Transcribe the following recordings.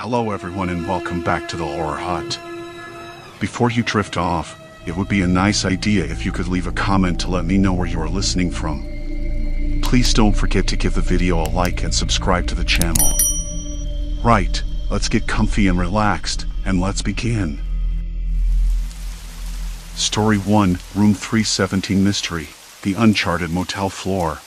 Hello everyone and welcome back to the Horror Hut. Before you drift off, it would be a nice idea if you could leave a comment to let me know where you are listening from. Please don't forget to give the video a like and subscribe to the channel. Right, let's get comfy and relaxed, and let's begin. Story 1, Room 317 Mystery, the Uncharted Motel Floor.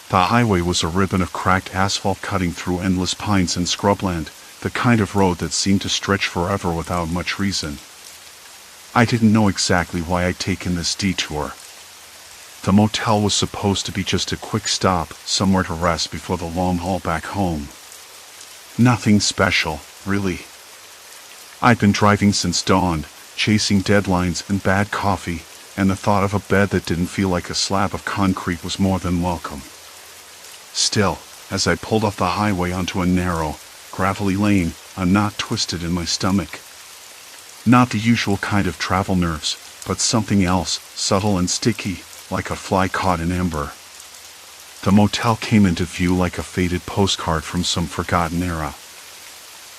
The highway was a ribbon of cracked asphalt cutting through endless pines and scrubland, the kind of road that seemed to stretch forever without much reason. I didn't know exactly why I'd taken this detour. The motel was supposed to be just a quick stop, somewhere to rest before the long haul back home. Nothing special, really. I'd been driving since dawn, chasing deadlines and bad coffee, and the thought of a bed that didn't feel like a slab of concrete was more than welcome. Still, as I pulled off the highway onto a narrow, gravelly lane, a knot twisted in my stomach. Not the usual kind of travel nerves, but something else, subtle and sticky, like a fly caught in amber. The motel came into view like a faded postcard from some forgotten era.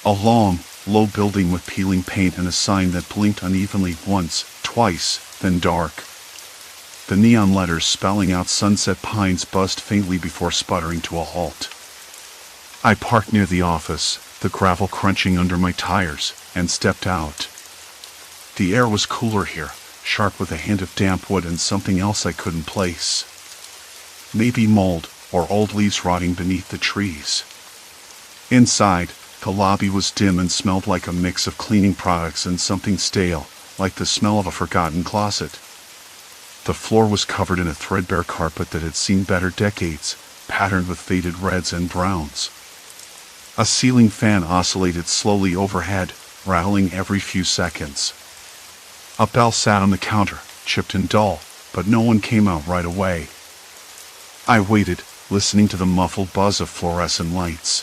A long, low building with peeling paint and a sign that blinked unevenly once, twice, then dark. The neon letters spelling out Sunset Pines buzzed faintly before sputtering to a halt. I parked near the office, the gravel crunching under my tires, and stepped out. The air was cooler here, sharp with a hint of damp wood and something else I couldn't place. Maybe mold, or old leaves rotting beneath the trees. Inside, the lobby was dim and smelled like a mix of cleaning products and something stale, like the smell of a forgotten closet. The floor was covered in a threadbare carpet that had seen better decades, patterned with faded reds and browns. A ceiling fan oscillated slowly overhead, rattling every few seconds. A bell sat on the counter, chipped and dull, but no one came out right away. I waited, listening to the muffled buzz of fluorescent lights.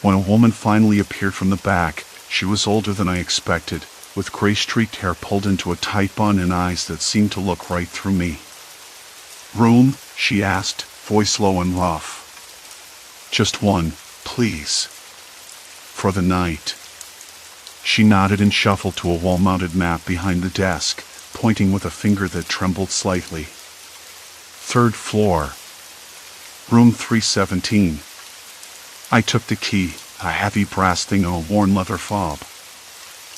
When a woman finally appeared from the back, she was older than I expected, with gray-streaked hair pulled into a tight bun and eyes that seemed to look right through me. "Room?" she asked, voice low and rough. "Just one, please. For the night." She nodded and shuffled to a wall-mounted map behind the desk, pointing with a finger that trembled slightly. "Third floor. Room 317. I took the key, a heavy brass thing on a worn leather fob.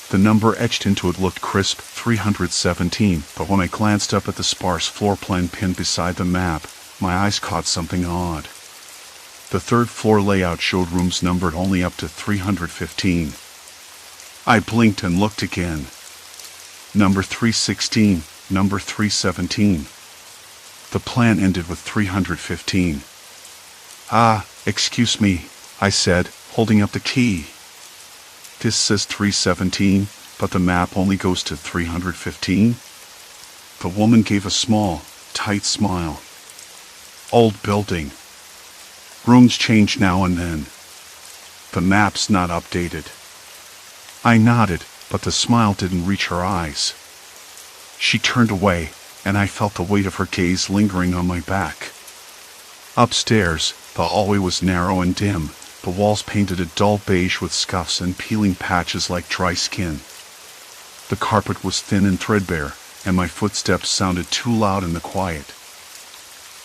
The number etched into it looked crisp, 317, but when I glanced up at the sparse floor plan pinned beside the map, my eyes caught something odd. The third floor layout showed rooms numbered only up to 315. I blinked and looked again. Number 316, number 317. The plan ended with 315. Excuse me," I said, holding up the key. "This says 317, but the map only goes to 315? The woman gave a small, tight smile. "Old building. Rooms change now and then. The map's not updated." I nodded, but the smile didn't reach her eyes. She turned away, and I felt the weight of her gaze lingering on my back. Upstairs, the hallway was narrow and dim, the walls painted a dull beige with scuffs and peeling patches like dry skin. The carpet was thin and threadbare, and my footsteps sounded too loud in the quiet.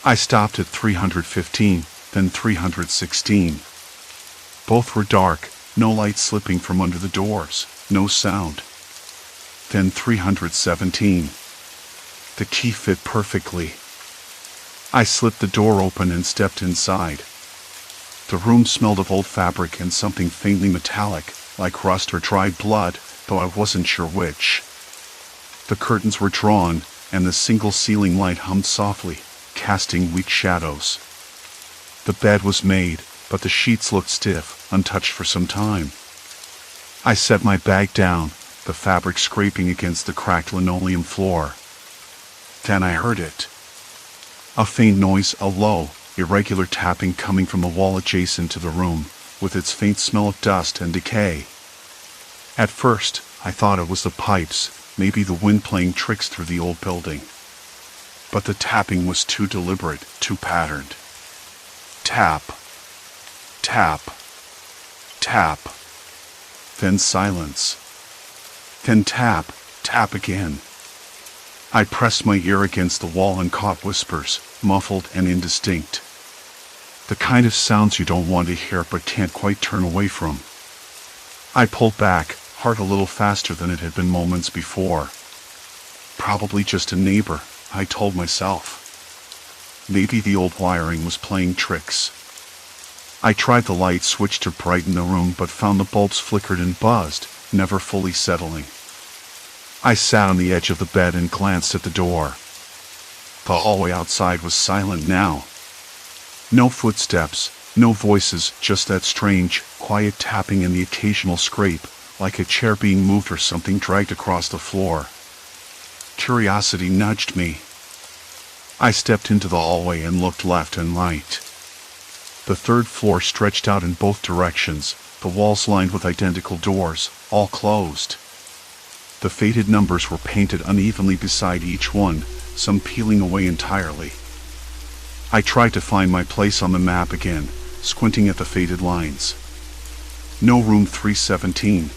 I stopped at 315, then 316. Both were dark, no light slipping from under the doors, no sound. Then 317. The key fit perfectly. I slipped the door open and stepped inside. The room smelled of old fabric and something faintly metallic, like rust or dried blood, though I wasn't sure which. The curtains were drawn, and the single ceiling light hummed softly, casting weak shadows. The bed was made, but the sheets looked stiff, untouched for some time. I set my bag down, the fabric scraping against the cracked linoleum floor. Then I heard it. A faint noise, a low, irregular tapping coming from the wall adjacent to the room, with its faint smell of dust and decay. At first, I thought it was the pipes, maybe the wind playing tricks through the old building. But the tapping was too deliberate, too patterned. Tap. Tap. Tap. then silence. Then tap, tap again. I pressed my ear against the wall and caught whispers, muffled and indistinct. The kind of sounds you don't want to hear but can't quite turn away from. I pulled back, heart a little faster than it had been moments before. Probably just a neighbor, I told myself. Maybe the old wiring was playing tricks. I tried the light switch to brighten the room but found the bulbs flickered and buzzed, never fully settling. I sat on the edge of the bed and glanced at the door. The hallway outside was silent now. No footsteps, no voices, just that strange, quiet tapping and the occasional scrape, like a chair being moved or something dragged across the floor. Curiosity nudged me. I stepped into the hallway and looked left and right. The third floor stretched out in both directions, the walls lined with identical doors, all closed. The faded numbers were painted unevenly beside each one, some peeling away entirely. I tried to find my place on the map again, squinting at the faded lines. No room 317.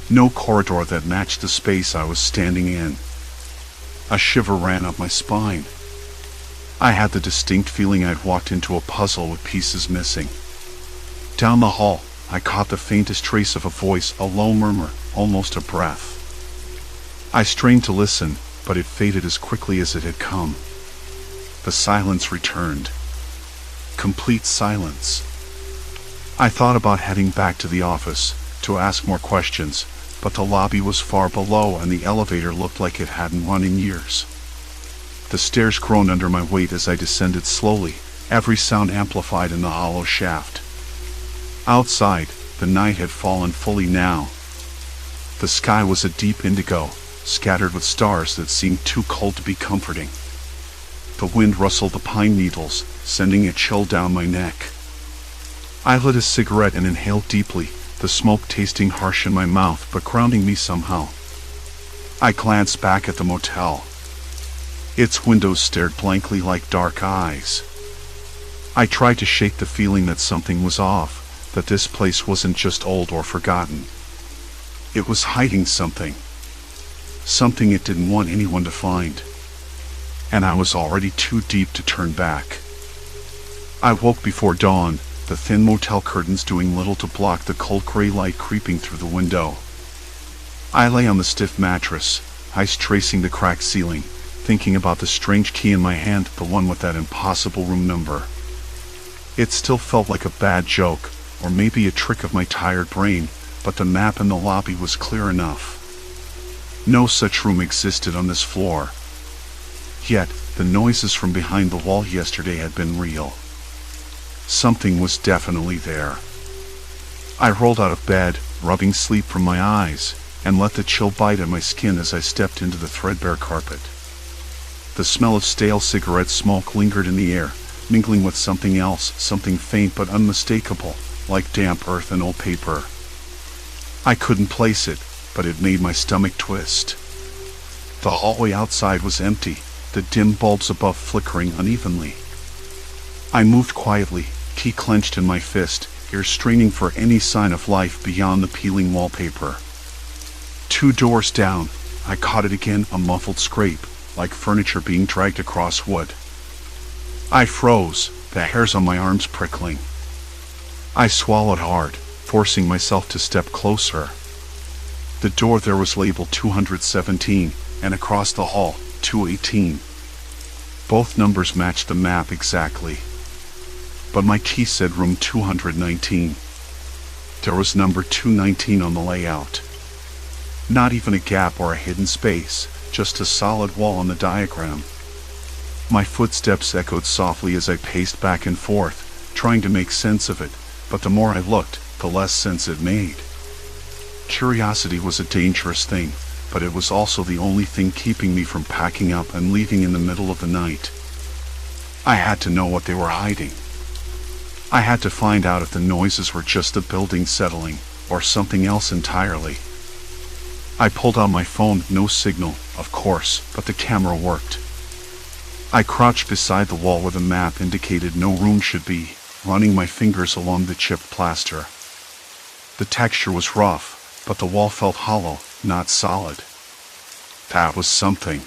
No corridor that matched the space I was standing in. A shiver ran up my spine. I had the distinct feeling I'd walked into a puzzle with pieces missing. Down the hall, I caught the faintest trace of a voice, a low murmur, almost a breath. I strained to listen, but it faded as quickly as it had come. The silence returned. Complete silence. I thought about heading back to the office, to ask more questions, but the lobby was far below and the elevator looked like it hadn't run in years. The stairs groaned under my weight as I descended slowly, every sound amplified in the hollow shaft. Outside, the night had fallen fully now. The sky was a deep indigo, scattered with stars that seemed too cold to be comforting. The wind rustled the pine needles, sending a chill down my neck. I lit a cigarette and inhaled deeply, the smoke tasting harsh in my mouth but grounding me somehow. I glanced back at the motel. Its windows stared blankly like dark eyes. I tried to shake the feeling that something was off, that this place wasn't just old or forgotten. It was hiding something. Something it didn't want anyone to find. And I was already too deep to turn back. I woke before dawn, the thin motel curtains doing little to block the cold gray light creeping through the window. I lay on the stiff mattress, ice tracing the cracked ceiling, thinking about the strange key in my hand, the one with that impossible room number. It still felt like a bad joke, or maybe a trick of my tired brain, but the map in the lobby was clear enough. No such room existed on this floor. Yet, the noises from behind the wall yesterday had been real. Something was definitely there. I rolled out of bed, rubbing sleep from my eyes, and let the chill bite at my skin as I stepped into the threadbare carpet. The smell of stale cigarette smoke lingered in the air, mingling with something else, something faint but unmistakable, like damp earth and old paper. I couldn't place it, but it made my stomach twist. The hallway outside was empty, the dim bulbs above flickering unevenly. I moved quietly, key clenched in my fist, ears straining for any sign of life beyond the peeling wallpaper. 2 doors down, I caught it again, a muffled scrape, like furniture being dragged across wood. I froze, the hairs on my arms prickling. I swallowed hard, forcing myself to step closer. The door there was labeled 217, and across the hall, 218. Both numbers matched the map exactly. But my key said room 219. There was number 219 on the layout. Not even a gap or a hidden space, just a solid wall on the diagram. My footsteps echoed softly as I paced back and forth, trying to make sense of it, but the more I looked, the less sense it made. Curiosity was a dangerous thing, but it was also the only thing keeping me from packing up and leaving in the middle of the night. I had to know what they were hiding. I had to find out if the noises were just the building settling, or something else entirely. I pulled out my phone, no signal, of course, but the camera worked. I crouched beside the wall where the map indicated no room should be, running my fingers along the chipped plaster. The texture was rough, but the wall felt hollow, not solid. That was something.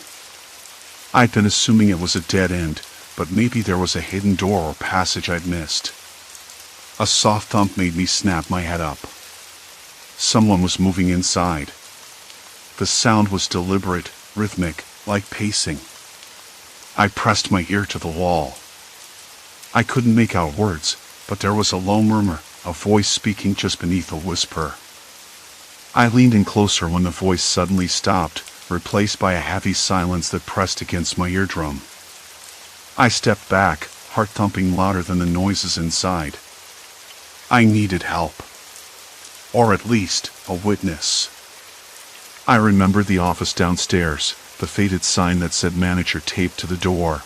I'd been assuming it was a dead end, but maybe there was a hidden door or passage I'd missed. A soft thump made me snap my head up. Someone was moving inside. The sound was deliberate, rhythmic, like pacing. I pressed my ear to the wall. I couldn't make out words, but there was a low murmur, a voice speaking just beneath a whisper. I leaned in closer when the voice suddenly stopped, replaced by a heavy silence that pressed against my eardrum. I stepped back, heart thumping louder than the noises inside. I needed help. Or at least, a witness. I remembered the office downstairs, the faded sign that said manager taped to the door.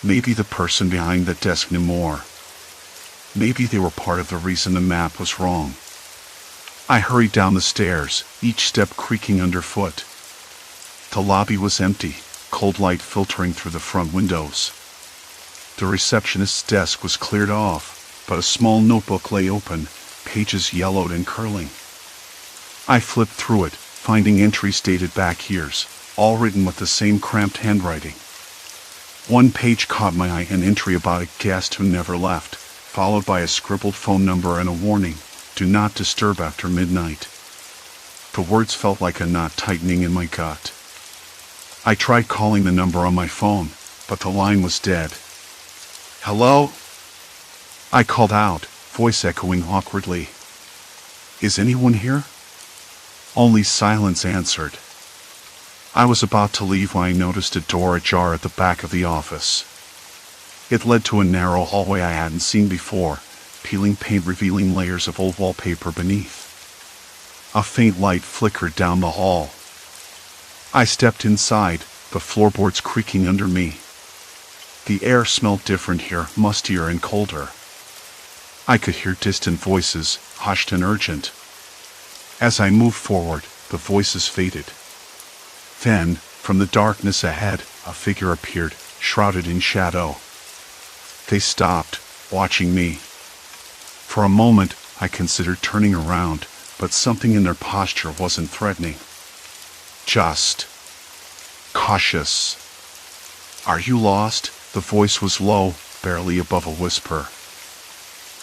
Maybe the person behind that desk knew more. Maybe they were part of the reason the map was wrong. I hurried down the stairs, each step creaking underfoot. The lobby was empty, cold light filtering through the front windows. The receptionist's desk was cleared off, but a small notebook lay open, pages yellowed and curling. I flipped through it, finding entries dated back years, all written with the same cramped handwriting. One page caught my eye, an entry about a guest who never left, followed by a scribbled phone number and a warning, "Do not disturb after midnight." The words felt like a knot tightening in my gut. I tried calling the number on my phone, but the line was dead. "Hello?" I called out, voice echoing awkwardly. "Is anyone here?" Only silence answered. I was about to leave when I noticed a door ajar at the back of the office. It led to a narrow hallway I hadn't seen before, peeling paint revealing layers of old wallpaper beneath. A faint light flickered down the hall. I stepped inside, the floorboards creaking under me. The air smelled different here, mustier and colder. I could hear distant voices, hushed and urgent. As I moved forward, the voices faded. Then, from the darkness ahead, a figure appeared, shrouded in shadow. They stopped, watching me. For a moment, I considered turning around, but something in their posture wasn't threatening. Just cautious. "Are you lost?" The voice was low, barely above a whisper.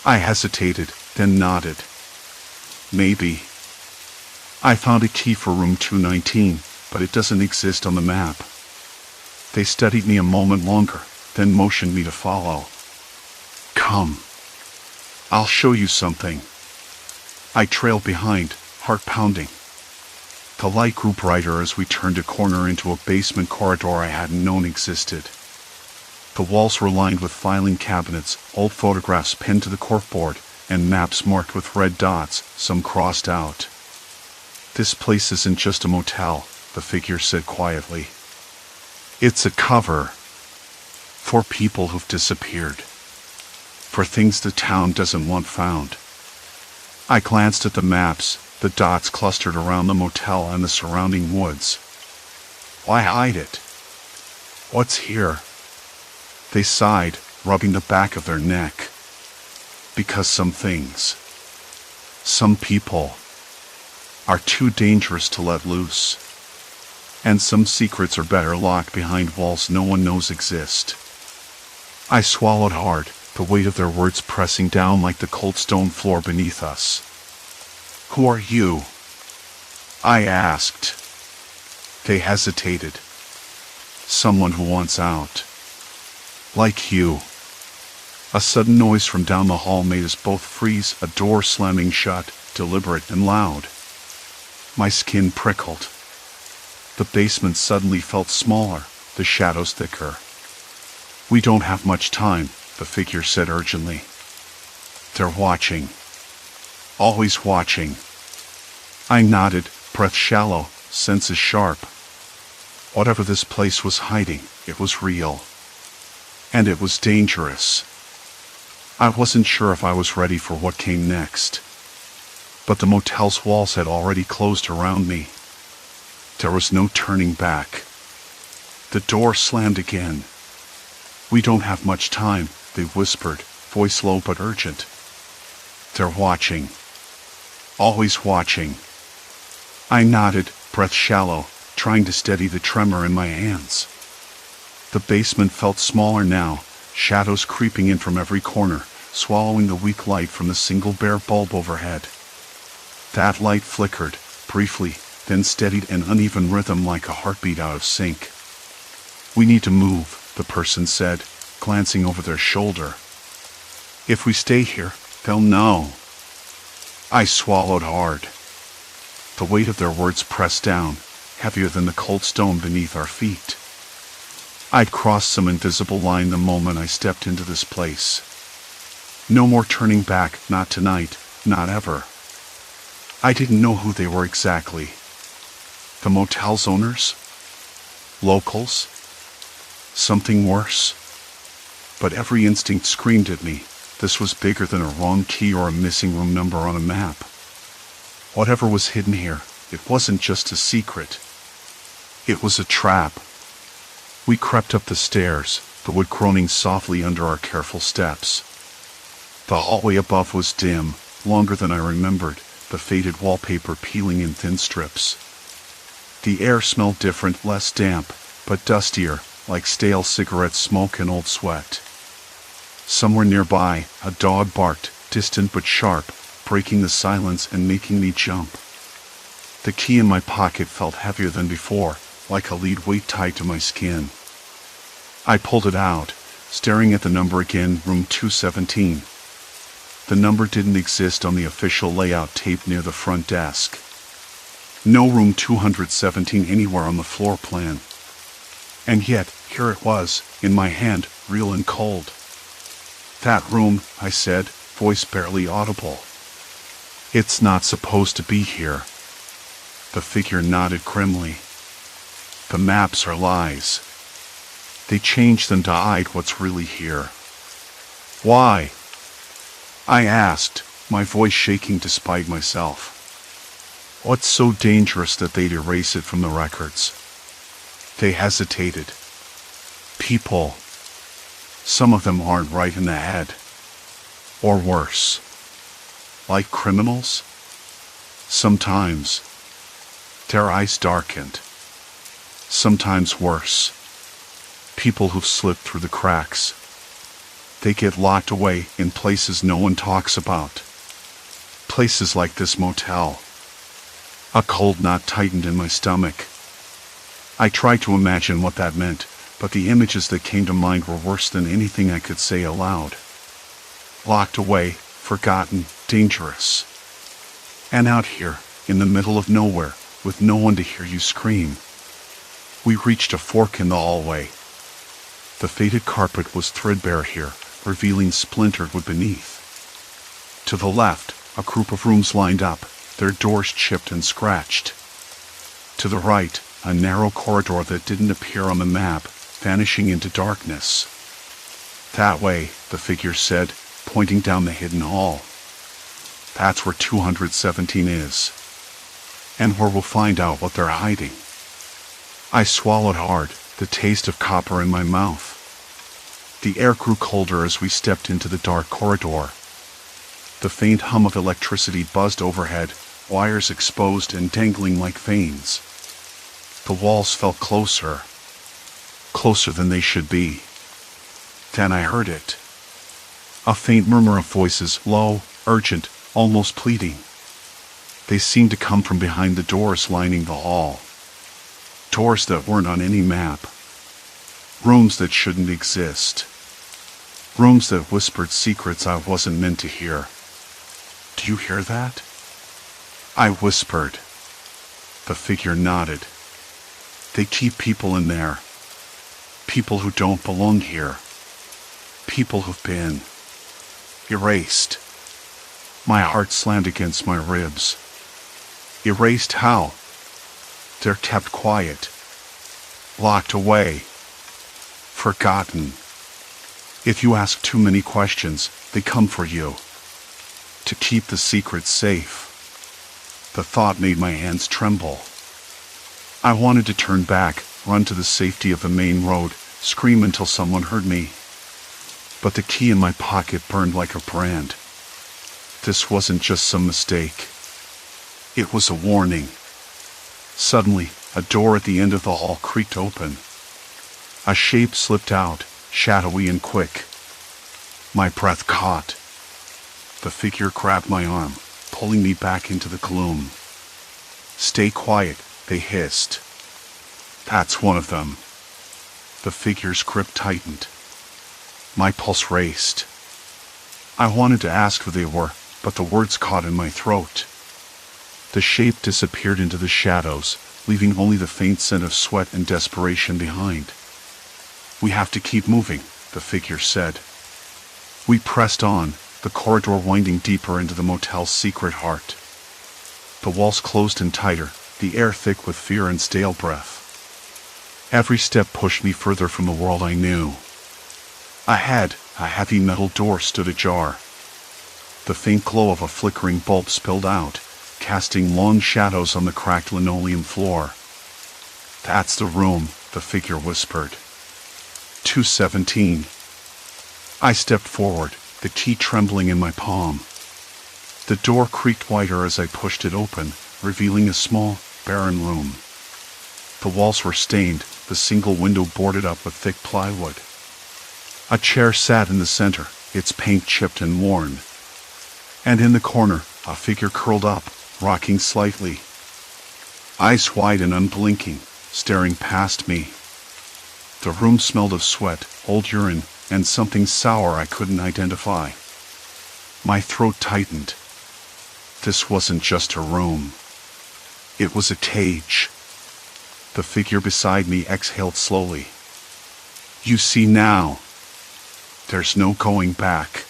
I hesitated, then nodded. "Maybe. I found a key for room 219, but it doesn't exist on the map." They studied me a moment longer, then motioned me to follow. "Come. I'll show you something." I trailed behind, heart pounding. The light grew brighter as we turned a corner into a basement corridor I hadn't known existed. The walls were lined with filing cabinets, old photographs pinned to the corkboard, and maps marked with red dots, some crossed out. "This place isn't just a motel," the figure said quietly. "It's a cover. For people who've disappeared. For things the town doesn't want found." I glanced at the maps, the dots clustered around the motel and the surrounding woods. "Why hide it? What's here?" They sighed, rubbing the back of their neck. "Because some things, some people, are too dangerous to let loose. And some secrets are better locked behind walls no one knows exist." I swallowed hard, the weight of their words pressing down like the cold stone floor beneath us. "Who are you?" I asked. They hesitated. "Someone who wants out. Like you." A sudden noise from down the hall made us both freeze, a door slamming shut, deliberate and loud. My skin prickled. The basement suddenly felt smaller, the shadows thicker. "We don't have much time," the figure said urgently. "They're watching. Always watching." I nodded, breath shallow, senses sharp. Whatever this place was hiding, it was real. And it was dangerous. I wasn't sure if I was ready for what came next. But the motel's walls had already closed around me. There was no turning back. The door slammed again. "We don't have much time," they whispered, voice low but urgent. "They're watching. always watching. I nodded, breath shallow, trying to steady the tremor in my hands. The basement felt smaller now, shadows creeping in from every corner, swallowing the weak light from the single bare bulb overhead. That light flickered, briefly, then steadied an uneven rhythm like a heartbeat out of sync. "We need to move," the person said, glancing over their shoulder. "If we stay here, they'll know." I swallowed hard. The weight of their words pressed down, heavier than the cold stone beneath our feet. I'd crossed some invisible line the moment I stepped into this place. No more turning back, not tonight, not ever. I didn't know who they were exactly. The motel's owners? Locals? Something worse? But every instinct screamed at me. This was bigger than a wrong key or a missing room number on a map. Whatever was hidden here, it wasn't just a secret. It was a trap. We crept up the stairs, the wood groaning softly under our careful steps. The hallway above was dim, longer than I remembered, the faded wallpaper peeling in thin strips. The air smelled different, less damp, but dustier, like stale cigarette smoke and old sweat. Somewhere nearby, a dog barked, distant but sharp, breaking the silence and making me jump. The key in my pocket felt heavier than before, like a lead weight tied to my skin. I pulled it out, staring at the number again, room 217. The number didn't exist on the official layout taped near the front desk. No room 217 anywhere on the floor plan. And yet, here it was, in my hand, real and cold. "That room," I said, voice barely audible. "It's not supposed to be here." The figure nodded grimly. "The maps are lies. They changed them to hide what's really here." "Why?" I asked, my voice shaking despite myself. "What's so dangerous that they'd erase it from the records?" They hesitated. "People. Some of them aren't right in the head. Or worse. Like criminals? Sometimes. Their eyes darkened. Sometimes worse. People who've slipped through the cracks. They get locked away in places no one talks about. Places like this motel." A cold knot tightened in my stomach. I tried to imagine what that meant, but the images that came to mind were worse than anything I could say aloud. Locked away, forgotten, dangerous. And out here, in the middle of nowhere, with no one to hear you scream. We reached a fork in the hallway. The faded carpet was threadbare here, revealing splintered wood beneath. To the left, a group of rooms lined up, their doors chipped and scratched. To the right, a narrow corridor that didn't appear on the map, vanishing into darkness. "That way," the figure said, pointing down the hidden hall. "That's where 217 is. And where we'll find out what they're hiding." I swallowed hard, the taste of copper in my mouth. The air grew colder as we stepped into the dark corridor. The faint hum of electricity buzzed overhead, wires exposed and dangling like veins. The walls felt closer. Closer than they should be. Then I heard it. A faint murmur of voices, low, urgent, almost pleading. They seemed to come from behind the doors lining the hall. Doors that weren't on any map. Rooms that shouldn't exist. Rooms that whispered secrets I wasn't meant to hear. "Do you hear that?" I whispered. The figure nodded. "They keep people in there. People who don't belong here. People who've been erased." My heart slammed against my ribs. Erased how? They're kept quiet. Locked away. Forgotten. If you ask too many questions, they come for you. To keep the secret safe. The thought made my hands tremble. I wanted to turn back, run to the safety of the main road, scream until someone heard me. But the key in my pocket burned like a brand. This wasn't just some mistake. It was a warning. Suddenly, a door at the end of the hall creaked open. A shape slipped out, shadowy and quick. My breath caught. The figure grabbed my arm, pulling me back into the gloom. "Stay quiet," they hissed. "That's one of them." The figure's grip tightened. My pulse raced. I wanted to ask who they were, but the words caught in my throat. The shape disappeared into the shadows, leaving only the faint scent of sweat and desperation behind. "We have to keep moving," the figure said. We pressed on, the corridor winding deeper into the motel's secret heart. The walls closed in tighter, the air thick with fear and stale breath. Every step pushed me further from the world I knew. Ahead, a heavy metal door stood ajar. The faint glow of a flickering bulb spilled out, casting long shadows on the cracked linoleum floor. "That's the room," the figure whispered. 217. I stepped forward, the key trembling in my palm. The door creaked wider as I pushed it open, revealing a small, barren room. The walls were stained, the single window boarded up with thick plywood. A chair sat in the center, its paint chipped and worn. And in the corner, a figure curled up, rocking slightly. Eyes wide and unblinking, staring past me. The room smelled of sweat, old urine, and something sour I couldn't identify. My throat tightened. This wasn't just a room. It was a cage. The figure beside me exhaled slowly. "You see now. There's no going back."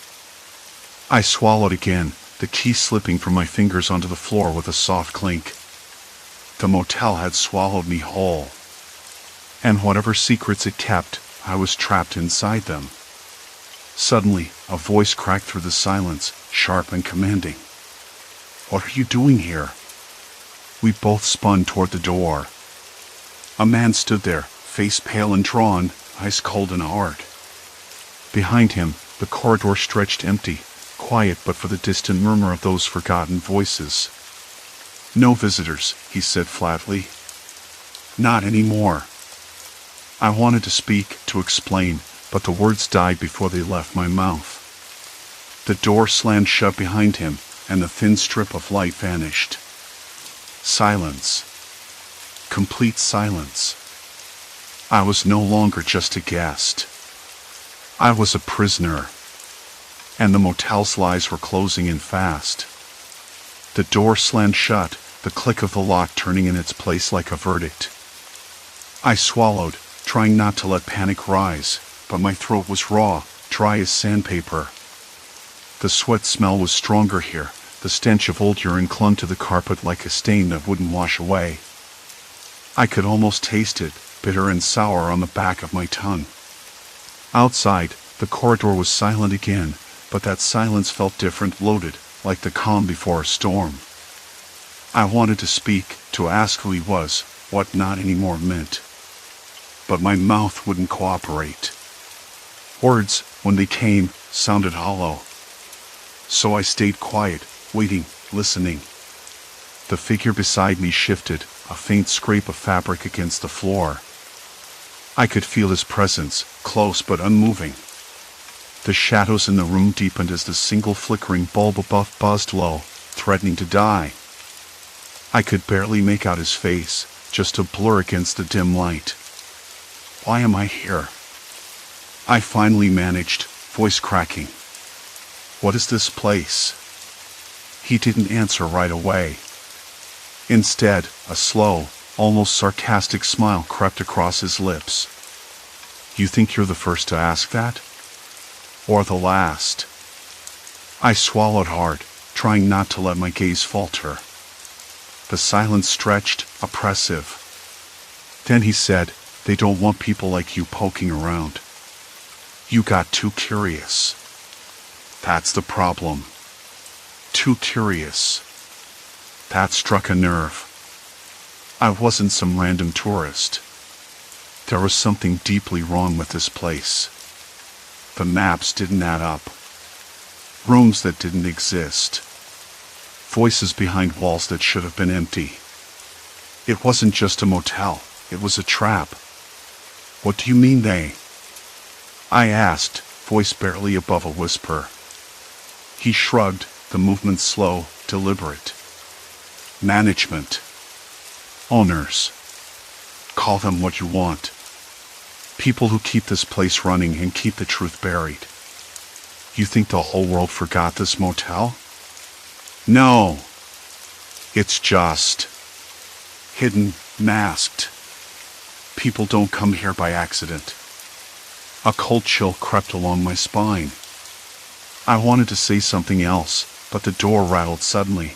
I swallowed again, the key slipping from my fingers onto the floor with a soft clink. The motel had swallowed me whole. And whatever secrets it kept, I was trapped inside them. Suddenly, a voice cracked through the silence, sharp and commanding. "What are you doing here?" We both spun toward the door. A man stood there, face pale and drawn, eyes cold and hard. Behind him, the corridor stretched empty, quiet but for the distant murmur of those forgotten voices. "No visitors," he said flatly. "Not anymore." I wanted to speak, to explain, but the words died before they left my mouth. The door slammed shut behind him, and the thin strip of light vanished. Silence. Complete silence. I was no longer just a guest. I was a prisoner. And the motel's lies were closing in fast. The door slammed shut, the click of the lock turning in its place like a verdict. I swallowed, trying not to let panic rise, but my throat was raw, dry as sandpaper. The sweat smell was stronger here. The stench of old urine clung to the carpet like a stain that wouldn't wash away. I could almost taste it, bitter and sour on the back of my tongue. Outside, the corridor was silent again, but that silence felt different, loaded, like the calm before a storm. I wanted to speak, to ask who he was, what not anymore meant. But my mouth wouldn't cooperate. Words, when they came, sounded hollow. So I stayed quiet, waiting, listening. The figure beside me shifted, a faint scrape of fabric against the floor. I could feel his presence, close but unmoving. The shadows in the room deepened as the single flickering bulb above buzzed low, threatening to die. I could barely make out his face, just a blur against the dim light. "Why am I here?" I finally managed, voice cracking. "What is this place?" He didn't answer right away. Instead, a slow, almost sarcastic smile crept across his lips. "You think you're the first to ask that? Or the last?" I swallowed hard, trying not to let my gaze falter. The silence stretched, oppressive. Then he said, "They don't want people like you poking around. You got too curious. That's the problem. Too curious." That struck a nerve. I wasn't some random tourist. There was something deeply wrong with this place. The maps didn't add up. Rooms that didn't exist. Voices behind walls that should have been empty. It wasn't just a motel, it was a trap. What do you mean they? I asked, voice barely above a whisper. He shrugged, the movement slow, deliberate. Management. Owners. Call them what you want. People who keep this place running and keep the truth buried. You think the whole world forgot this motel? No. It's just hidden, masked. People don't come here by accident. A cold chill crept along my spine. I wanted to say something else, but the door rattled suddenly.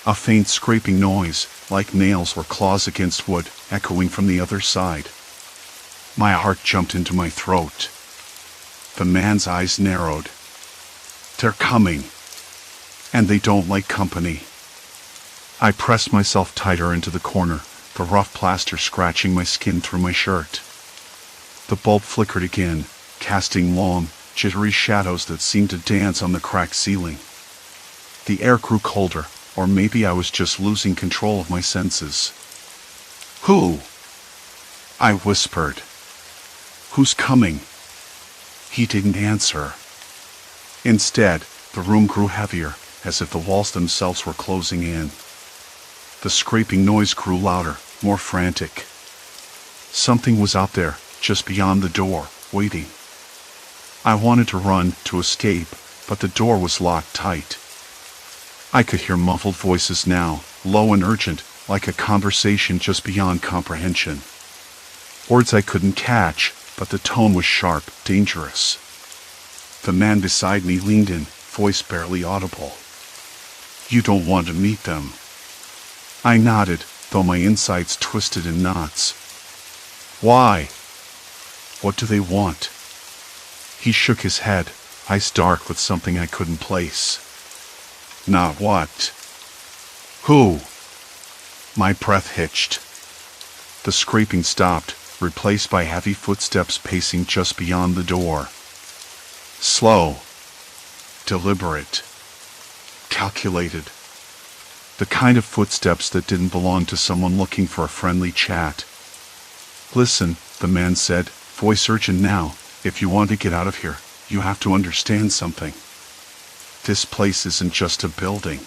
A faint scraping noise, like nails or claws against wood, echoing from the other side. My heart jumped into my throat. The man's eyes narrowed. They're coming. And they don't like company. I pressed myself tighter into the corner, the rough plaster scratching my skin through my shirt. The bulb flickered again, casting long, jittery shadows that seemed to dance on the cracked ceiling. The air grew colder, or maybe I was just losing control of my senses. Who? I whispered. Who's coming? He didn't answer. Instead, the room grew heavier, as if the walls themselves were closing in. The scraping noise grew louder, more frantic. Something was out there, just beyond the door, waiting. I wanted to run, to escape, but the door was locked tight. I could hear muffled voices now, low and urgent, like a conversation just beyond comprehension. Words I couldn't catch, but the tone was sharp, dangerous. The man beside me leaned in, voice barely audible. You don't want to meet them. I nodded, though my insides twisted in knots. Why? What do they want? He shook his head, eyes dark with something I couldn't place. Not what? Who? My breath hitched. The scraping stopped, replaced by heavy footsteps pacing just beyond the door. Slow. Deliberate. Calculated. The kind of footsteps that didn't belong to someone looking for a friendly chat. Listen, the man said, voice urgent now, if you want to get out of here, you have to understand something. This place isn't just a building.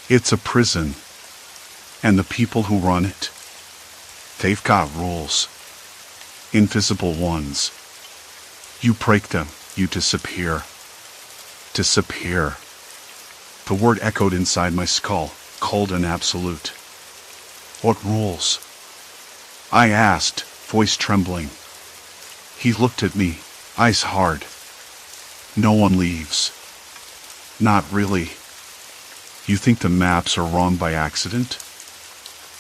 It's a prison. And the people who run it, they've got rules. Invisible ones. You break them, you disappear. Disappear. The word echoed inside my skull, cold and absolute. What rules? I asked, voice trembling. He looked at me, eyes hard. No one leaves. Not really. You think the maps are wrong by accident?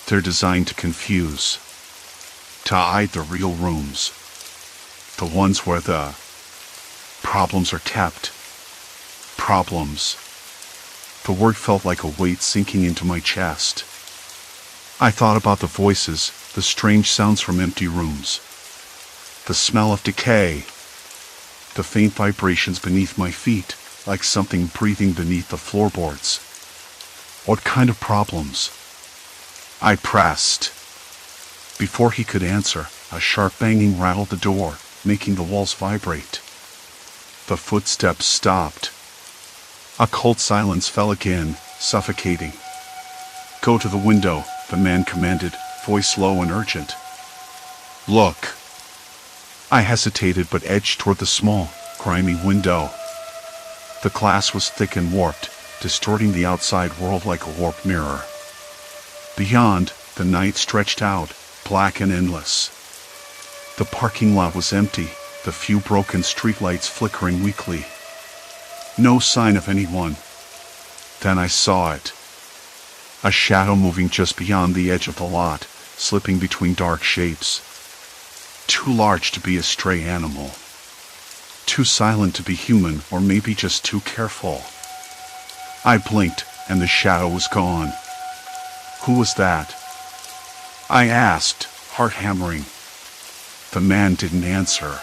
They're designed to confuse. To hide the real rooms. The ones where the problems are kept. Problems. The word felt like a weight sinking into my chest. I thought about the voices, the strange sounds from empty rooms. The smell of decay. The faint vibrations beneath my feet, like something breathing beneath the floorboards. What kind of problems? I pressed. Before he could answer, a sharp banging rattled the door, making the walls vibrate. The footsteps stopped. A cold silence fell again, suffocating. Go to the window, the man commanded, voice low and urgent. Look. I hesitated but edged toward the small, grimy window. The glass was thick and warped, distorting the outside world like a warped mirror. Beyond, the night stretched out, black and endless. The parking lot was empty, the few broken streetlights flickering weakly. No sign of anyone. Then I saw it. A shadow moving just beyond the edge of the lot, slipping between dark shapes. Too large to be a stray animal. Too silent to be human, or maybe just too careful. I blinked, and the shadow was gone. Who was that? I asked, heart hammering. The man didn't answer.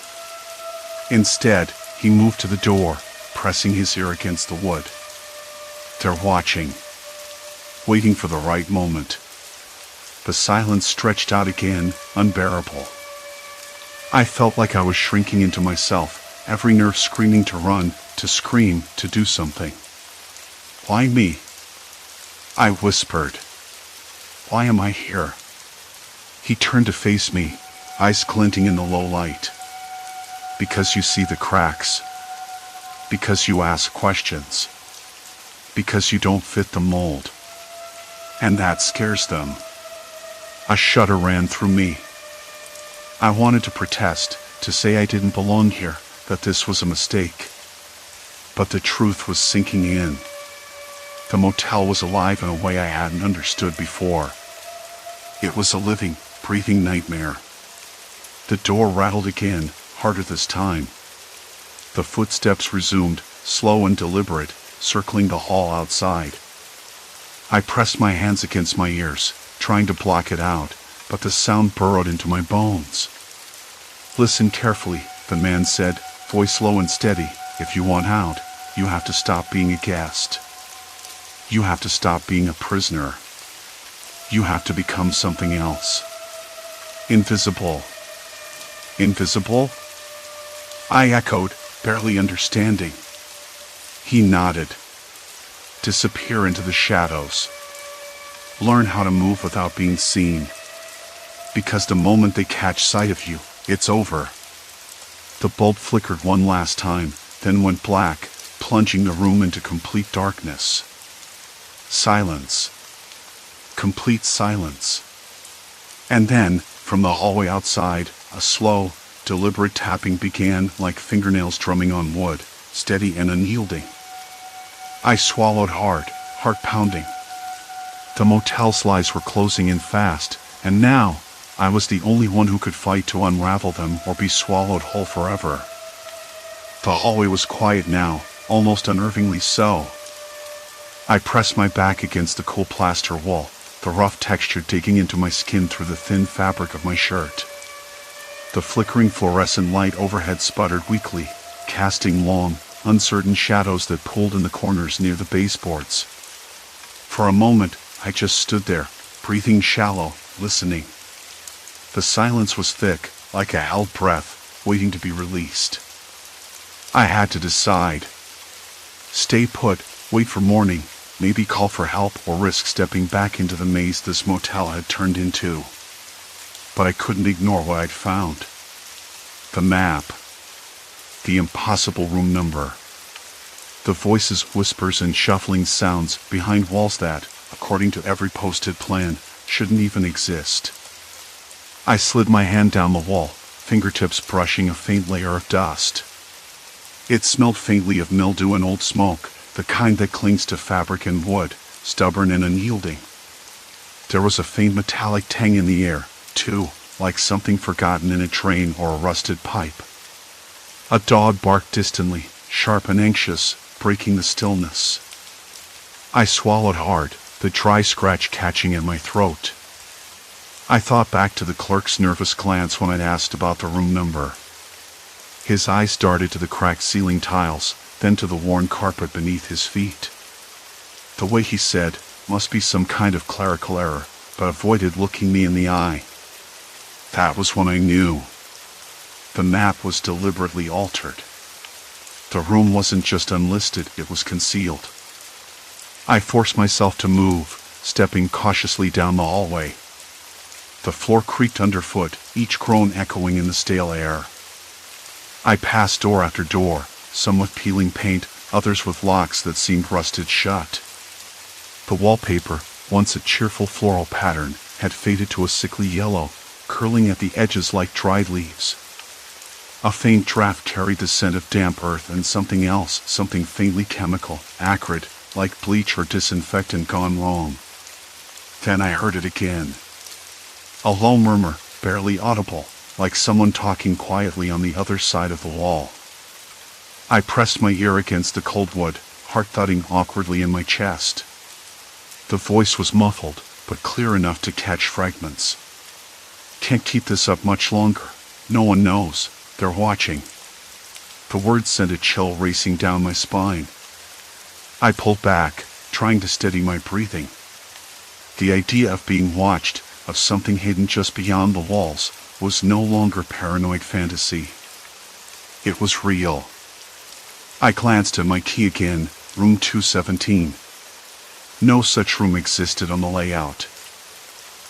Instead, he moved to the door, pressing his ear against the wood. They're watching, waiting for the right moment. The silence stretched out again, unbearable. I felt like I was shrinking into myself, every nerve screaming to run, to scream, to do something. Why me? I whispered. Why am I here? He turned to face me, eyes glinting in the low light. Because you see the cracks. Because you ask questions. Because you don't fit the mold. And that scares them. A shudder ran through me. I wanted to protest, to say I didn't belong here, that this was a mistake. But the truth was sinking in. The motel was alive in a way I hadn't understood before. It was a living, breathing nightmare. The door rattled again, harder this time. The footsteps resumed, slow and deliberate, circling the hall outside. I pressed my hands against my ears, trying to block it out, but the sound burrowed into my bones. Listen carefully, the man said, voice low and steady. If you want out, you have to stop being a guest. You have to stop being a prisoner. You have to become something else. Invisible. Invisible? I echoed, barely understanding. He nodded. Disappear into the shadows. Learn how to move without being seen. Because the moment they catch sight of you, it's over. The bulb flickered one last time, then went black, plunging the room into complete darkness. Silence. Complete silence. And then, from the hallway outside, a slow, deliberate tapping began, like fingernails drumming on wood, steady and unyielding. I swallowed hard, heart pounding. The motel's lies were closing in fast, and now, I was the only one who could fight to unravel them or be swallowed whole forever. The hallway was quiet now, almost unnervingly so. I pressed my back against the cool plaster wall, the rough texture digging into my skin through the thin fabric of my shirt. The flickering fluorescent light overhead sputtered weakly, casting long, uncertain shadows that pulled in the corners near the baseboards. For a moment, I just stood there, breathing shallow, listening. The silence was thick, like a held breath, waiting to be released. I had to decide. Stay put, wait for morning, maybe call for help or risk stepping back into the maze this motel had turned into. But I couldn't ignore what I'd found. The map. The impossible room number. The voices, whispers, and shuffling sounds behind walls that, according to every posted plan, shouldn't even exist. I slid my hand down the wall, fingertips brushing a faint layer of dust. It smelled faintly of mildew and old smoke, the kind that clings to fabric and wood, stubborn and unyielding. There was a faint metallic tang in the air, too, like something forgotten in a train or a rusted pipe. A dog barked distantly, sharp and anxious, breaking the stillness. I swallowed hard, the dry scratch catching in my throat. I thought back to the clerk's nervous glance when I'd asked about the room number. His eyes darted to the cracked ceiling tiles, then to the worn carpet beneath his feet. The way he said, must be some kind of clerical error, but avoided looking me in the eye. That was when I knew. The map was deliberately altered. The room wasn't just unlisted, it was concealed. I forced myself to move, stepping cautiously down the hallway. The floor creaked underfoot, each groan echoing in the stale air. I passed door after door, some with peeling paint, others with locks that seemed rusted shut. The wallpaper, once a cheerful floral pattern, had faded to a sickly yellow, curling at the edges like dried leaves. A faint draft carried the scent of damp earth and something else, something faintly chemical, acrid, like bleach or disinfectant gone wrong. Then I heard it again. A low murmur, barely audible, like someone talking quietly on the other side of the wall. I pressed my ear against the cold wood, heart thudding awkwardly in my chest. The voice was muffled, but clear enough to catch fragments. Can't keep this up much longer. No one knows. They're watching. The words sent a chill racing down my spine. I pulled back, trying to steady my breathing. The idea of being watched, of something hidden just beyond the walls, was no longer paranoid fantasy. It was real. I glanced at my key again, room 217. No such room existed on the layout.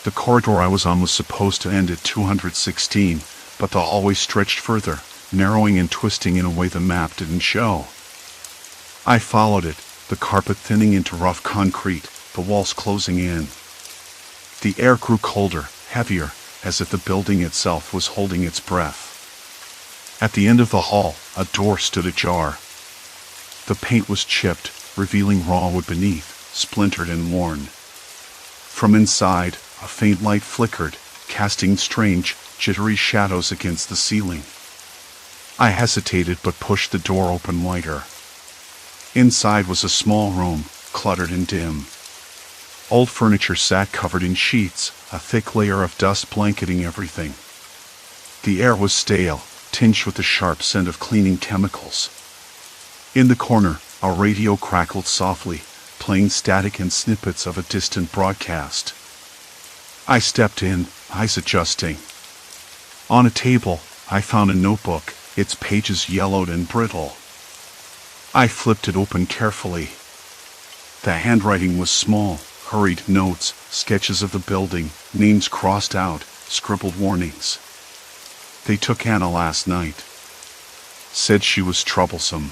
The corridor I was on was supposed to end at 216, but the hallway stretched further, narrowing and twisting in a way the map didn't show. I followed it, the carpet thinning into rough concrete, the walls closing in. The air grew colder, heavier, as if the building itself was holding its breath. At the end of the hall, a door stood ajar. The paint was chipped, revealing raw wood beneath, splintered and worn. From inside, a faint light flickered, casting strange, jittery shadows against the ceiling. I hesitated but pushed the door open wider. Inside was a small room, cluttered and dim. Old furniture sat covered in sheets, a thick layer of dust blanketing everything. The air was stale, tinged with the sharp scent of cleaning chemicals. In the corner, a radio crackled softly, playing static and snippets of a distant broadcast. I stepped in, eyes adjusting. On a table, I found a notebook, its pages yellowed and brittle. I flipped it open carefully. The handwriting was small, hurried notes, sketches of the building, names crossed out, scribbled warnings. They took Anna last night. Said she was troublesome.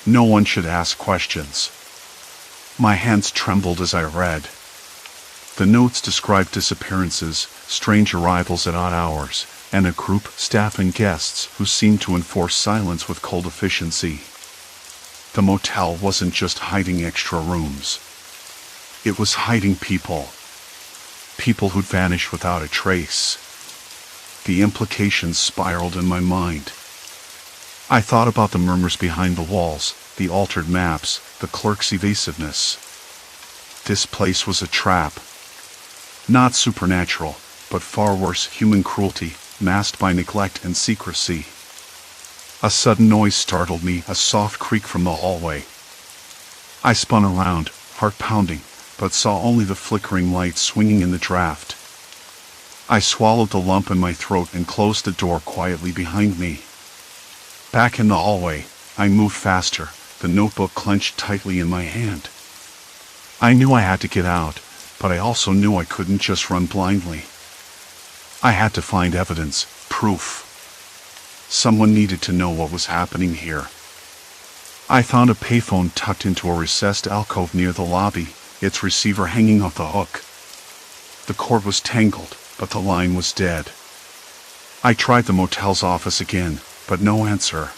No one should ask questions. My hands trembled as I read. The notes described disappearances, strange arrivals at odd hours, and a group, staff and guests, who seemed to enforce silence with cold efficiency. The motel wasn't just hiding extra rooms. It was hiding people. People who'd vanished without a trace. The implications spiraled in my mind. I thought about the murmurs behind the walls, the altered maps, the clerk's evasiveness. This place was a trap. Not supernatural, but far worse, human cruelty, masked by neglect and secrecy. A sudden noise startled me, a soft creak from the hallway. I spun around, heart pounding, but saw only the flickering light swinging in the draft. I swallowed the lump in my throat and closed the door quietly behind me. Back in the hallway, I moved faster, the notebook clenched tightly in my hand. I knew I had to get out, but I also knew I couldn't just run blindly. I had to find evidence, proof. Someone needed to know what was happening here. I found a payphone tucked into a recessed alcove near the lobby, its receiver hanging off the hook. The cord was tangled, but the line was dead. I tried the motel's office again, but no answer.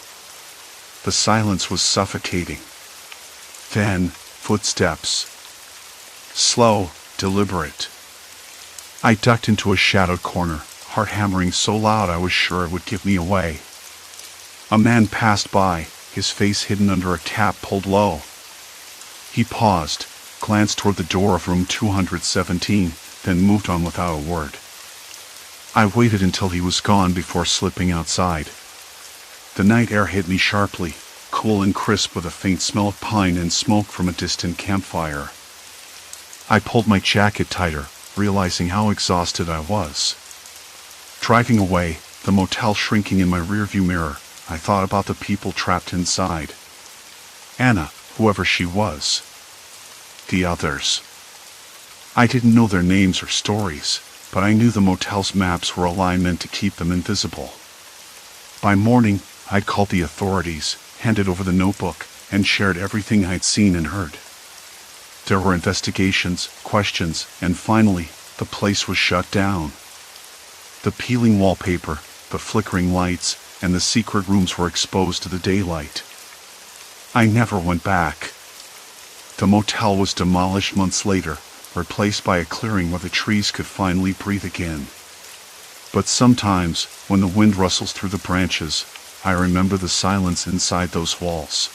The silence was suffocating. Then, footsteps. Slow, deliberate. I ducked into a shadowed corner, heart hammering so loud I was sure it would give me away. A man passed by, his face hidden under a cap pulled low. He paused, glanced toward the door of room 217, then moved on without a word. I waited until he was gone before slipping outside. The night air hit me sharply, cool and crisp with a faint smell of pine and smoke from a distant campfire. I pulled my jacket tighter, realizing how exhausted I was. Driving away, the motel shrinking in my rearview mirror, I thought about the people trapped inside. Anna, whoever she was. The others. I didn't know their names or stories, but I knew the motel's maps were alignment to keep them invisible. By morning, I'd called the authorities, handed over the notebook, and shared everything I'd seen and heard. There were investigations, questions, and finally, the place was shut down. The peeling wallpaper, the flickering lights, and the secret rooms were exposed to the daylight. I never went back. The motel was demolished months later, replaced by a clearing where the trees could finally breathe again. But sometimes, when the wind rustles through the branches, I remember the silence inside those walls.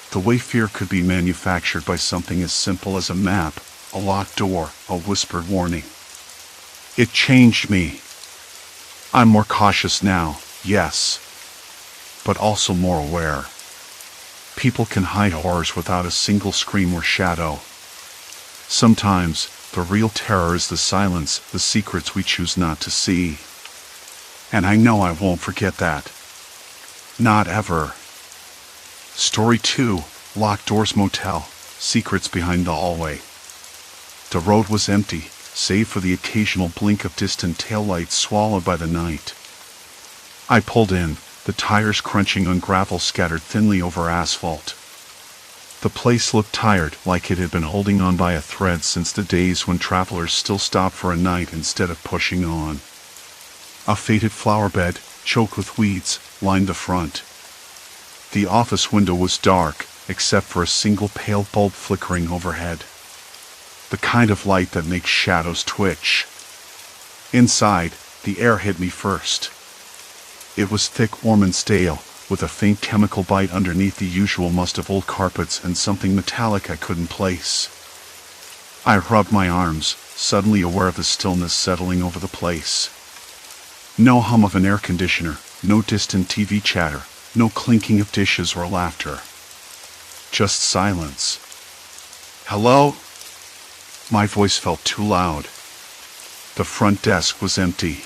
The way fear could be manufactured by something as simple as a map, a locked door, a whispered warning. It changed me. I'm more cautious now, yes, but also more aware. People can hide horrors without a single scream or shadow. Sometimes, the real terror is the silence, the secrets we choose not to see. And I know I won't forget that. Not ever. Story 2, Locked Doors Motel, Secrets Behind the Hallway. The road was empty, save for the occasional blink of distant taillights swallowed by the night. I pulled in, the tires crunching on gravel scattered thinly over asphalt. The place looked tired, like it had been holding on by a thread since the days when travelers still stopped for a night instead of pushing on. A faded flower bed, choked with weeds, lined the front. The office window was dark, except for a single pale bulb flickering overhead. The kind of light that makes shadows twitch. Inside, the air hit me first. It was thick, warm and stale, with a faint chemical bite underneath the usual must of old carpets and something metallic I couldn't place. I rubbed my arms, suddenly aware of the stillness settling over the place. No hum of an air conditioner, no distant TV chatter, no clinking of dishes or laughter. Just silence. Hello? My voice felt too loud. The front desk was empty.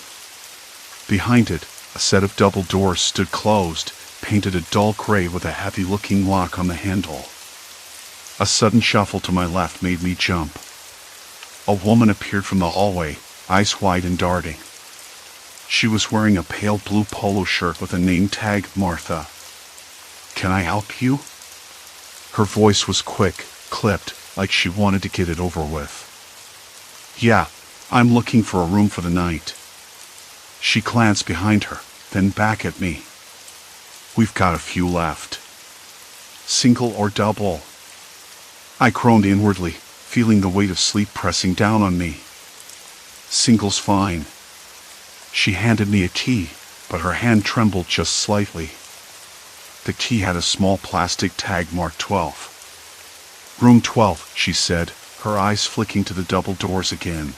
Behind it, a set of double doors stood closed, painted a dull gray with a heavy-looking lock on the handle. A sudden shuffle to my left made me jump. A woman appeared from the hallway, eyes wide and darting. She was wearing a pale blue polo shirt with a name tag, Martha. "Can I help you?" Her voice was quick, clipped, like she wanted to get it over with. "Yeah, I'm looking for a room for the night." She glanced behind her, then back at me. "We've got a few left." "Single or double?" I groaned inwardly, feeling the weight of sleep pressing down on me. "Single's fine." She handed me a key, but her hand trembled just slightly. The key had a small plastic tag marked 12. "Room 12, she said, her eyes flicking to the double doors again.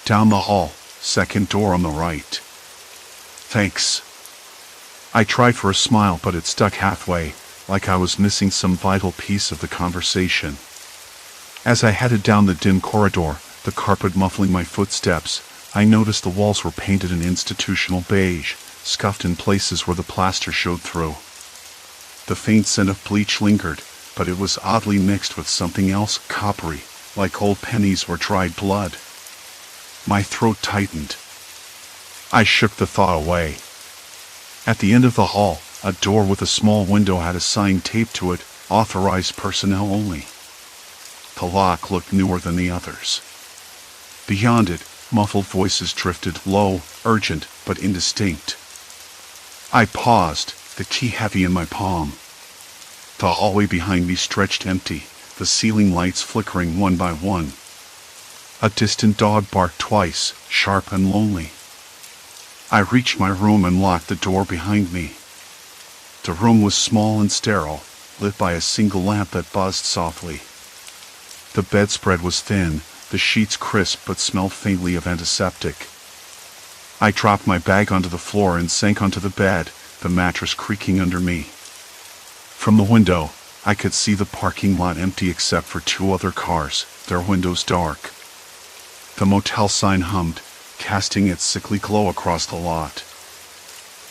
"Down the hall, second door on the right." "Thanks." I tried for a smile, but it stuck halfway, like I was missing some vital piece of the conversation. As I headed down the dim corridor, the carpet muffling my footsteps, I noticed the walls were painted an institutional beige, scuffed in places where the plaster showed through. The faint scent of bleach lingered, but it was oddly mixed with something else, coppery, like old pennies or dried blood. My throat tightened. I shook the thought away. At the end of the hall, a door with a small window had a sign taped to it, "Authorized personnel only." The lock looked newer than the others. Beyond it, muffled voices drifted, low, urgent, but indistinct. I paused, the key heavy in my palm. The hallway behind me stretched empty, the ceiling lights flickering one by one. A distant dog barked twice, sharp and lonely. I reached my room and locked the door behind me. The room was small and sterile, lit by a single lamp that buzzed softly. The bedspread was thin, the sheets crisp but smelled faintly of antiseptic. I dropped my bag onto the floor and sank onto the bed, the mattress creaking under me. From the window, I could see the parking lot empty except for 2 other cars, their windows dark. The motel sign hummed, casting its sickly glow across the lot.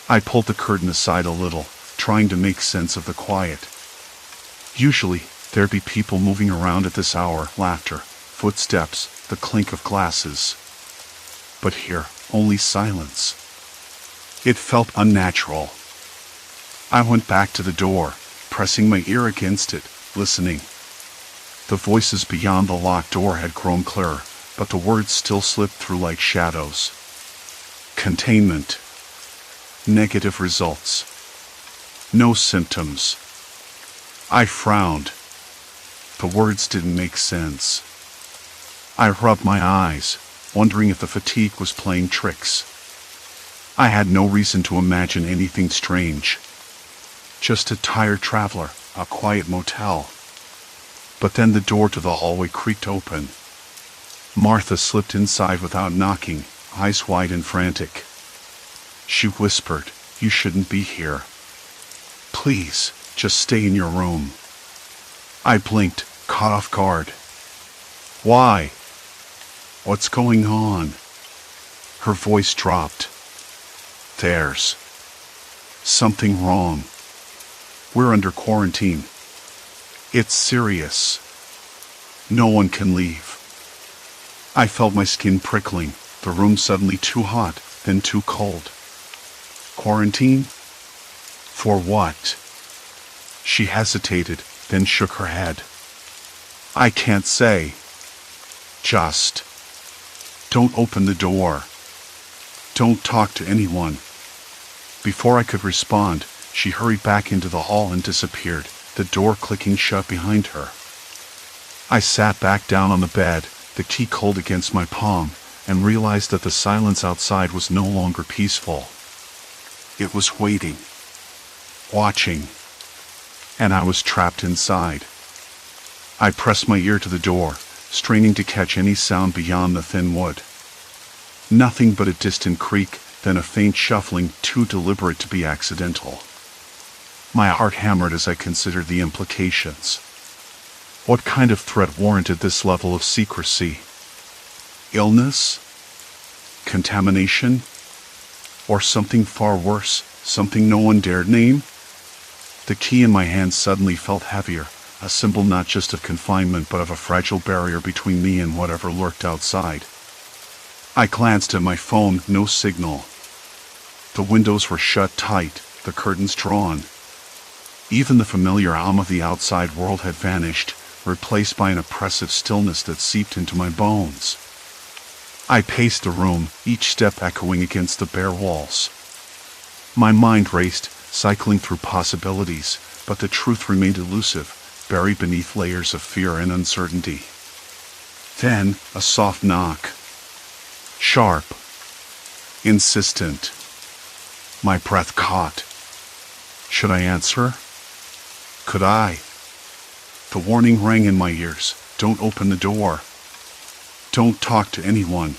I pulled the curtain aside a little, trying to make sense of the quiet. Usually, there'd be people moving around at this hour, laughter, footsteps, the clink of glasses. But here, only silence. It felt unnatural. I went back to the door, pressing my ear against it, listening. The voices beyond the locked door had grown clearer, but the words still slipped through like shadows. Containment. Negative results. No symptoms. I frowned. The words didn't make sense. I rubbed my eyes, wondering if the fatigue was playing tricks. I had no reason to imagine anything strange. Just a tired traveler, a quiet motel. But then the door to the hallway creaked open. Martha slipped inside without knocking, eyes wide and frantic. She whispered, "You shouldn't be here." "Please, Just stay in your room. I blinked, caught off guard. Why? What's going on? Her voice dropped. There's something wrong. We're under quarantine. It's serious. No one can leave. I felt my skin prickling, the room suddenly too hot, then too cold. Quarantine? For what? She hesitated, then shook her head. I can't say. Just don't open the door. Don't talk to anyone. Before I could respond, she hurried back into the hall and disappeared, the door clicking shut behind her. I sat back down on the bed, the key cold against my palm, and realized that the silence outside was no longer peaceful. It was waiting, watching, and I was trapped inside. I pressed my ear to the door, straining to catch any sound beyond the thin wood. Nothing but a distant creak, then a faint shuffling too deliberate to be accidental. My heart hammered as I considered the implications. What kind of threat warranted this level of secrecy? Illness? Contamination? Or something far worse, something no one dared name? The key in my hand suddenly felt heavier, a symbol not just of confinement but of a fragile barrier between me and whatever lurked outside. I glanced at my phone, no signal. The windows were shut tight, the curtains drawn. Even the familiar hum of the outside world had vanished, replaced by an oppressive stillness that seeped into my bones. I paced the room, each step echoing against the bare walls. My mind raced, cycling through possibilities, but the truth remained elusive, buried beneath layers of fear and uncertainty. Then, a soft knock. Sharp. Insistent. My breath caught. Should I answer? Could I? The warning rang in my ears. Don't open the door. Don't talk to anyone.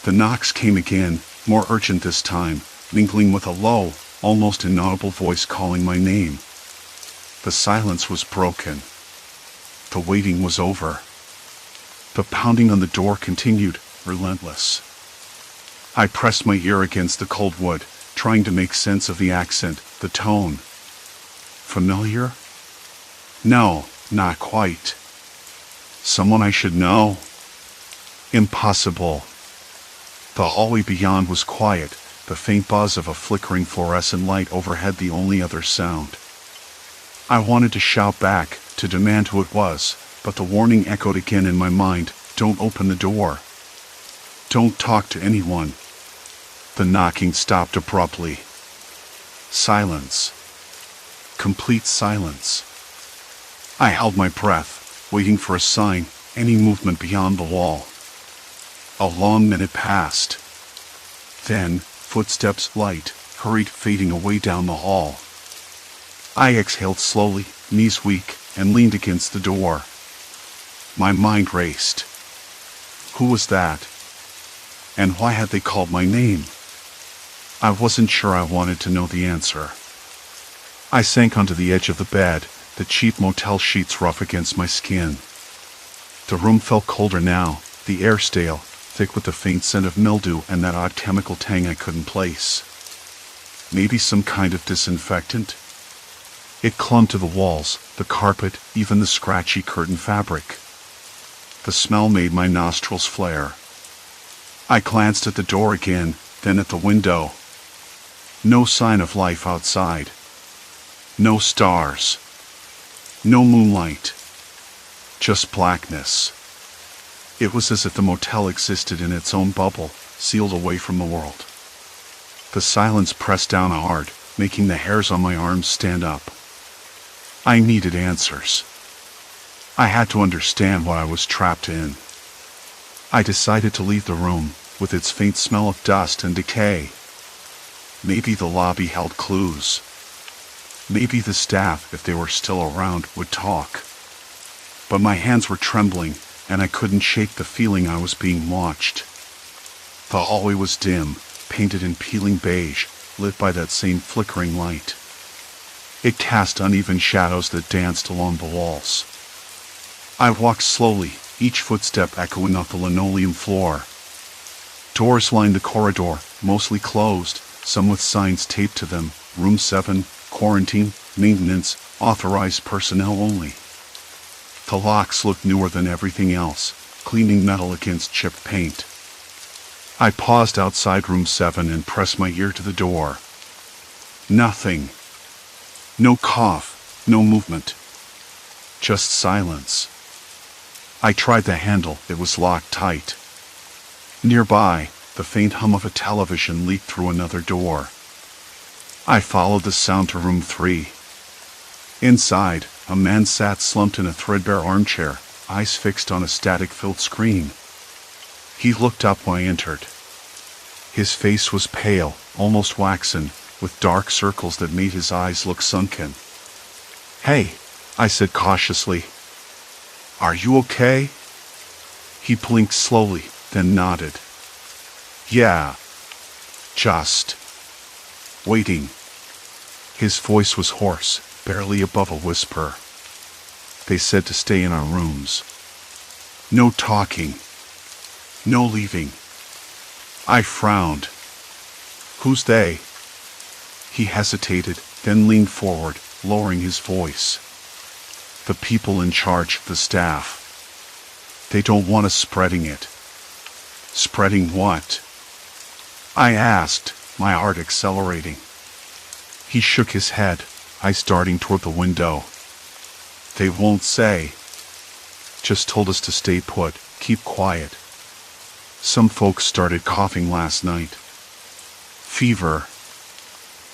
The knocks came again, more urgent this time, mingling with a low, almost inaudible voice calling my name. The silence was broken. The waiting was over. The pounding on the door continued, relentless. I pressed my ear against the cold wood, trying to make sense of the accent, the tone. Familiar? No, not quite. Someone I should know? Impossible. The hallway beyond was quiet, the faint buzz of a flickering fluorescent light overhead the only other sound. I wanted to shout back, to demand who it was, but the warning echoed again in my mind, don't open the door. Don't talk to anyone. The knocking stopped abruptly. Silence. Complete silence. I held my breath, waiting for a sign, any movement beyond the wall. A long minute passed. Then, footsteps light, hurried fading away down the hall. I exhaled slowly, knees weak, and leaned against the door. My mind raced. Who was that? And why had they called my name? I wasn't sure I wanted to know the answer. I sank onto the edge of the bed, the cheap motel sheets rough against my skin. The room felt colder now, the air stale, thick with the faint scent of mildew and that odd chemical tang I couldn't place. Maybe some kind of disinfectant? It clung to the walls, the carpet, even the scratchy curtain fabric. The smell made my nostrils flare. I glanced at the door again, then at the window. No sign of life outside. No stars. No moonlight. Just blackness. It was as if the motel existed in its own bubble, sealed away from the world. The silence pressed down hard, making the hairs on my arms stand up. I needed answers. I had to understand what I was trapped in. I decided to leave the room, with its faint smell of dust and decay. Maybe the lobby held clues. Maybe the staff, if they were still around, would talk. But my hands were trembling, and I couldn't shake the feeling I was being watched. The hallway was dim, painted in peeling beige, lit by that same flickering light. It cast uneven shadows that danced along the walls. I walked slowly, each footstep echoing off the linoleum floor. Doors lined the corridor, mostly closed, some with signs taped to them: Room 7, Quarantine, Maintenance, Authorized Personnel Only. The locks looked newer than everything else, cleaning metal against chipped paint. I paused outside Room 7 and pressed my ear to the door. Nothing. No cough, no movement. Just silence. I tried the handle, it was locked tight. Nearby, the faint hum of a television leaked through another door. I followed the sound to Room 3. Inside, a man sat slumped in a threadbare armchair, eyes fixed on a static-filled screen. He looked up when I entered. His face was pale, almost waxen, with dark circles that made his eyes look sunken. "Hey," I said cautiously. "Are you okay?" He blinked slowly, then nodded. "Yeah. Just waiting." His voice was hoarse, barely above a whisper. "They said to stay in our rooms. No talking. No leaving." I frowned. "Who's they?" He hesitated, then leaned forward, lowering his voice. "The people in charge, the staff. They don't want us spreading it." "Spreading what?" I asked, my heart accelerating. He shook his head, eyes darting toward the window. "They won't say. Just told us to stay put, keep quiet. Some folks started coughing last night. Fever.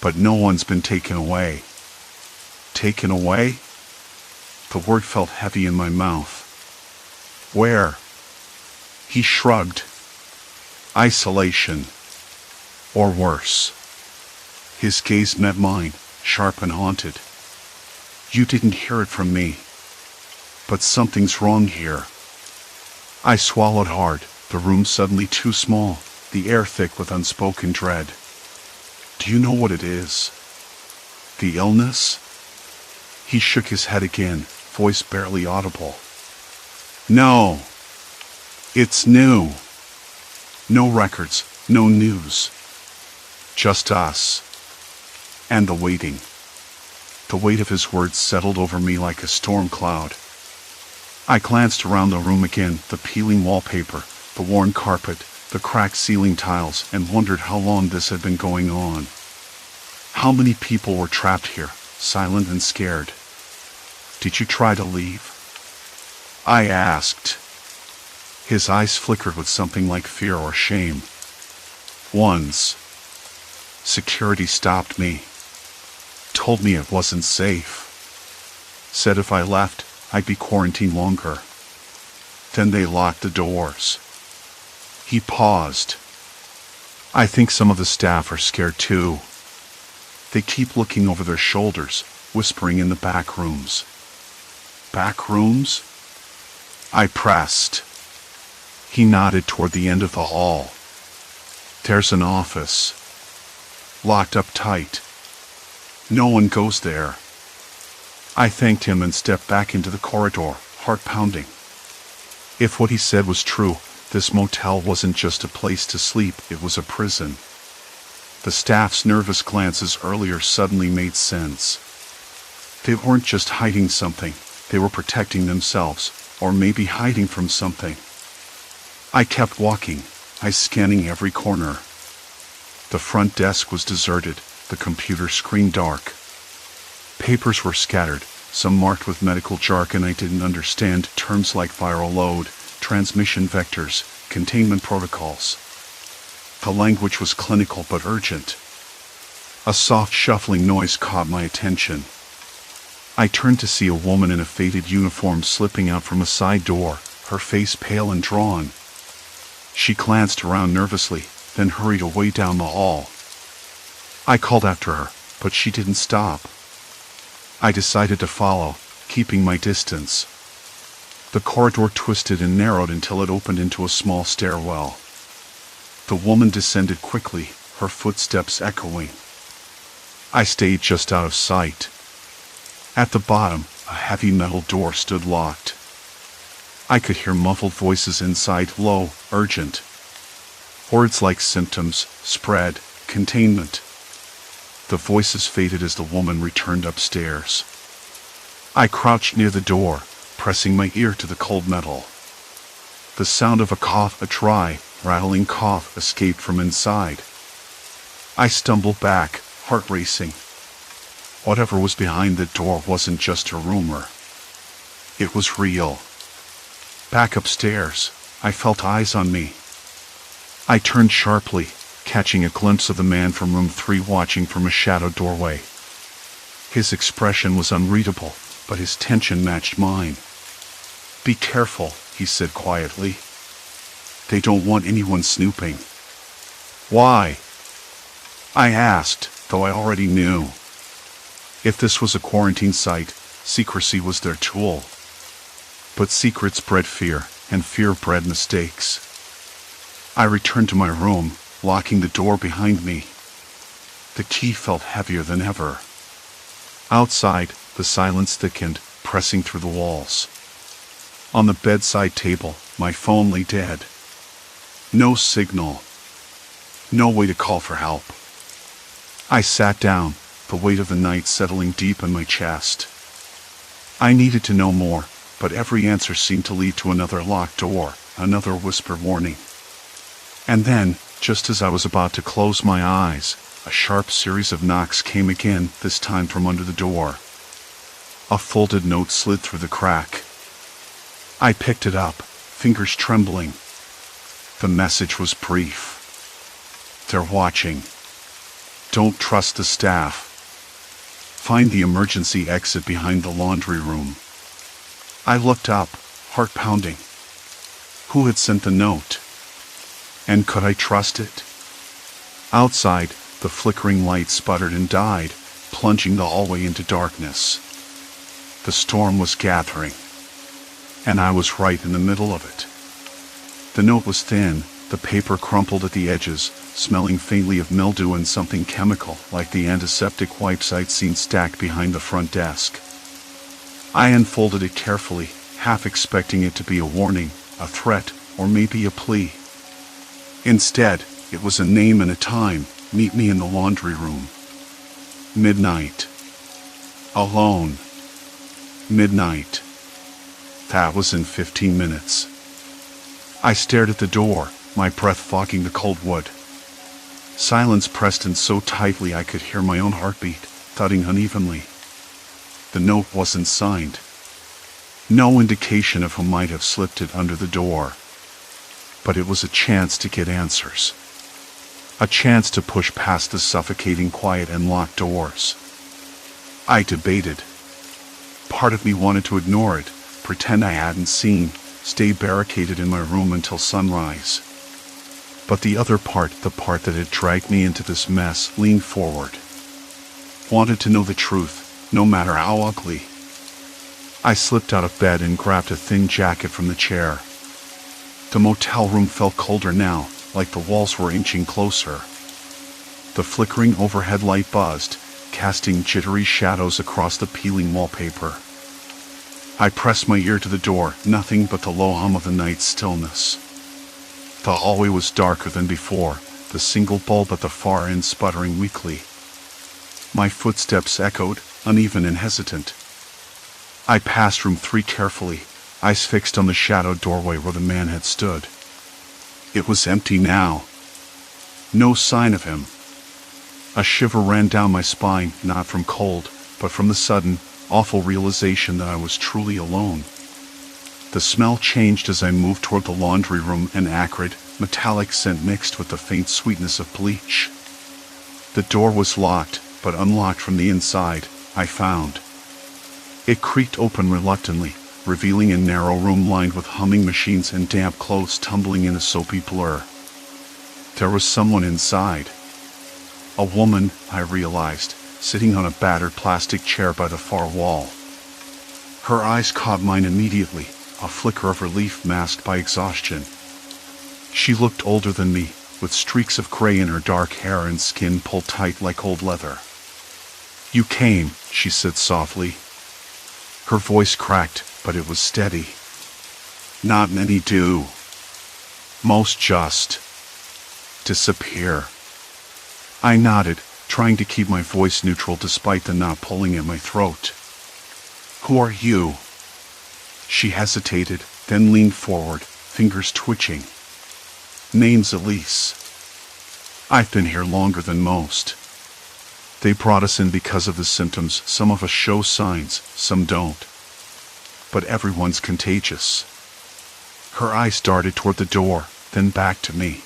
But no one's been taken away." Taken away? The word felt heavy in my mouth. "Where?" He shrugged. "Isolation. Or worse." His gaze met mine, sharp and haunted. "You didn't hear it from me. But something's wrong here." I swallowed hard, the room suddenly too small, the air thick with unspoken dread. "Do you know what it is? The illness?" He shook his head again, voice barely audible. "No. It's new. No records, no news. Just us. And the waiting." The weight of his words settled over me like a storm cloud. I glanced around the room again, the peeling wallpaper, the worn carpet, the cracked ceiling tiles, and wondered how long this had been going on. How many people were trapped here, silent and scared? "Did you try to leave?" I asked. His eyes flickered with something like fear or shame. "Once. Security stopped me. Told me it wasn't safe. Said if I left, I'd be quarantined longer. Then they locked the doors." He paused. "I think some of the staff are scared too. They keep looking over their shoulders, whispering in the back rooms." "Back rooms?" I pressed. He nodded toward the end of the hall. "There's an office. Locked up tight. No one goes there." I thanked him and stepped back into the corridor, heart pounding. If what he said was true, this motel wasn't just a place to sleep, it was a prison. The staff's nervous glances earlier suddenly made sense. They weren't just hiding something, they were protecting themselves, or maybe hiding from something. I kept walking, eyes scanning every corner. The front desk was deserted, the computer screen dark. Papers were scattered, some marked with medical jargon I didn't understand, terms like viral load, transmission vectors, containment protocols. The language was clinical but urgent. A soft shuffling noise caught my attention. I turned to see a woman in a faded uniform slipping out from a side door, her face pale and drawn. She glanced around nervously, then hurried away down the hall. I called after her, but she didn't stop. I decided to follow, keeping my distance. The corridor twisted and narrowed until it opened into a small stairwell. The woman descended quickly, her footsteps echoing. I stayed just out of sight. At the bottom, a heavy metal door stood locked. I could hear muffled voices inside, low, urgent. Words like symptoms, spread, containment. The voices faded as the woman returned upstairs. I crouched near the door, pressing my ear to the cold metal. The sound of a cough, a dry, rattling cough, escaped from inside. I stumbled back, heart racing. Whatever was behind the door wasn't just a rumor. It was real. Back upstairs, I felt eyes on me. I turned sharply, catching a glimpse of the man from room 3 watching from a shadowed doorway. His expression was unreadable, but his tension matched mine. "Be careful," he said quietly. "They don't want anyone snooping." "Why?" I asked, though I already knew. If this was a quarantine site, secrecy was their tool. But secrets bred fear, and fear bred mistakes. I returned to my room, locking the door behind me. The key felt heavier than ever. Outside, the silence thickened, pressing through the walls. On the bedside table, my phone lay dead. No signal. No way to call for help. I sat down, the weight of the night settling deep in my chest. I needed to know more, but every answer seemed to lead to another locked door, another whispered warning. And then, just as I was about to close my eyes, a sharp series of knocks came again, this time from under the door. A folded note slid through the crack. I picked it up, fingers trembling. The message was brief. "They're watching. Don't trust the staff. Find the emergency exit behind the laundry room." I looked up, heart pounding. Who had sent the note? And could I trust it? Outside, the flickering light sputtered and died, plunging the hallway into darkness. The storm was gathering, and I was right in the middle of it. The note was thin, the paper crumpled at the edges, smelling faintly of mildew and something chemical, like the antiseptic wipes I'd seen stacked behind the front desk. I unfolded it carefully, half expecting it to be a warning, a threat, or maybe a plea. Instead, it was a name and a time. "Meet me in the laundry room. Midnight. Alone. Midnight." That was in 15 minutes. I stared at the door, my breath fogging the cold wood. Silence pressed in so tightly I could hear my own heartbeat, thudding unevenly. The note wasn't signed. No indication of who might have slipped it under the door. But it was a chance to get answers. A chance to push past the suffocating quiet and locked doors. I debated. Part of me wanted to ignore it, pretend I hadn't seen, stay barricaded in my room until sunrise. But the other part, the part that had dragged me into this mess, leaned forward. Wanted to know the truth, no matter how ugly. I slipped out of bed and grabbed a thin jacket from the chair. The motel room felt colder now, like the walls were inching closer. The flickering overhead light buzzed, casting jittery shadows across the peeling wallpaper. I pressed my ear to the door, nothing but the low hum of the night's stillness. The hallway was darker than before, the single bulb at the far end sputtering weakly. My footsteps echoed, uneven and hesitant. I passed room 3 carefully, eyes fixed on the shadowed doorway where the man had stood. It was empty now. No sign of him. A shiver ran down my spine, not from cold, but from the sudden, awful realization that I was truly alone. The smell changed as I moved toward the laundry room, an acrid, metallic scent mixed with the faint sweetness of bleach. The door was locked, but unlocked from the inside, I found. It creaked open reluctantly, revealing a narrow room lined with humming machines and damp clothes tumbling in a soapy blur. There was someone inside. A woman, I realized, sitting on a battered plastic chair by the far wall. Her eyes caught mine immediately, a flicker of relief masked by exhaustion. She looked older than me, with streaks of gray in her dark hair and skin pulled tight like old leather. "You came," she said softly. Her voice cracked, but it was steady. Not many do. Most just disappear. I nodded, trying to keep my voice neutral despite the knot pulling at my throat. Who are you? She hesitated, then leaned forward, fingers twitching. Name's Elise. I've been here longer than most. They brought us in because of the symptoms. Some of us show signs, some don't. But everyone's contagious. Her eyes darted toward the door, then back to me.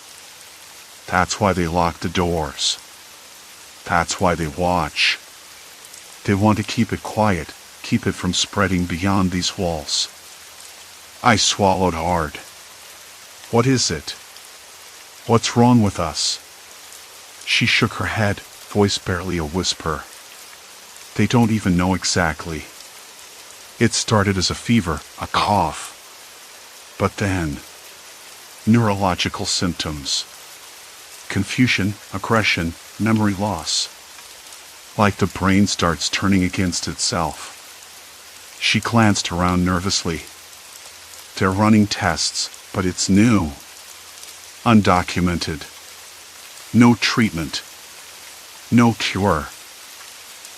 That's why they lock the doors. That's why they watch. They want to keep it quiet, keep it from spreading beyond these walls. I swallowed hard. What is it? What's wrong with us? She shook her head, voice barely a whisper. They don't even know exactly. It started as a fever, a cough. But then, neurological symptoms. Confusion, aggression, memory loss. Like the brain starts turning against itself. She glanced around nervously. They're running tests, but it's new. Undocumented. No treatment. No cure.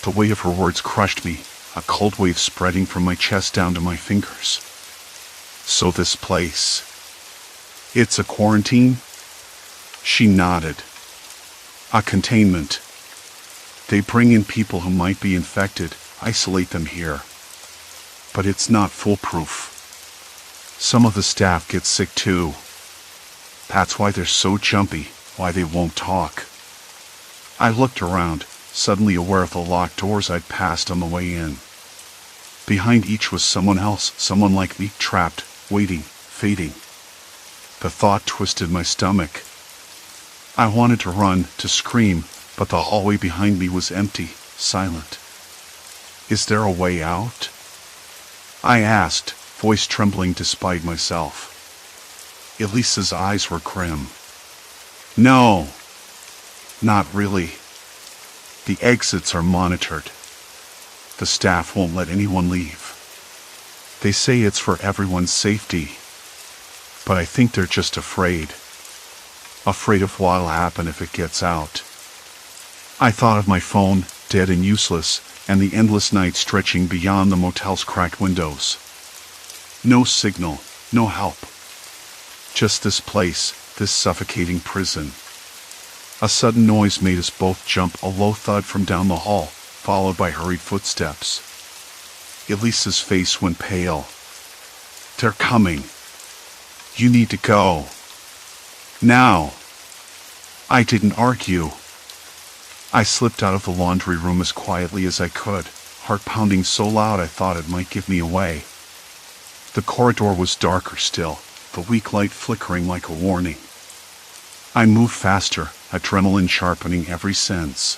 The weight of her words crushed me, a cold wave spreading from my chest down to my fingers. So this place. It's a quarantine? She nodded. A containment. They bring in people who might be infected, isolate them here. But it's not foolproof. Some of the staff get sick too. That's why they're so jumpy, why they won't talk. I looked around, suddenly aware of the locked doors I'd passed on the way in. Behind each was someone else, someone like me, trapped, waiting, fading. The thought twisted my stomach. I wanted to run, to scream, but the hallway behind me was empty, silent. Is there a way out? I asked, voice trembling despite myself. Elisa's eyes were grim. No, not really. The exits are monitored. The staff won't let anyone leave. They say it's for everyone's safety. But I think they're just afraid. Afraid of what'll happen if it gets out. I thought of my phone, dead and useless, and the endless night stretching beyond the motel's cracked windows. No signal, no help. Just this place, this suffocating prison. A sudden noise made us both jump, a low thud from down the hall, followed by hurried footsteps. Elisa's face went pale. They're coming. You need to go. Now. I didn't argue. I slipped out of the laundry room as quietly as I could, heart pounding so loud I thought it might give me away. The corridor was darker still, the weak light flickering like a warning. I moved faster, adrenaline sharpening every sense.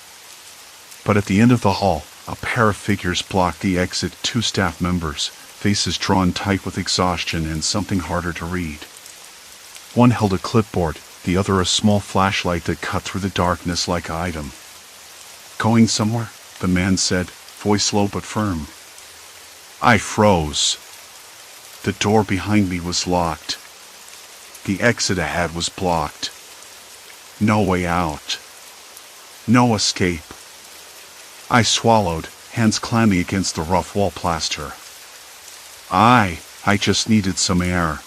But at the end of the hall, a pair of figures blocked the exit, 2 staff members, faces drawn tight with exhaustion and something harder to read. One held a clipboard, the other a small flashlight that cut through the darkness like an item. Going somewhere? The man said, voice low but firm. I froze. The door behind me was locked. The exit ahead was blocked. No way out. No escape. I swallowed, hands clammy against the rough wall plaster. I just needed some air.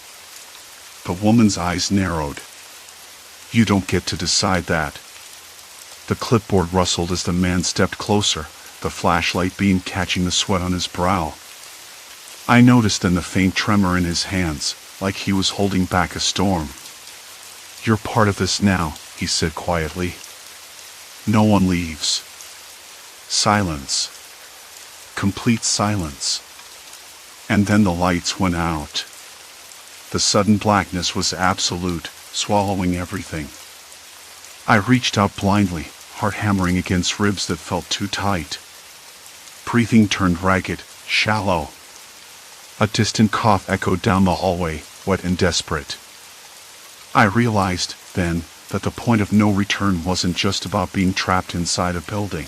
The woman's eyes narrowed. You don't get to decide that. The clipboard rustled as the man stepped closer, the flashlight beam catching the sweat on his brow. I noticed then the faint tremor in his hands, like he was holding back a storm. You're part of this now, he said quietly. No one leaves. Silence. Complete silence. And then the lights went out. The sudden blackness was absolute, swallowing everything. I reached out blindly, heart hammering against ribs that felt too tight. Breathing turned ragged, shallow. A distant cough echoed down the hallway, wet and desperate. I realized, then, that the point of no return wasn't just about being trapped inside a building.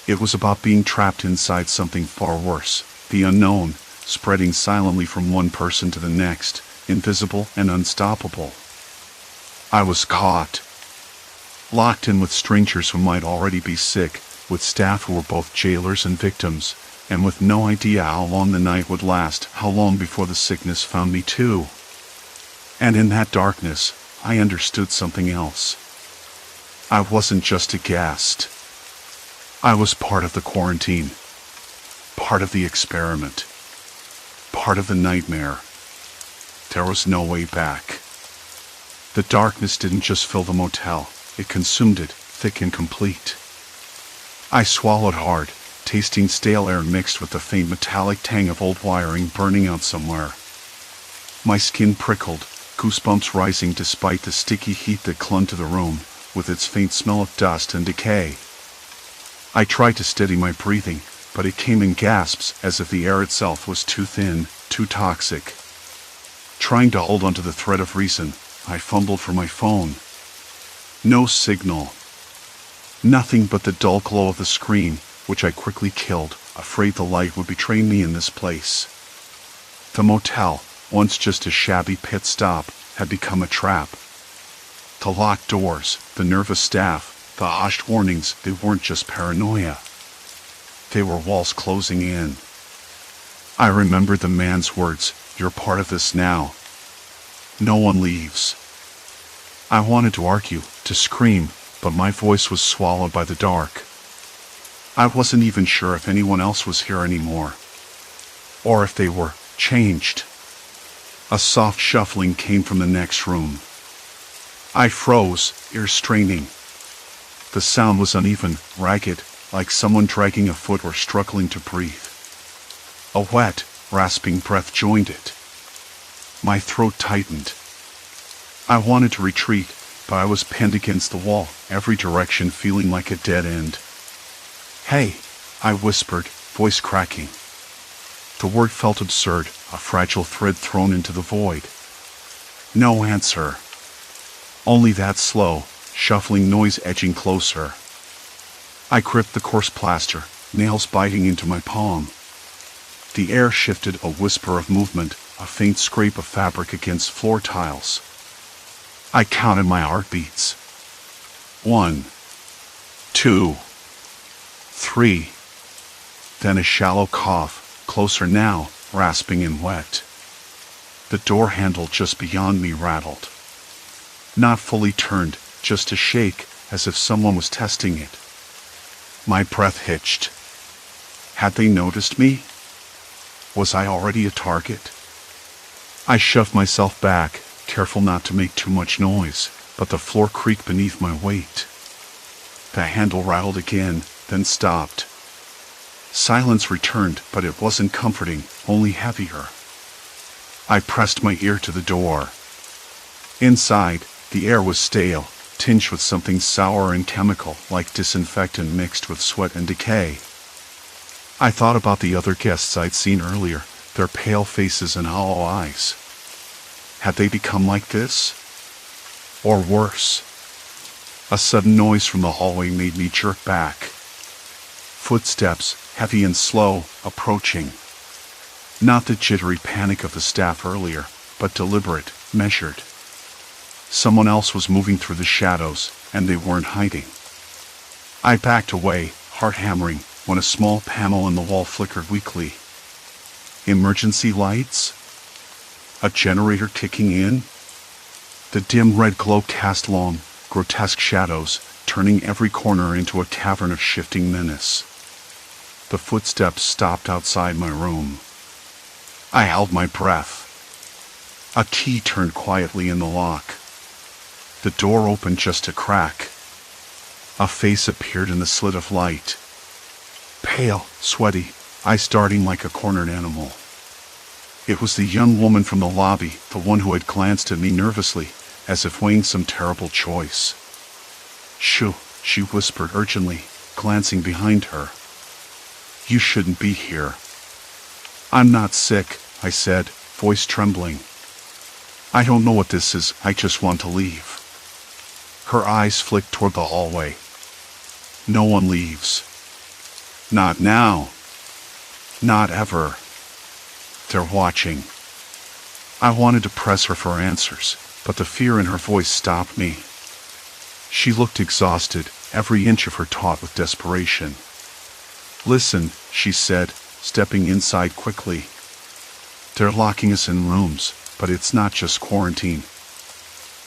It was about being trapped inside something far worse, The unknown, spreading silently from one person to the next, invisible and unstoppable. I was caught. Locked in with strangers who might already be sick, with staff who were both jailers and victims, and with no idea how long the night would last, how long before the sickness found me too. And in that darkness, I understood something else. I wasn't just a guest. I was part of the quarantine, part of the experiment, part of the nightmare. There was no way back. The darkness didn't just fill the motel, it consumed it, thick and complete. I swallowed hard, tasting stale air mixed with the faint metallic tang of old wiring burning out somewhere. My skin prickled, goosebumps rising despite the sticky heat that clung to the room, with its faint smell of dust and decay. I tried to steady my breathing, but it came in gasps as if the air itself was too thin, too toxic. Trying to hold onto the thread of reason, I fumbled for my phone. No signal. Nothing but the dull glow of the screen, which I quickly killed, afraid the light would betray me in this place. The motel, once just a shabby pit stop, had become a trap. The locked doors, the nervous staff, the hushed warnings, they weren't just paranoia. They were walls closing in. I remembered the man's words, "You're part of this now. No one leaves." I wanted to argue, to scream, but my voice was swallowed by the dark. I wasn't even sure if anyone else was here anymore, or if they were changed. A soft shuffling came from the next room. I froze, ears straining. The sound was uneven, ragged, like someone dragging a foot or struggling to breathe. A wet, rasping breath joined it. My throat tightened. I wanted to retreat, but I was pinned against the wall, every direction feeling like a dead end. "Hey," I whispered, voice cracking. The word felt absurd, a fragile thread thrown into the void. No answer. Only that slow, shuffling noise edging closer. I gripped the coarse plaster, nails biting into my palm. The air shifted, a whisper of movement, a faint scrape of fabric against floor tiles. I counted my heartbeats. 1, 2, 3. Then a shallow cough, closer now, rasping and wet. The door handle just beyond me rattled. Not fully turned, just a shake, as if someone was testing it. My breath hitched. Had they noticed me? Was I already a target? I shoved myself back, careful not to make too much noise, but the floor creaked beneath my weight. The handle rattled again, then stopped. Silence returned, but it wasn't comforting, only heavier. I pressed my ear to the door. Inside, the air was stale, tinged with something sour and chemical, like disinfectant mixed with sweat and decay. I thought about the other guests I'd seen earlier, their pale faces and hollow eyes. Had they become like this? Or worse? A sudden noise from the hallway made me jerk back. Footsteps, heavy and slow, approaching. Not the jittery panic of the staff earlier, but deliberate, measured. Someone else was moving through the shadows, and they weren't hiding. I backed away, heart hammering, when a small panel in the wall flickered weakly. Emergency lights? A generator kicking in? The dim red glow cast long, grotesque shadows, turning every corner into a cavern of shifting menace. The footsteps stopped outside my room. I held my breath. A key turned quietly in the lock. The door opened just a crack. A face appeared in the slit of light. Pale, sweaty, eyes darting like a cornered animal. It was the young woman from the lobby, the one who had glanced at me nervously, as if weighing some terrible choice. "Shoo," she whispered urgently, glancing behind her. "You shouldn't be here." "I'm not sick," I said, voice trembling. "I don't know what this is, I just want to leave." Her eyes flicked toward the hallway. "No one leaves. Not now. Not ever." They're watching. I wanted to press her for answers, but the fear in her voice stopped me. She looked exhausted, every inch of her taut with desperation. "Listen," she said, stepping inside quickly. "They're locking us in rooms, but it's not just quarantine.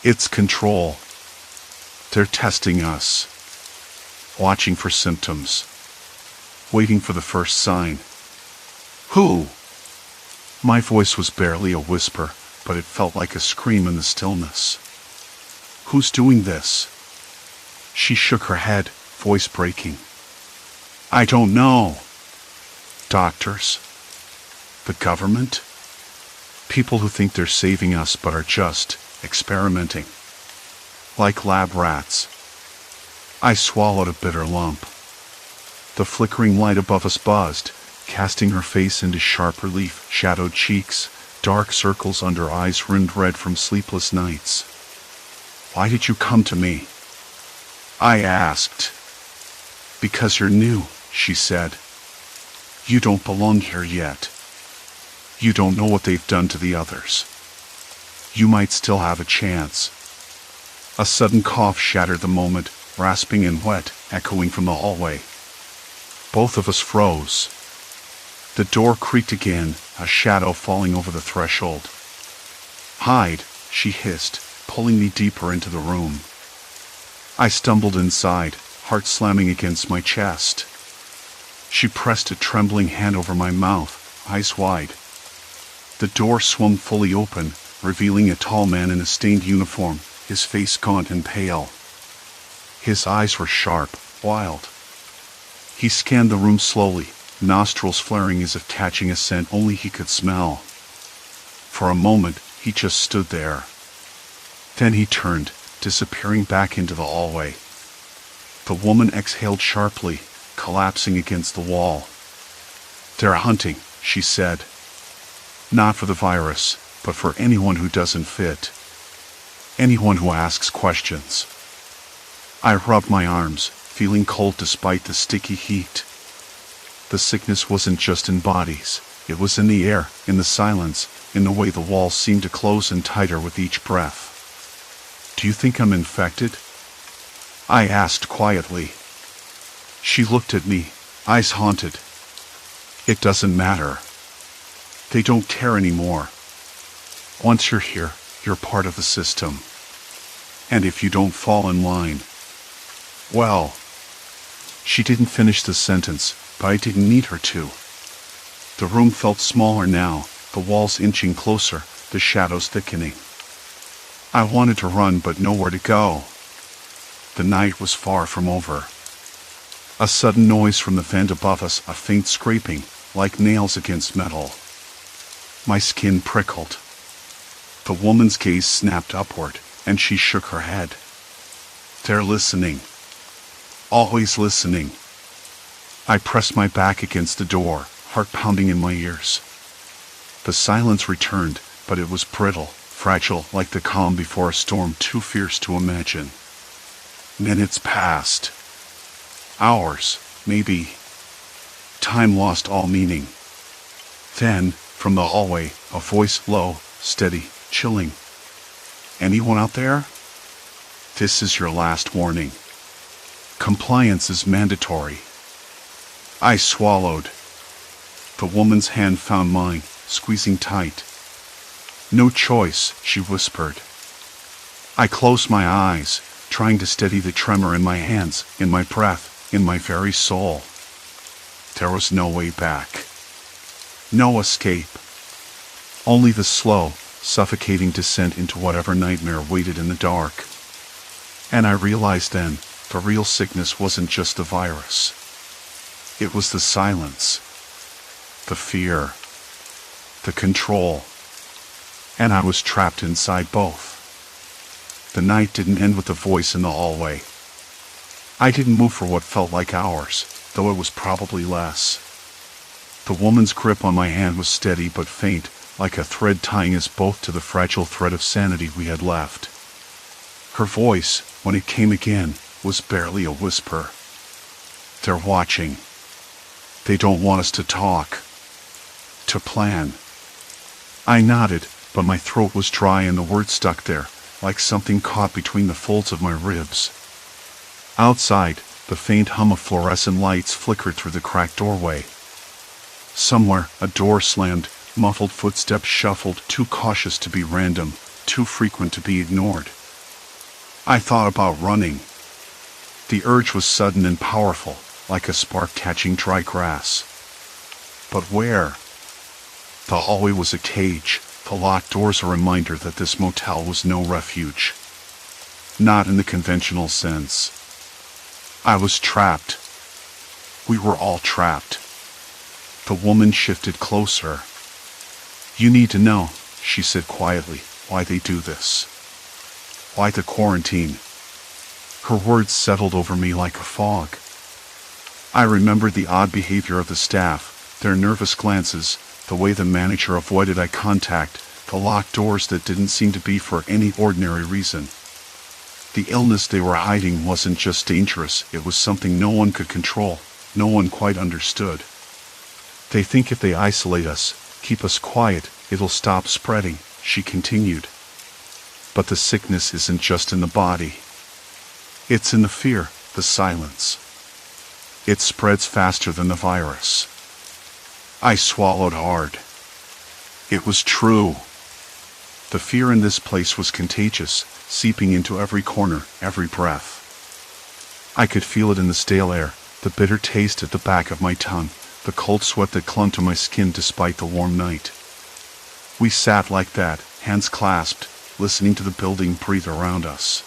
It's control. They're testing us. Watching for symptoms. Waiting for the first sign." "Who?" My voice was barely a whisper, but it felt like a scream in the stillness. "Who's doing this?" She shook her head, voice breaking. "I don't know." "Doctors? The government? People who think they're saving us but are just experimenting. Like lab rats." I swallowed a bitter lump. The flickering light above us buzzed, casting her face into sharp relief, shadowed cheeks, dark circles under eyes rimmed red from sleepless nights. "Why did you come to me?" I asked. "Because you're new," she said. "You don't belong here yet. You don't know what they've done to the others. You might still have a chance." A sudden cough shattered the moment, rasping and wet, echoing from the hallway. Both of us froze. The door creaked again, a shadow falling over the threshold. "Hide," she hissed, pulling me deeper into the room. I stumbled inside, heart slamming against my chest. She pressed a trembling hand over my mouth, eyes wide. The door swung fully open, revealing a tall man in a stained uniform, his face gaunt and pale. His eyes were sharp, wild. He scanned the room slowly, nostrils flaring as if catching a scent only he could smell. For a moment, he just stood there. Then he turned, disappearing back into the hallway. The woman exhaled sharply, collapsing against the wall. "They're hunting," she said. "Not for the virus, but for anyone who doesn't fit. Anyone who asks questions." I rubbed my arms, feeling cold despite the sticky heat. The sickness wasn't just in bodies, it was in the air, in the silence, in the way the walls seemed to close in tighter with each breath. "Do you think I'm infected?" I asked quietly. She looked at me, eyes haunted. "It doesn't matter. They don't care anymore. Once you're here, you're part of the system. And if you don't fall in line, well..." She didn't finish the sentence, but I didn't need her to. The room felt smaller now, the walls inching closer, the shadows thickening. I wanted to run but nowhere to go. The night was far from over. A sudden noise from the vent above us, a faint scraping, like nails against metal. My skin prickled. The woman's gaze snapped upward, and she shook her head. "They're listening. Always listening." I pressed my back against the door, heart pounding in my ears. The silence returned, but it was brittle, fragile, like the calm before a storm too fierce to imagine. Minutes passed. Hours, maybe. Time lost all meaning. Then, from the hallway, a voice, low, steady, chilling. "Anyone out there? This is your last warning. Compliance is mandatory." I swallowed. The woman's hand found mine, squeezing tight. "No choice," she whispered. I closed my eyes, trying to steady the tremor in my hands, in my breath, in my very soul. There was no way back. No escape. Only the slow, suffocating descent into whatever nightmare waited in the dark. And I realized then, the real sickness wasn't just the virus. It was the silence, the fear, the control. And I was trapped inside both. The night didn't end with the voice in the hallway. I didn't move for what felt like hours, though it was probably less. The woman's grip on my hand was steady but faint, like a thread tying us both to the fragile thread of sanity we had left. Her voice, when it came again, was barely a whisper. "They're watching. They don't want us to talk, to plan, I nodded, but my throat was dry and the words stuck there, like something caught between the folds of my ribs. Outside, the faint hum of fluorescent lights flickered through the cracked doorway. Somewhere, a door slammed, muffled footsteps shuffled, too cautious to be random, too frequent to be ignored. I thought about running. The urge was sudden and powerful, like a spark catching dry grass. But where? The hallway was a cage, the locked doors a reminder that this motel was no refuge. Not in the conventional sense. I was trapped. We were all trapped. The woman shifted closer. "You need to know," she said quietly, "why they do this. Why the quarantine." Her words settled over me like a fog. I remembered the odd behavior of the staff, their nervous glances, the way the manager avoided eye contact, the locked doors that didn't seem to be for any ordinary reason. The illness they were hiding wasn't just dangerous, it was something no one could control, no one quite understood. "They think if they isolate us, keep us quiet, it'll stop spreading," she continued. "But the sickness isn't just in the body. It's in the fear, the silence. It spreads faster than the virus." I swallowed hard. It was true. The fear in this place was contagious, seeping into every corner, every breath. I could feel it in the stale air, the bitter taste at the back of my tongue, the cold sweat that clung to my skin despite the warm night. We sat like that, hands clasped, listening to the building breathe around us.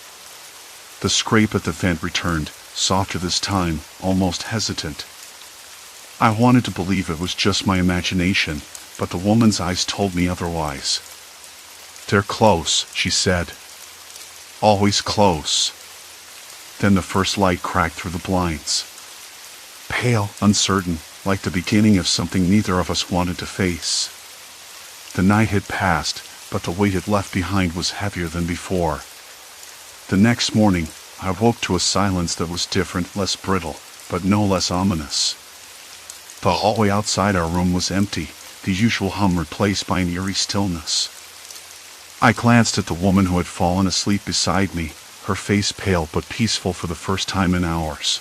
The scrape at the vent returned, softer this time, almost hesitant. I wanted to believe it was just my imagination, but the woman's eyes told me otherwise. "They're close," she said. "Always close." Then the first light cracked through the blinds. Pale, uncertain, like the beginning of something neither of us wanted to face. The night had passed, but the weight it left behind was heavier than before. The next morning, I woke to a silence that was different, less brittle, but no less ominous. The hallway outside our room was empty, the usual hum replaced by an eerie stillness. I glanced at the woman who had fallen asleep beside me, her face pale but peaceful for the first time in hours.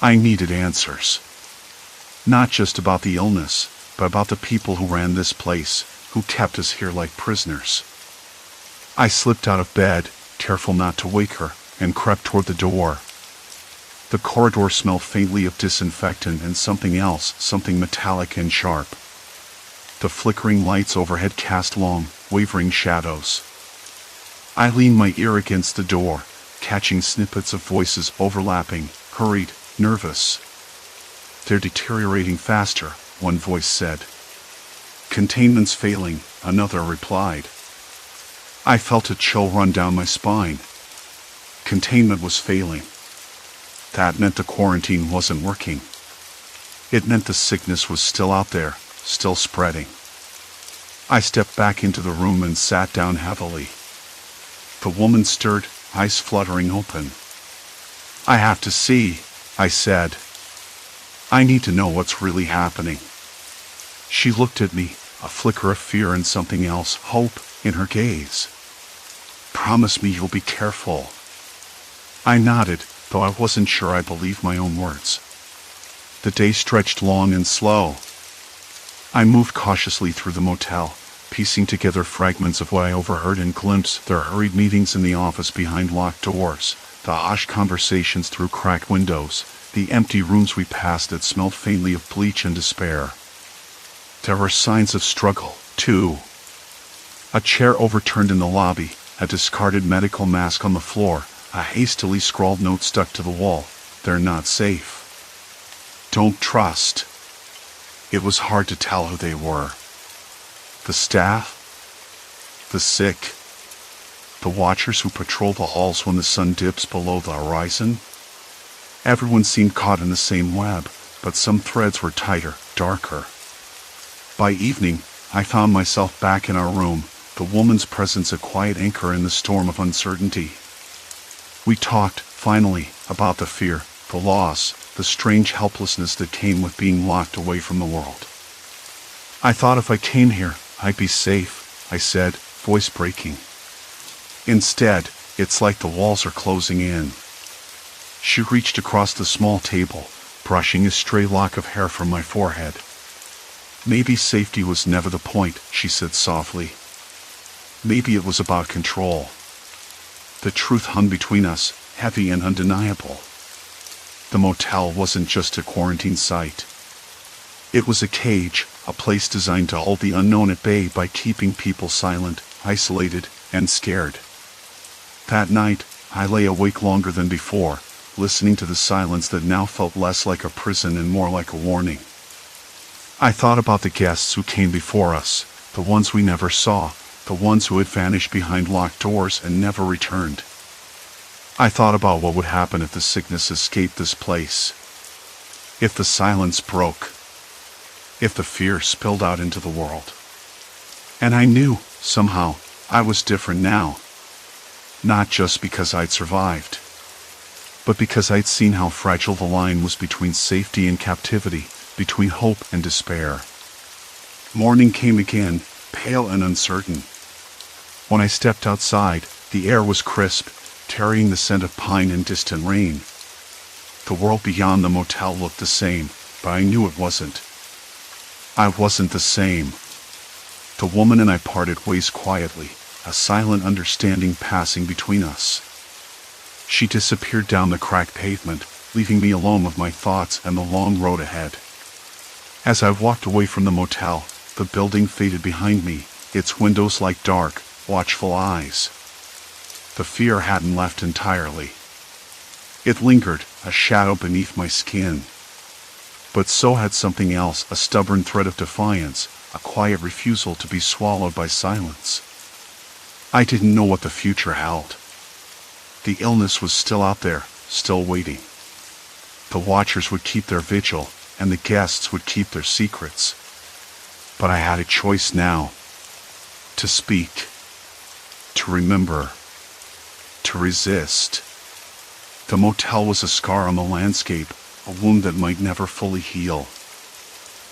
I needed answers. Not just about the illness, but about the people who ran this place, who kept us here like prisoners. I slipped out of bed, careful not to wake her, and crept toward the door. The corridor smelled faintly of disinfectant and something else, something metallic and sharp. The flickering lights overhead cast long, wavering shadows. I leaned my ear against the door, catching snippets of voices overlapping, hurried, nervous. "They're deteriorating faster," one voice said. "Containment's failing," another replied. I felt a chill run down my spine. Containment was failing. That meant the quarantine wasn't working. It meant the sickness was still out there, still spreading. I stepped back into the room and sat down heavily. The woman stirred, eyes fluttering open. "I have to see," I said. "I need to know what's really happening." She looked at me, a flicker of fear and something else, hope, in her gaze. "Promise me you'll be careful." I nodded, though I wasn't sure I believed my own words. The day stretched long and slow. I moved cautiously through the motel, piecing together fragments of what I overheard and glimpsed: their hurried meetings in the office behind locked doors, the hushed conversations through cracked windows, the empty rooms we passed that smelled faintly of bleach and despair. There were signs of struggle, too. A chair overturned in the lobby, a discarded medical mask on the floor, a hastily scrawled note stuck to the wall: "They're not safe. Don't trust." It was hard to tell who they were. The staff? The sick? The watchers who patrol the halls when the sun dips below the horizon? Everyone seemed caught in the same web, but some threads were tighter, darker. By evening, I found myself back in our room, the woman's presence a quiet anchor in the storm of uncertainty. We talked, finally, about the fear, the loss, the strange helplessness that came with being locked away from the world. "I thought if I came here, I'd be safe, I said, voice breaking. Instead, it's like the walls are closing in. She reached across the small table, brushing a stray lock of hair from my forehead. Maybe safety was never the point, she said softly. Maybe it was about control. The truth hung between us, heavy and undeniable. The motel wasn't just a quarantine site. It was a cage, a place designed to hold the unknown at bay by keeping people silent, isolated, and scared. That night, I lay awake longer than before, listening to the silence that now felt less like a prison and more like a warning. I thought about the guests who came before us, the ones we never saw, the ones who had vanished behind locked doors and never returned. I thought about what would happen if the sickness escaped this place. If the silence broke. If the fear spilled out into the world. And I knew, somehow, I was different now. Not just because I'd survived, but because I'd seen how fragile the line was between safety and captivity, between hope and despair. Morning came again, pale and uncertain. When I stepped outside, the air was crisp, carrying the scent of pine and distant rain. The world beyond the motel looked the same, but I knew it wasn't. I wasn't the same. The woman and I parted ways quietly, a silent understanding passing between us. She disappeared down the cracked pavement, leaving me alone with my thoughts and the long road ahead. As I walked away from the motel, the building faded behind me, its windows like dark, watchful eyes. The fear hadn't left entirely. It lingered, a shadow beneath my skin. But so had something else, a stubborn thread of defiance, a quiet refusal to be swallowed by silence. I didn't know what the future held. The illness was still out there, still waiting. The watchers would keep their vigil, and the guests would keep their secrets. But I had a choice now. To speak. To remember. To resist. The motel was a scar on the landscape, a wound that might never fully heal.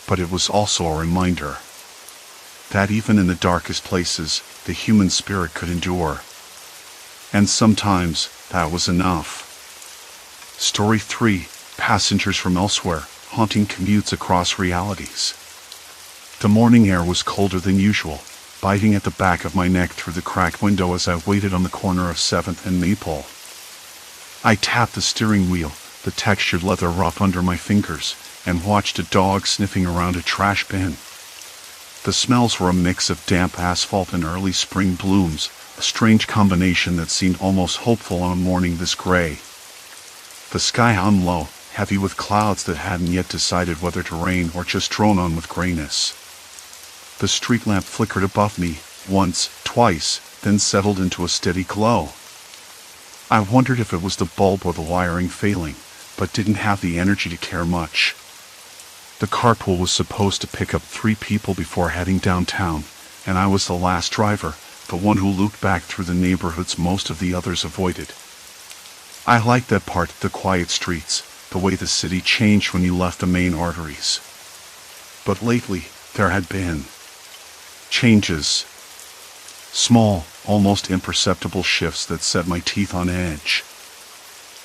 But it was also a reminder that even in the darkest places, the human spirit could endure. And sometimes, that was enough. Story 3, Passengers from Elsewhere, Haunting Commutes Across Realities. The morning air was colder than usual, biting at the back of my neck through the cracked window as I waited on the corner of 7th and Maple. I tapped the steering wheel, the textured leather rough under my fingers, and watched a dog sniffing around a trash bin. The smells were a mix of damp asphalt and early spring blooms, a strange combination that seemed almost hopeful on a morning this gray. The sky hung low, heavy with clouds that hadn't yet decided whether to rain or just drone on with grayness. The street lamp flickered above me, once, twice, then settled into a steady glow. I wondered if it was the bulb or the wiring failing, but didn't have the energy to care much. The carpool was supposed to pick up 3 people before heading downtown, and I was the last driver, the one who looped back through the neighborhoods most of the others avoided. I liked that part, the quiet streets, the way the city changed when you left the main arteries. But lately, there had been changes. Small, almost imperceptible shifts that set my teeth on edge.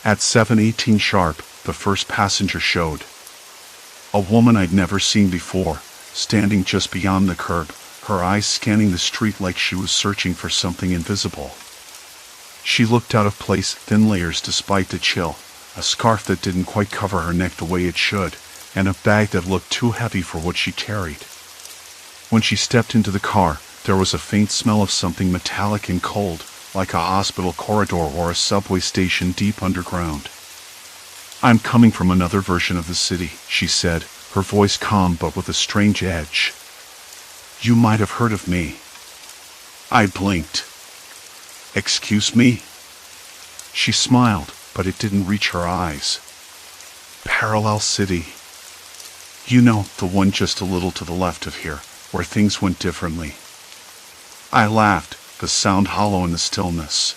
At 7:18 sharp, the first passenger showed. A woman I'd never seen before, standing just beyond the curb, her eyes scanning the street like she was searching for something invisible. She looked out of place, thin layers despite the chill, a scarf that didn't quite cover her neck the way it should, and a bag that looked too heavy for what she carried. When she stepped into the car, there was a faint smell of something metallic and cold, like a hospital corridor or a subway station deep underground. "I'm coming from another version of the city," she said, her voice calm but with a strange edge. "You might have heard of me." I blinked. "Excuse me?" She smiled, but it didn't reach her eyes. "Parallel City. You know, the one just a little to the left of here, where things went differently." I laughed, the sound hollow in the stillness.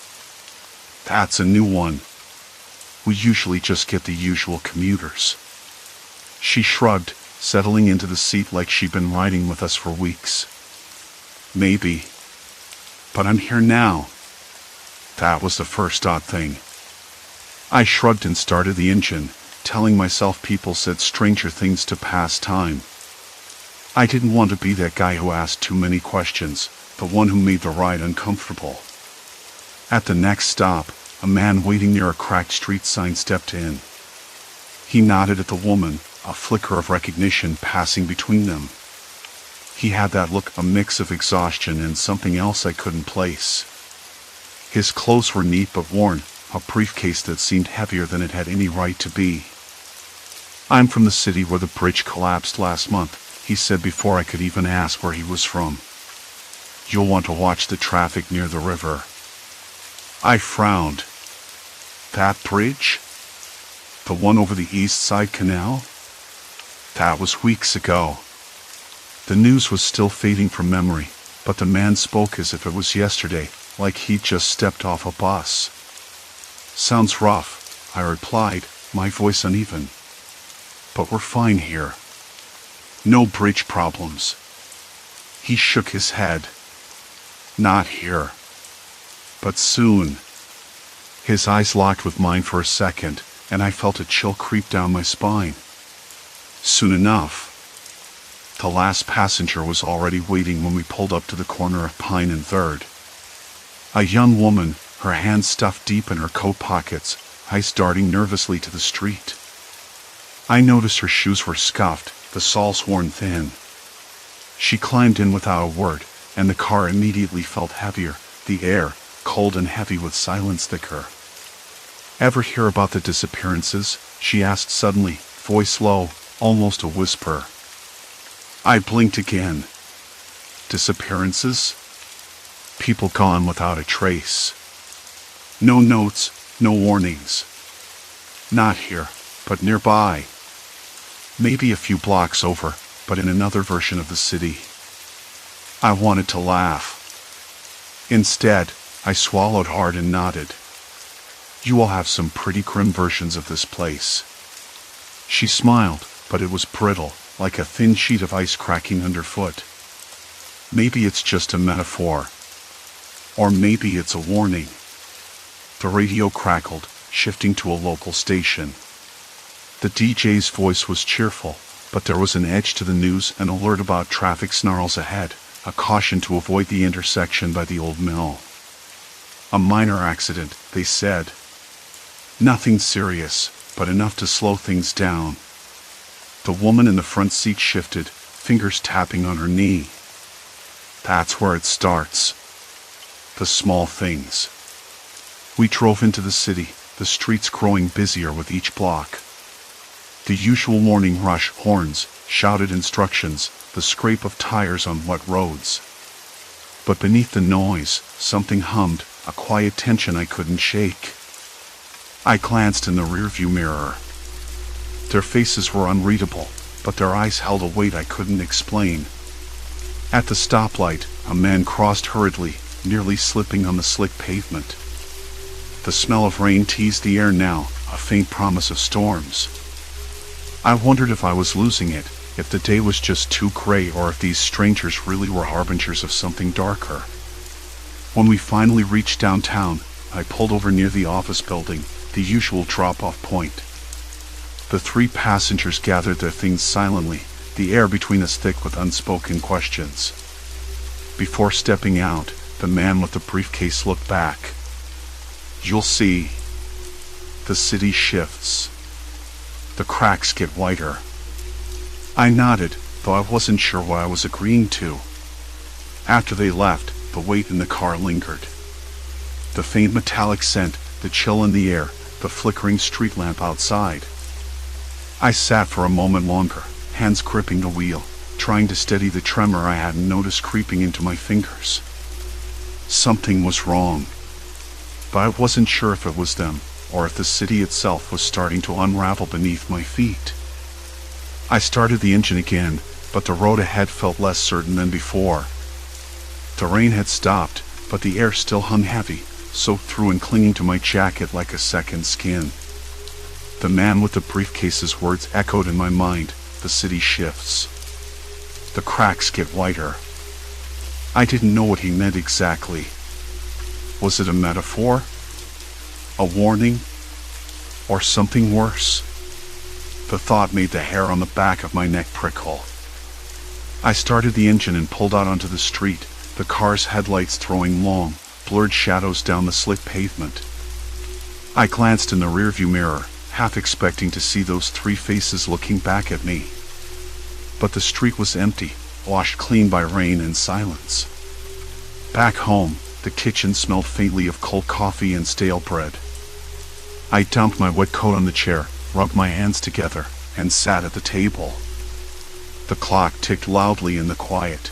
"That's a new one. We usually just get the usual commuters." She shrugged, settling into the seat like she'd been riding with us for weeks. Maybe. But I'm here now. That was the first odd thing. I shrugged and started the engine, telling myself people said stranger things to pass time. I didn't want to be that guy who asked too many questions, the one who made the ride uncomfortable. At the next stop, a man waiting near a cracked street sign stepped in. He nodded at the woman, a flicker of recognition passing between them. He had that look, a mix of exhaustion and something else I couldn't place. His clothes were neat but worn, a briefcase that seemed heavier than it had any right to be. I'm from the city where the bridge collapsed last month, he said before I could even ask where he was from. You'll want to watch the traffic near the river. I frowned. That bridge? The one over the East Side Canal? That was weeks ago. The news was still fading from memory, but the man spoke as if it was yesterday, like he'd just stepped off a bus. Sounds rough, I replied, my voice uneven. But we're fine here. No bridge problems. He shook his head. Not here. But soon. His eyes locked with mine for a second, and I felt a chill creep down my spine. Soon enough. The last passenger was already waiting when we pulled up to the corner of Pine and 3rd. A young woman, her hands stuffed deep in her coat pockets, eyes darting nervously to the street. I noticed her shoes were scuffed, the soles worn thin. She climbed in without a word, and the car immediately felt heavier, the air, cold and heavy with silence thicker. Ever hear about the disappearances? She asked suddenly, voice low, almost a whisper. I blinked again. Disappearances? People gone without a trace. No notes, no warnings. Not here, but nearby. Maybe a few blocks over, but in another version of the city. I wanted to laugh. Instead, I swallowed hard and nodded. You all have some pretty grim versions of this place. She smiled, but it was brittle, like a thin sheet of ice cracking underfoot. Maybe it's just a metaphor. Or maybe it's a warning. The radio crackled, shifting to a local station. The DJ's voice was cheerful, but there was an edge to the news, an alert about traffic snarls ahead, a caution to avoid the intersection by the old mill. A minor accident, they said. Nothing serious, but enough to slow things down. The woman in the front seat shifted, fingers tapping on her knee. That's where it starts. The small things. We drove into the city, the streets growing busier with each block. The usual morning rush, horns, shouted instructions, the scrape of tires on wet roads. But beneath the noise, something hummed, a quiet tension I couldn't shake. I glanced in the rearview mirror. Their faces were unreadable, but their eyes held a weight I couldn't explain. At the stoplight, a man crossed hurriedly, nearly slipping on the slick pavement. The smell of rain teased the air now, a faint promise of storms. I wondered if I was losing it, if the day was just too gray, or if these strangers really were harbingers of something darker. When we finally reached downtown, I pulled over near the office building, the usual drop-off point. The 3 passengers gathered their things silently, the air between us thick with unspoken questions. Before stepping out, the man with the briefcase looked back. You'll see. The city shifts. The cracks get whiter. I nodded, though I wasn't sure what I was agreeing to. After they left, the weight in the car lingered. The faint metallic scent, the chill in the air, the flickering street lamp outside. I sat for a moment longer, hands gripping the wheel, trying to steady the tremor I hadn't noticed creeping into my fingers. Something was wrong, but I wasn't sure if it was them, or if the city itself was starting to unravel beneath my feet. I started the engine again, but the road ahead felt less certain than before. The rain had stopped, but the air still hung heavy, soaked through and clinging to my jacket like a second skin. The man with the briefcase's words echoed in my mind, the city shifts. The cracks get whiter. I didn't know what he meant exactly. Was it a metaphor? A warning? Or something worse? The thought made the hair on the back of my neck prickle. I started the engine and pulled out onto the street, the car's headlights throwing long, blurred shadows down the slick pavement. I glanced in the rearview mirror, half expecting to see those three faces looking back at me. But the street was empty, washed clean by rain and silence. Back home, the kitchen smelled faintly of cold coffee and stale bread. I dumped my wet coat on the chair, rubbed my hands together, and sat at the table. The clock ticked loudly in the quiet.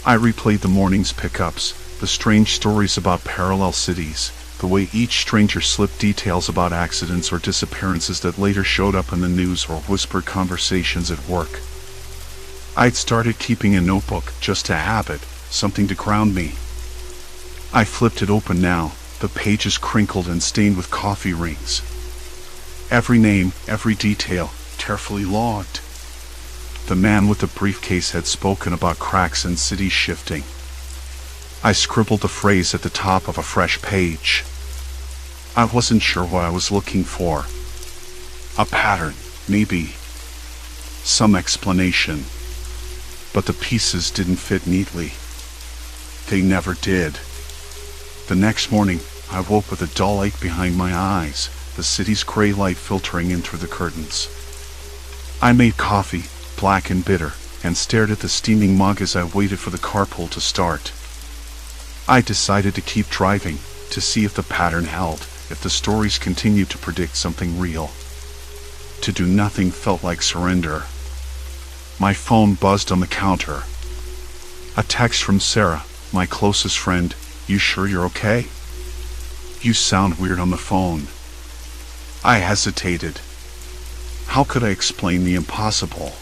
I replayed the morning's pickups, the strange stories about parallel cities, the way each stranger slipped details about accidents or disappearances that later showed up in the news or whispered conversations at work. I'd started keeping a notebook, just a habit, something to ground me. I flipped it open now, the pages crinkled and stained with coffee rings. Every name, every detail, carefully logged. The man with the briefcase had spoken about cracks and cities shifting. I scribbled the phrase at the top of a fresh page. I wasn't sure what I was looking for. A pattern, maybe. Some explanation. But the pieces didn't fit neatly. They never did. The next morning, I woke with a dull ache behind my eyes, the city's gray light filtering in through the curtains. I made coffee, black and bitter, and stared at the steaming mug as I waited for the carpool to start. I decided to keep driving, to see if the pattern held, if the stories continued to predict something real. To do nothing felt like surrender. My phone buzzed on the counter. A text from Sarah, my closest friend. You sure you're okay? You sound weird on the phone. I hesitated. How could I explain the impossible?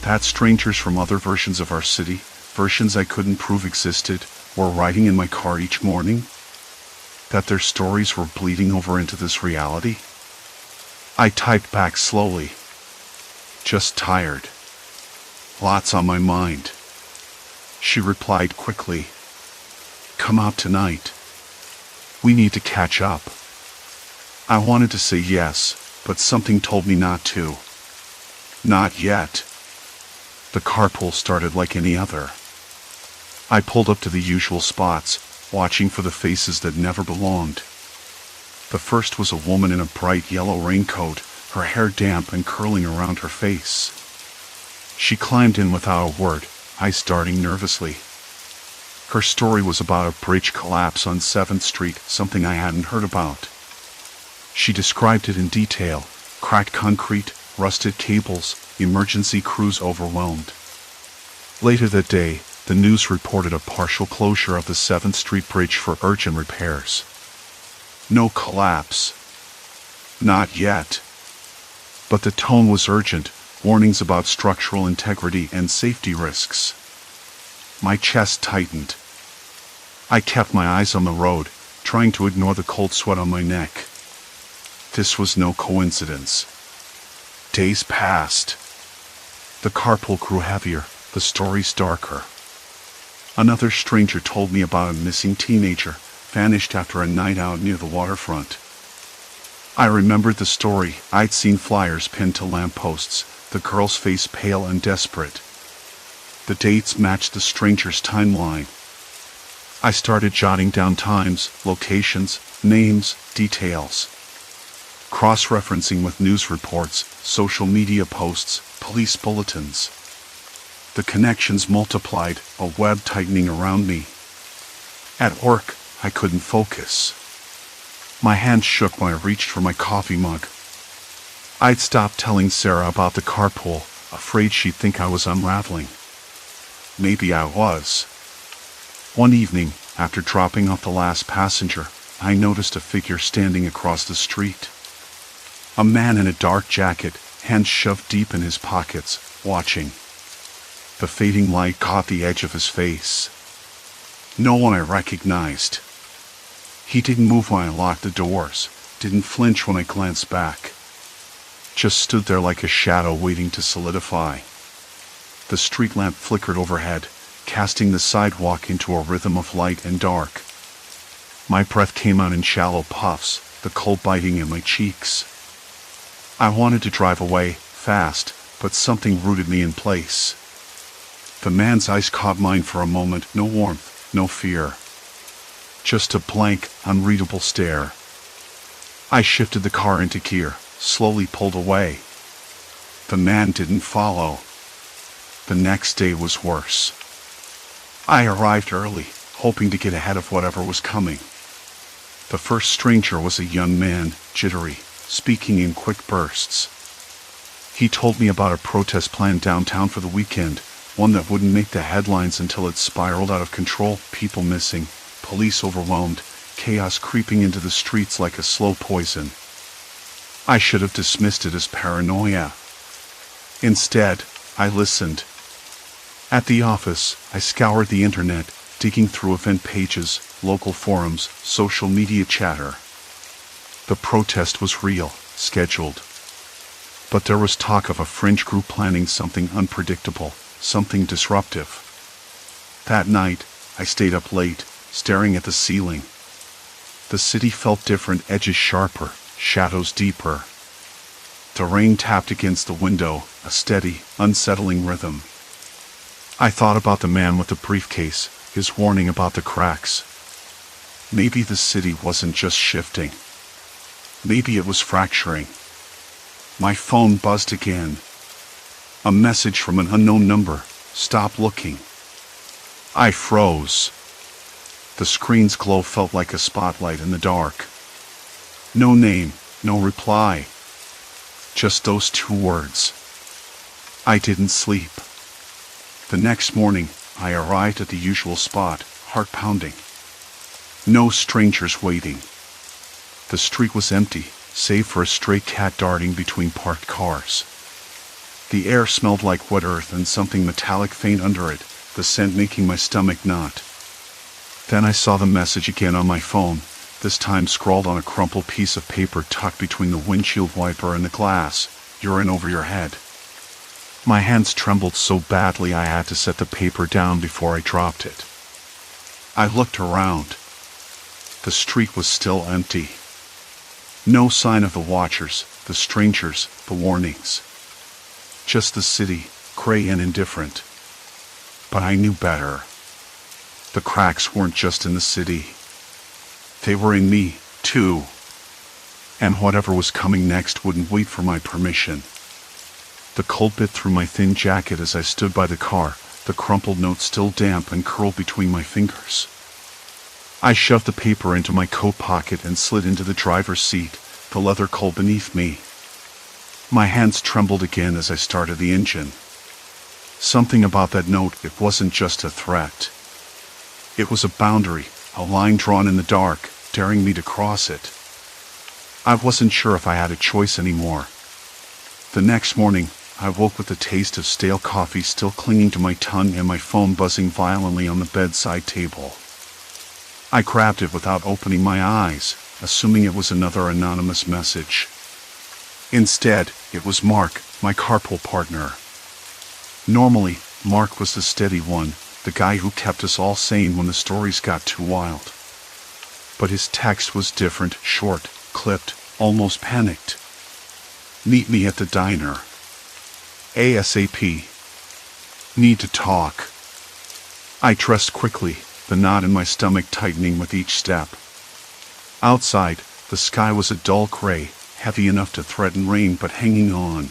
That strangers from other versions of our city, versions I couldn't prove existed, were riding in my car each morning? That their stories were bleeding over into this reality? I typed back slowly. Just tired. Lots on my mind. She replied quickly. Come out tonight. We need to catch up. I wanted to say yes, but something told me not to. Not yet. The carpool started like any other. I pulled up to the usual spots, watching for the faces that never belonged. The first was a woman in a bright yellow raincoat, her hair damp and curling around her face. She climbed in without a word, I starting nervously. Her story was about a bridge collapse on 7th Street, something I hadn't heard about. She described it in detail: cracked concrete, rusted cables, emergency crews overwhelmed. Later that day, the news reported a partial closure of the 7th Street Bridge for urgent repairs. No collapse. Not yet. But the tone was urgent, warnings about structural integrity and safety risks. My chest tightened. I kept my eyes on the road, trying to ignore the cold sweat on my neck. This was no coincidence. Days passed. The carpool grew heavier, the stories darker. Another stranger told me about a missing teenager, vanished after a night out near the waterfront. I remembered the story. I'd seen flyers pinned to lampposts, the girl's face pale and desperate. The dates matched the stranger's timeline. I started jotting down times, locations, names, details. Cross-referencing with news reports, social media posts, police bulletins. The connections multiplied, a web tightening around me. At work, I couldn't focus. My hand shook when I reached for my coffee mug. I'd stopped telling Sarah about the carpool, afraid she'd think I was unraveling. Maybe I was. One evening, after dropping off the last passenger, I noticed a figure standing across the street. A man in a dark jacket, hands shoved deep in his pockets, watching. The fading light caught the edge of his face. No one I recognized. He didn't move when I locked the doors, didn't flinch when I glanced back. Just stood there like a shadow waiting to solidify. The street lamp flickered overhead, casting the sidewalk into a rhythm of light and dark. My breath came out in shallow puffs, the cold biting in my cheeks. I wanted to drive away, fast, but something rooted me in place. The man's eyes caught mine for a moment, no warmth, no fear. Just a blank, unreadable stare. I shifted the car into gear, slowly pulled away. The man didn't follow. The next day was worse. I arrived early, hoping to get ahead of whatever was coming. The first stranger was a young man, jittery, speaking in quick bursts. He told me about a protest planned downtown for the weekend, one that wouldn't make the headlines until it spiraled out of control, people missing, police overwhelmed, chaos creeping into the streets like a slow poison. I should have dismissed it as paranoia. Instead, I listened. At the office, I scoured the internet, digging through event pages, local forums, social media chatter. The protest was real, scheduled. But there was talk of a fringe group planning something unpredictable, something disruptive. That night, I stayed up late, staring at the ceiling. The city felt different, edges sharper, shadows deeper. The rain tapped against the window, a steady, unsettling rhythm. I thought about the man with the briefcase, his warning about the cracks. Maybe the city wasn't just shifting. Maybe it was fracturing. My phone buzzed again. A message from an unknown number. Stop looking. I froze. The screen's glow felt like a spotlight in the dark. No name, no reply. Just those two words. I didn't sleep. The next morning, I arrived at the usual spot, heart pounding. No strangers waiting. The street was empty, save for a stray cat darting between parked cars. The air smelled like wet earth and something metallic faint under it, the scent making my stomach knot. Then I saw the message again on my phone, this time scrawled on a crumpled piece of paper tucked between the windshield wiper and the glass. You're in over your head. My hands trembled so badly I had to set the paper down before I dropped it. I looked around. The street was still empty. No sign of the watchers, the strangers, the warnings. Just the city, gray and indifferent. But I knew better. The cracks weren't just in the city. They were in me, too. And whatever was coming next wouldn't wait for my permission. The cold bit through my thin jacket as I stood by the car, the crumpled note still damp and curled between my fingers. I shoved the paper into my coat pocket and slid into the driver's seat, the leather cold beneath me. My hands trembled again as I started the engine. Something about that note, it wasn't just a threat. It was a boundary, a line drawn in the dark, daring me to cross it. I wasn't sure if I had a choice anymore. The next morning, I woke with the taste of stale coffee still clinging to my tongue and my phone buzzing violently on the bedside table. I grabbed it without opening my eyes, assuming it was another anonymous message. Instead, it was Mark, my carpool partner. Normally, Mark was the steady one, the guy who kept us all sane when the stories got too wild. But his text was different, short, clipped, almost panicked. Meet me at the diner. ASAP. Need to talk. I dressed quickly, the knot in my stomach tightening with each step. Outside, the sky was a dull gray, heavy enough to threaten rain but hanging on.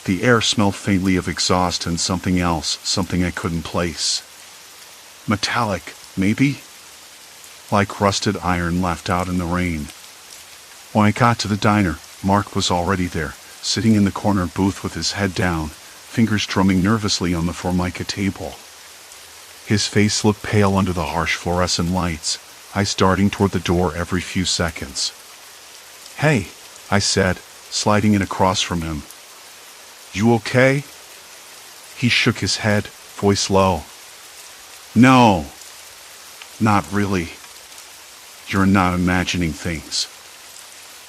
The air smelled faintly of exhaust and something else, something I couldn't place. Metallic, maybe? Like rusted iron left out in the rain. When I got to the diner, Mark was already there, sitting in the corner booth with his head down, fingers drumming nervously on the Formica table. His face looked pale under the harsh fluorescent lights, eyes darting toward the door every few seconds. "Hey," I said, sliding in across from him. "You okay?" He shook his head, voice low. "No, not really. You're not imagining things.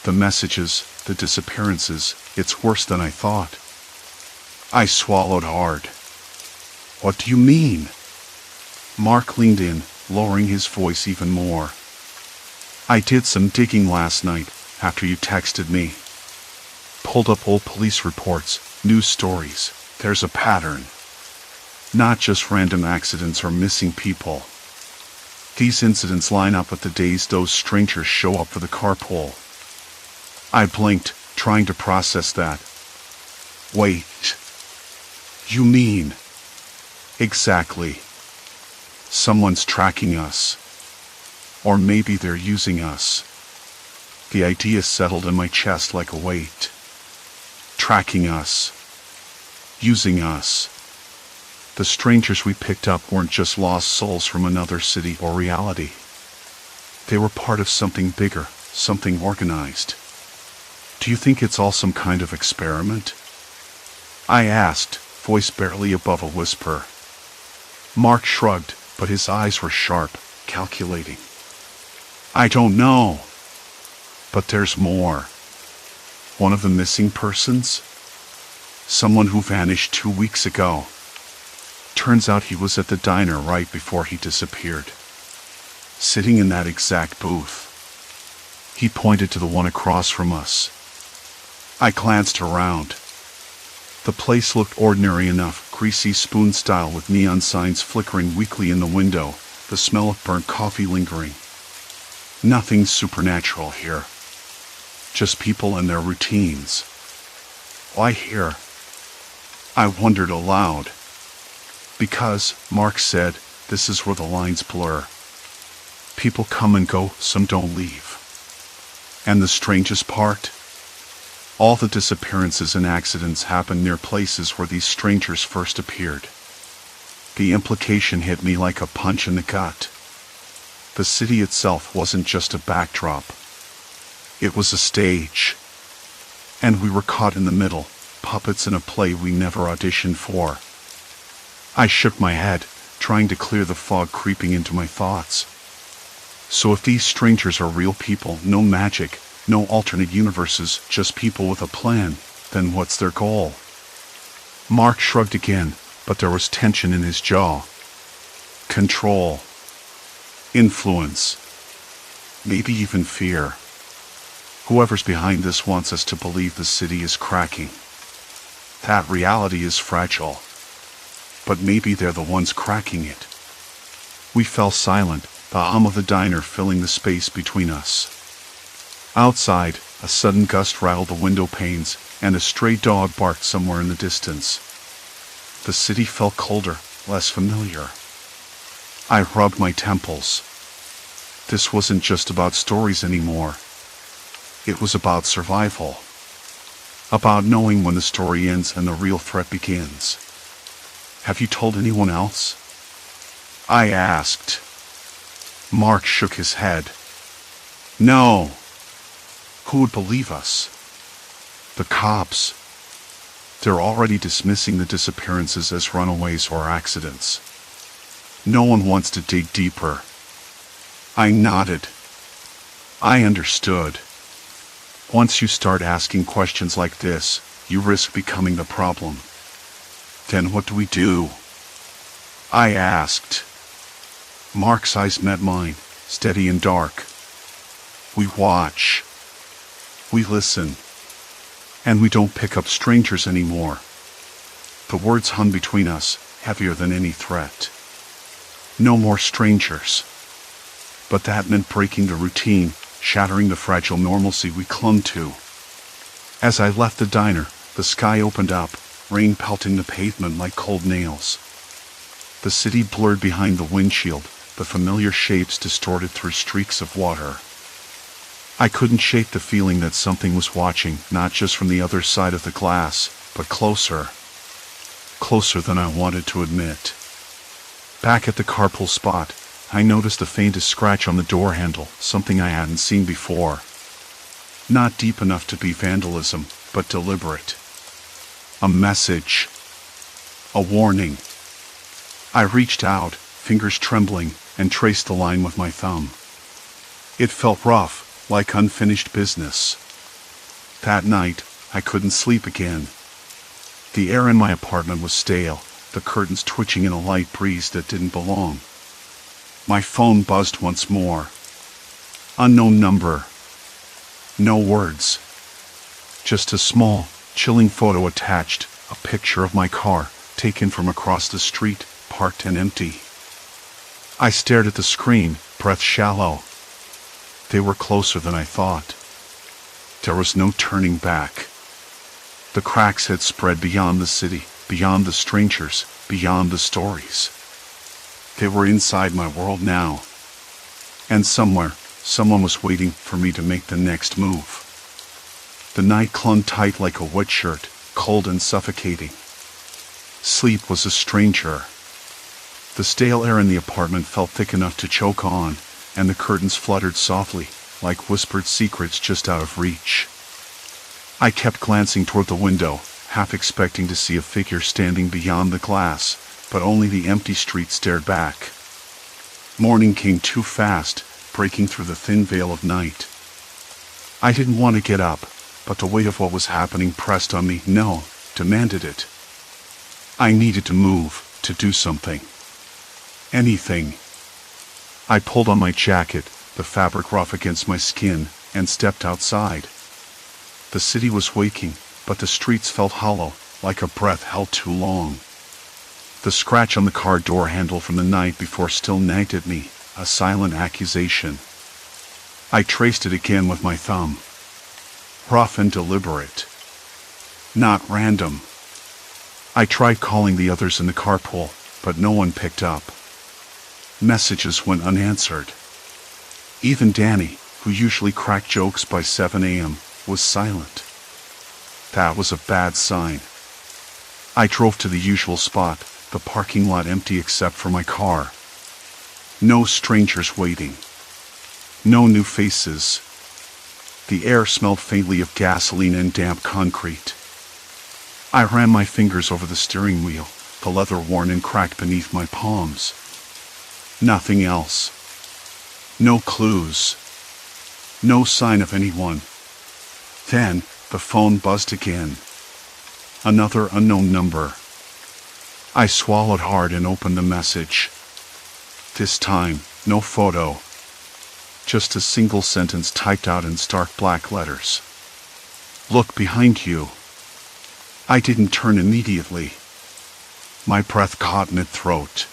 The messages, the disappearances, it's worse than I thought." I swallowed hard. "What do you mean?" Mark leaned in, lowering his voice even more. I did some digging last night, after you texted me. Pulled up old police reports, news stories. There's a pattern. Not just random accidents or missing people. These incidents line up with the days those strangers show up for the carpool. I blinked, trying to process that. Wait. You mean? Exactly. Someone's tracking us. Or maybe they're using us. The idea settled in my chest like a weight. Tracking us. Using us. The strangers we picked up weren't just lost souls from another city or reality. They were part of something bigger, something organized. Do you think it's all some kind of experiment? I asked, voice barely above a whisper. Mark shrugged, but his eyes were sharp, calculating. I don't know. But there's more. One of the missing persons? Someone who vanished 2 weeks ago. Turns out he was at the diner right before he disappeared. Sitting in that exact booth. He pointed to the one across from us. I glanced around. The place looked ordinary enough, greasy spoon style with neon signs flickering weakly in the window, the smell of burnt coffee lingering. Nothing supernatural here. Just people and their routines. Why here? I wondered aloud. Because, Mark said, this is where the lines blur. People come and go, some don't leave. And the strangest part? All the disappearances and accidents happen near places where these strangers first appeared. The implication hit me like a punch in the gut. The city itself wasn't just a backdrop. It was a stage. And we were caught in the middle, puppets in a play we never auditioned for. I shook my head, trying to clear the fog creeping into my thoughts. So if these strangers are real people, no magic, no alternate universes, just people with a plan, then what's their goal? Mark shrugged again, but there was tension in his jaw. Control. Influence. Maybe even fear. Whoever's behind this wants us to believe the city is cracking. That reality is fragile. But maybe they're the ones cracking it. We fell silent, the hum of the diner filling the space between us. Outside, a sudden gust rattled the window panes, and a stray dog barked somewhere in the distance. The city felt colder, less familiar. I rubbed my temples. This wasn't just about stories anymore. It was about survival. About knowing when the story ends and the real threat begins. Have you told anyone else? I asked. Mark shook his head. No. Who would believe us? The cops. They're already dismissing the disappearances as runaways or accidents. No one wants to dig deeper. I nodded. I understood. Once you start asking questions like this, you risk becoming the problem. Then what do we do? I asked. Mark's eyes met mine, steady and dark. We watch. We listen. And we don't pick up strangers anymore. The words hung between us, heavier than any threat. No more strangers. But that meant breaking the routine, shattering the fragile normalcy we clung to. As I left the diner, the sky opened up, rain pelting the pavement like cold nails. The city blurred behind the windshield, the familiar shapes distorted through streaks of water. I couldn't shake the feeling that something was watching, not just from the other side of the glass, but closer. Closer than I wanted to admit. Back at the carpool spot, I noticed the faintest scratch on the door handle, something I hadn't seen before. Not deep enough to be vandalism, but deliberate. A message. A warning. I reached out, fingers trembling, and traced the line with my thumb. It felt rough, like unfinished business. That night, I couldn't sleep again. The air in my apartment was stale, the curtains twitching in a light breeze that didn't belong. My phone buzzed once more. Unknown number. No words. Just a small, chilling photo attached, a picture of my car, taken from across the street, parked and empty. I stared at the screen, breath shallow. They were closer than I thought. There was no turning back. The cracks had spread beyond the city, beyond the strangers, beyond the stories. They were inside my world now. And somewhere, someone was waiting for me to make the next move. The night clung tight like a wet shirt, cold and suffocating. Sleep was a stranger. The stale air in the apartment felt thick enough to choke on, and the curtains fluttered softly, like whispered secrets just out of reach. I kept glancing toward the window, half expecting to see a figure standing beyond the glass, but only the empty street stared back. Morning came too fast, breaking through the thin veil of night. I didn't want to get up, but the weight of what was happening pressed on me, demanded it. I needed to move, to do something. Anything. I pulled on my jacket, the fabric rough against my skin, and stepped outside. The city was waking, but the streets felt hollow, like a breath held too long. The scratch on the car door handle from the night before still nagged at me, a silent accusation. I traced it again with my thumb. Rough and deliberate. Not random. I tried calling the others in the carpool, but no one picked up. Messages went unanswered. Even Danny, who usually cracked jokes by 7 a.m., was silent. That was a bad sign. I drove to the usual spot, the parking lot empty except for my car. No strangers waiting. No new faces. The air smelled faintly of gasoline and damp concrete. I ran my fingers over the steering wheel, the leather worn and cracked beneath my palms. Nothing else. No clues. No sign of anyone. Then, the phone buzzed again. Another unknown number. I swallowed hard and opened the message. This time, no photo. Just a single sentence typed out in stark black letters. Look behind you. I didn't turn immediately. My breath caught in my throat.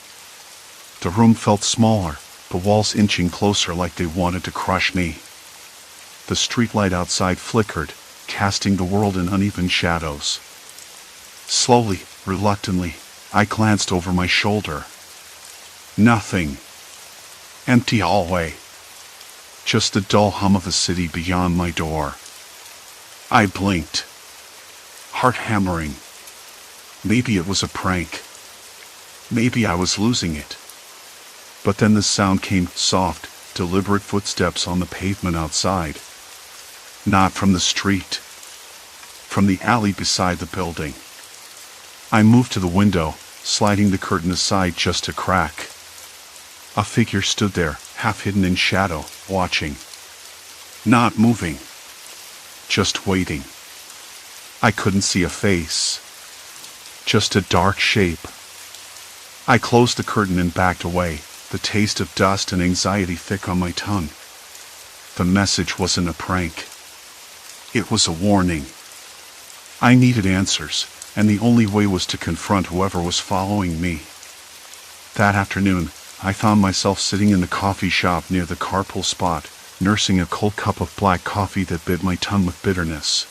The room felt smaller, the walls inching closer like they wanted to crush me. The streetlight outside flickered, casting the world in uneven shadows. Slowly, reluctantly, I glanced over my shoulder. Nothing. Empty hallway. Just the dull hum of the city beyond my door. I blinked. Heart hammering. Maybe it was a prank. Maybe I was losing it. But then the sound came, soft, deliberate footsteps on the pavement outside. Not from the street. From the alley beside the building. I moved to the window, sliding the curtain aside just a crack. A figure stood there, half hidden in shadow, watching. Not moving. Just waiting. I couldn't see a face. Just a dark shape. I closed the curtain and backed away, the taste of dust and anxiety thick on my tongue. The message wasn't a prank. It was a warning. I needed answers, and the only way was to confront whoever was following me. That afternoon, I found myself sitting in the coffee shop near the carpool spot, nursing a cold cup of black coffee that bit my tongue with bitterness.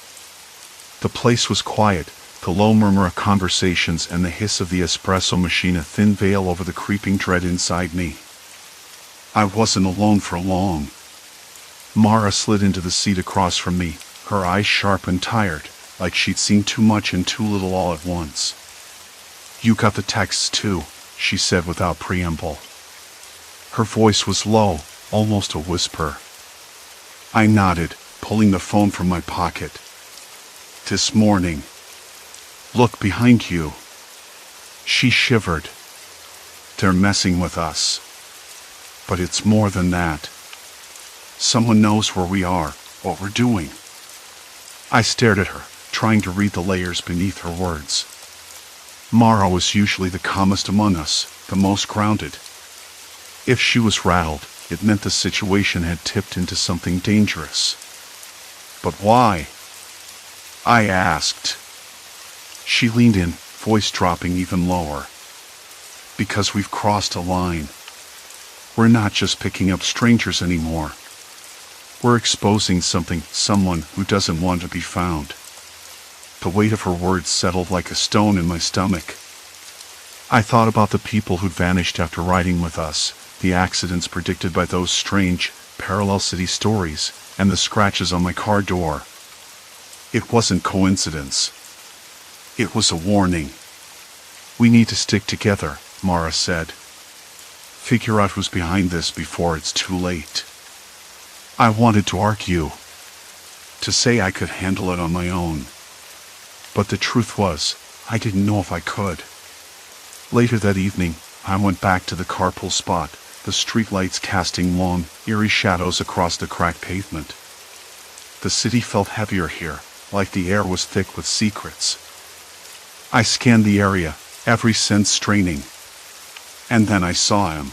The place was quiet, the low murmur of conversations and the hiss of the espresso machine a thin veil over the creeping dread inside me. I wasn't alone for long. Mara slid into the seat across from me, her eyes sharp and tired, like she'd seen too much and too little all at once. "You got the texts too," she said without preamble. Her voice was low, almost a whisper. I nodded, pulling the phone from my pocket. "This morning. Look behind you." She shivered. "They're messing with us. But it's more than that. Someone knows where we are, what we're doing." I stared at her, trying to read the layers beneath her words. Mara was usually the calmest among us, the most grounded. If she was rattled, it meant the situation had tipped into something dangerous. But why? I asked. She leaned in, voice dropping even lower. Because we've crossed a line. We're not just picking up strangers anymore. We're exposing someone who doesn't want to be found. The weight of her words settled like a stone in my stomach. I thought about the people who'd vanished after riding with us, the accidents predicted by those strange, parallel city stories, and the scratches on my car door. It wasn't coincidence. It was a warning. We need to stick together, Mara said. Figure out who's behind this before it's too late. I wanted to argue. To say I could handle it on my own. But the truth was, I didn't know if I could. Later that evening, I went back to the carpool spot, the streetlights casting long, eerie shadows across the cracked pavement. The city felt heavier here, like the air was thick with secrets. I scanned the area, every sense straining. And then I saw him.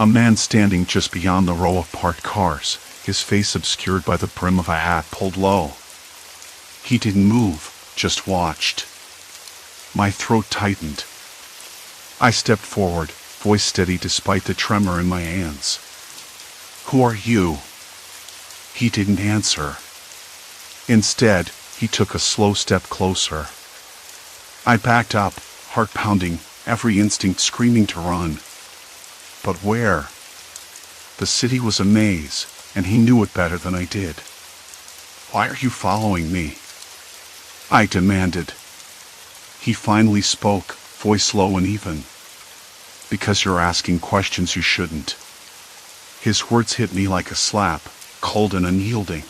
A man standing just beyond the row of parked cars, his face obscured by the brim of a hat pulled low. He didn't move, just watched. My throat tightened. I stepped forward, voice steady despite the tremor in my hands. Who are you? He didn't answer. Instead, he took a slow step closer. I backed up, heart pounding, every instinct screaming to run. But where? The city was a maze, and he knew it better than I did. Why are you following me? I demanded. He finally spoke, voice low and even. Because you're asking questions you shouldn't. His words hit me like a slap, cold and unyielding.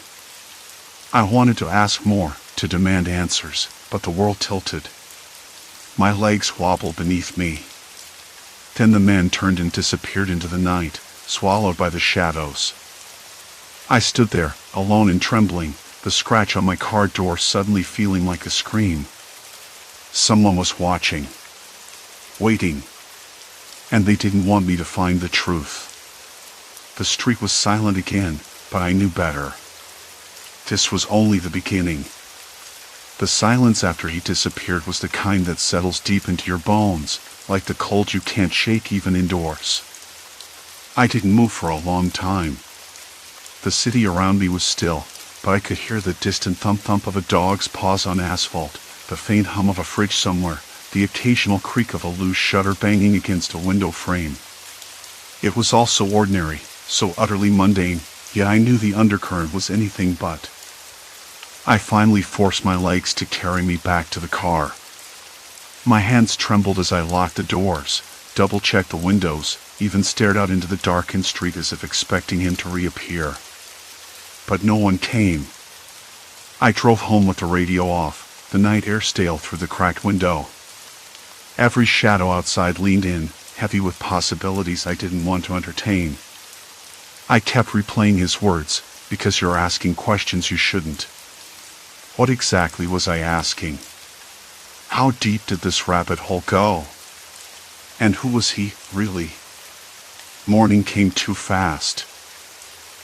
I wanted to ask more, to demand answers, but the world tilted. My legs wobbled beneath me. Then the man turned and disappeared into the night, swallowed by the shadows. I stood there, alone and trembling, the scratch on my car door suddenly feeling like a scream. Someone was watching. Waiting. And they didn't want me to find the truth. The street was silent again, but I knew better. This was only the beginning. The silence after he disappeared was the kind that settles deep into your bones, like the cold you can't shake even indoors. I didn't move for a long time. The city around me was still, but I could hear the distant thump-thump of a dog's paws on asphalt, the faint hum of a fridge somewhere, the occasional creak of a loose shutter banging against a window frame. It was all so ordinary, so utterly mundane, yet I knew the undercurrent was anything but. I finally forced my legs to carry me back to the car. My hands trembled as I locked the doors, double-checked the windows, even stared out into the darkened street as if expecting him to reappear. But no one came. I drove home with the radio off, the night air stale through the cracked window. Every shadow outside leaned in, heavy with possibilities I didn't want to entertain. I kept replaying his words, because you're asking questions you shouldn't. What exactly was I asking? How deep did this rabbit hole go? And who was he, really? Morning came too fast.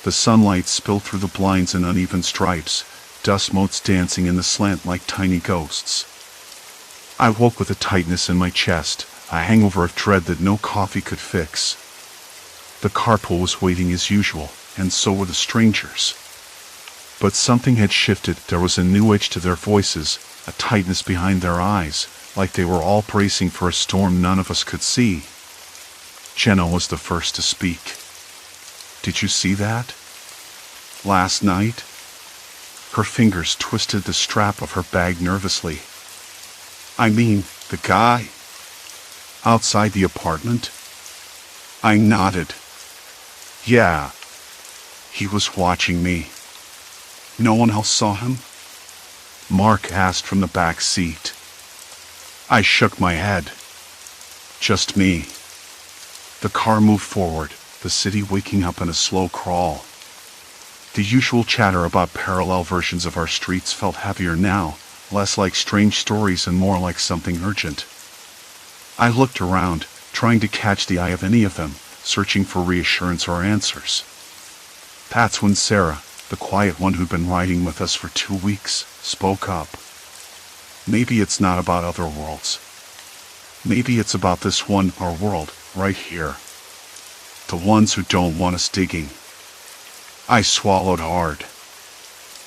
The sunlight spilled through the blinds in uneven stripes, dust motes dancing in the slant like tiny ghosts. I woke with a tightness in my chest, a hangover of dread that no coffee could fix. The carpool was waiting as usual, and so were the strangers. But something had shifted. There was a new edge to their voices, a tightness behind their eyes, like they were all bracing for a storm none of us could see. Jenna was the first to speak. Did you see that? Last night? Her fingers twisted the strap of her bag nervously. I mean, the guy. Outside the apartment? I nodded. Yeah. He was watching me. No one else saw him? Mark asked from the back seat. I shook my head. Just me. The car moved forward, the city waking up in a slow crawl. The usual chatter about parallel versions of our streets felt heavier now, less like strange stories and more like something urgent. I looked around, trying to catch the eye of any of them, searching for reassurance or answers. That's when Sarah, the quiet one who'd been riding with us for 2 weeks, spoke up. Maybe it's not about other worlds. Maybe it's about this one, our world, right here. The ones who don't want us digging. I swallowed hard.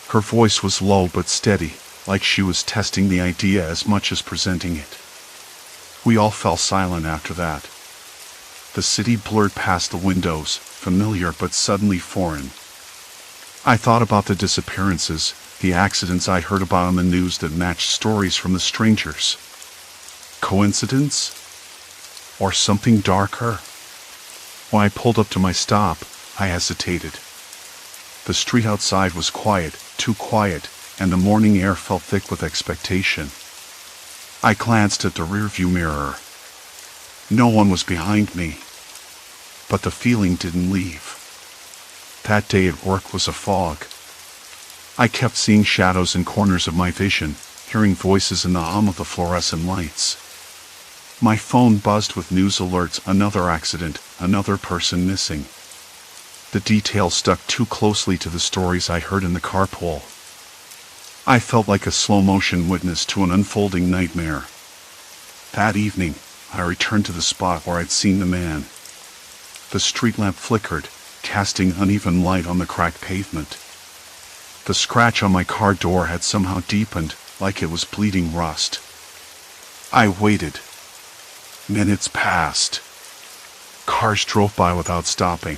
Her voice was low but steady, like she was testing the idea as much as presenting it. We all fell silent after that. The city blurred past the windows, familiar but suddenly foreign. I thought about the disappearances, the accidents I'd heard about on the news that matched stories from the strangers. Coincidence? Or something darker? When I pulled up to my stop, I hesitated. The street outside was quiet, too quiet, and the morning air felt thick with expectation. I glanced at the rearview mirror. No one was behind me. But the feeling didn't leave. That day at work was a fog. I kept seeing shadows in corners of my vision, hearing voices in the hum of the fluorescent lights. My phone buzzed with news alerts, another accident, another person missing. The details stuck too closely to the stories I heard in the carpool. I felt like a slow-motion witness to an unfolding nightmare. That evening, I returned to the spot where I'd seen the man. The street lamp flickered, casting uneven light on the cracked pavement. The scratch on my car door had somehow deepened, like it was bleeding rust. I waited. Minutes passed. Cars drove by without stopping.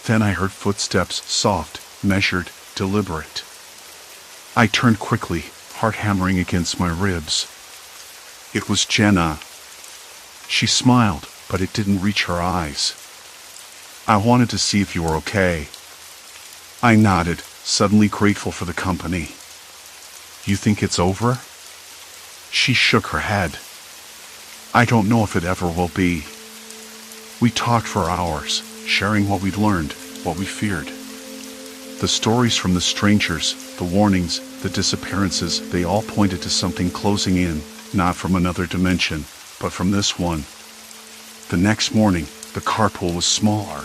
Then I heard footsteps, soft, measured, deliberate. I turned quickly, heart hammering against my ribs. It was Jenna. She smiled, but it didn't reach her eyes. I wanted to see if you were okay. I nodded, suddenly grateful for the company. You think it's over? She shook her head. I don't know if it ever will be. We talked for hours, sharing what we'd learned, what we feared. The stories from the strangers, the warnings, the disappearances, they all pointed to something closing in, not from another dimension, but from this one. The next morning, the carpool was smaller.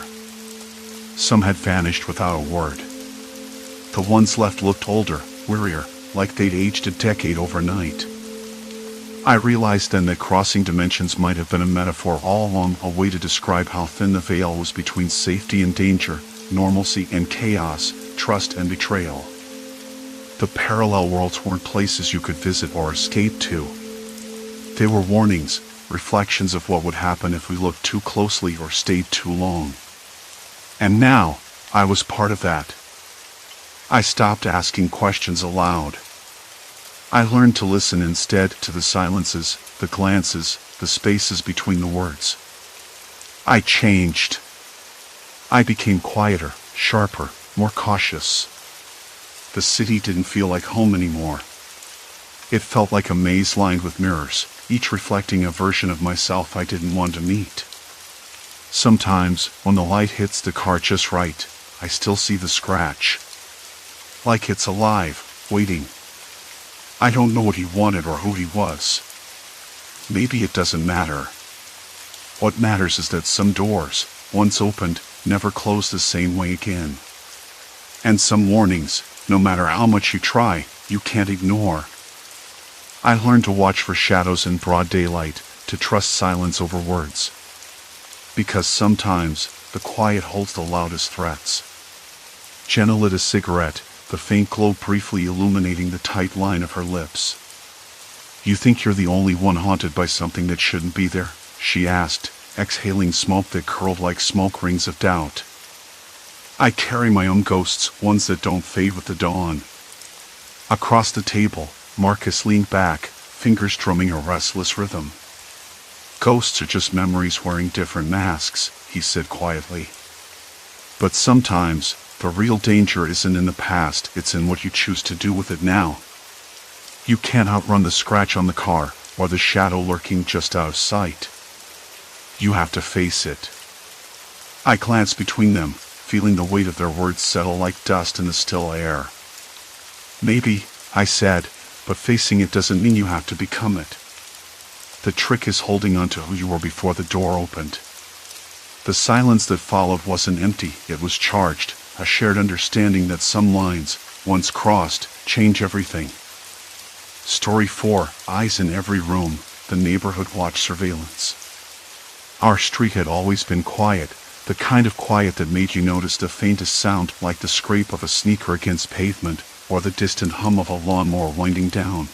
Some had vanished without a word. The ones left looked older, wearier, like they'd aged a decade overnight. I realized then that crossing dimensions might have been a metaphor all along, a way to describe how thin the veil was between safety and danger, normalcy and chaos, trust and betrayal. The parallel worlds weren't places you could visit or escape to. They were warnings, reflections of what would happen if we looked too closely or stayed too long. And now, I was part of that. I stopped asking questions aloud. I learned to listen instead to the silences, the glances, the spaces between the words. I changed. I became quieter, sharper, more cautious. The city didn't feel like home anymore. It felt like a maze lined with mirrors, each reflecting a version of myself I didn't want to meet. Sometimes, when the light hits the car just right, I still see the scratch. Like it's alive, waiting. I don't know what he wanted or who he was. Maybe it doesn't matter. What matters is that some doors, once opened, never close the same way again. And some warnings, no matter how much you try, you can't ignore. I learned to watch for shadows in broad daylight, to trust silence over words. Because sometimes, the quiet holds the loudest threats. Jenna lit a cigarette, the faint glow briefly illuminating the tight line of her lips. You think you're the only one haunted by something that shouldn't be there? She asked, exhaling smoke that curled like smoke rings of doubt. I carry my own ghosts, ones that don't fade with the dawn. Across the table, Marcus leaned back, fingers drumming a restless rhythm. Ghosts are just memories wearing different masks, he said quietly. But sometimes, the real danger isn't in the past, it's in what you choose to do with it now. You can't outrun the scratch on the car, or the shadow lurking just out of sight. You have to face it. I glanced between them, feeling the weight of their words settle like dust in the still air. Maybe, I said, but facing it doesn't mean you have to become it. The trick is holding on to who you were before the door opened. The silence that followed wasn't empty, it was charged, a shared understanding that some lines, once crossed, change everything. Story 4, Eyes in Every Room, the Neighborhood Watch Surveillance. Our street had always been quiet, the kind of quiet that made you notice the faintest sound, like the scrape of a sneaker against pavement, or the distant hum of a lawnmower winding down.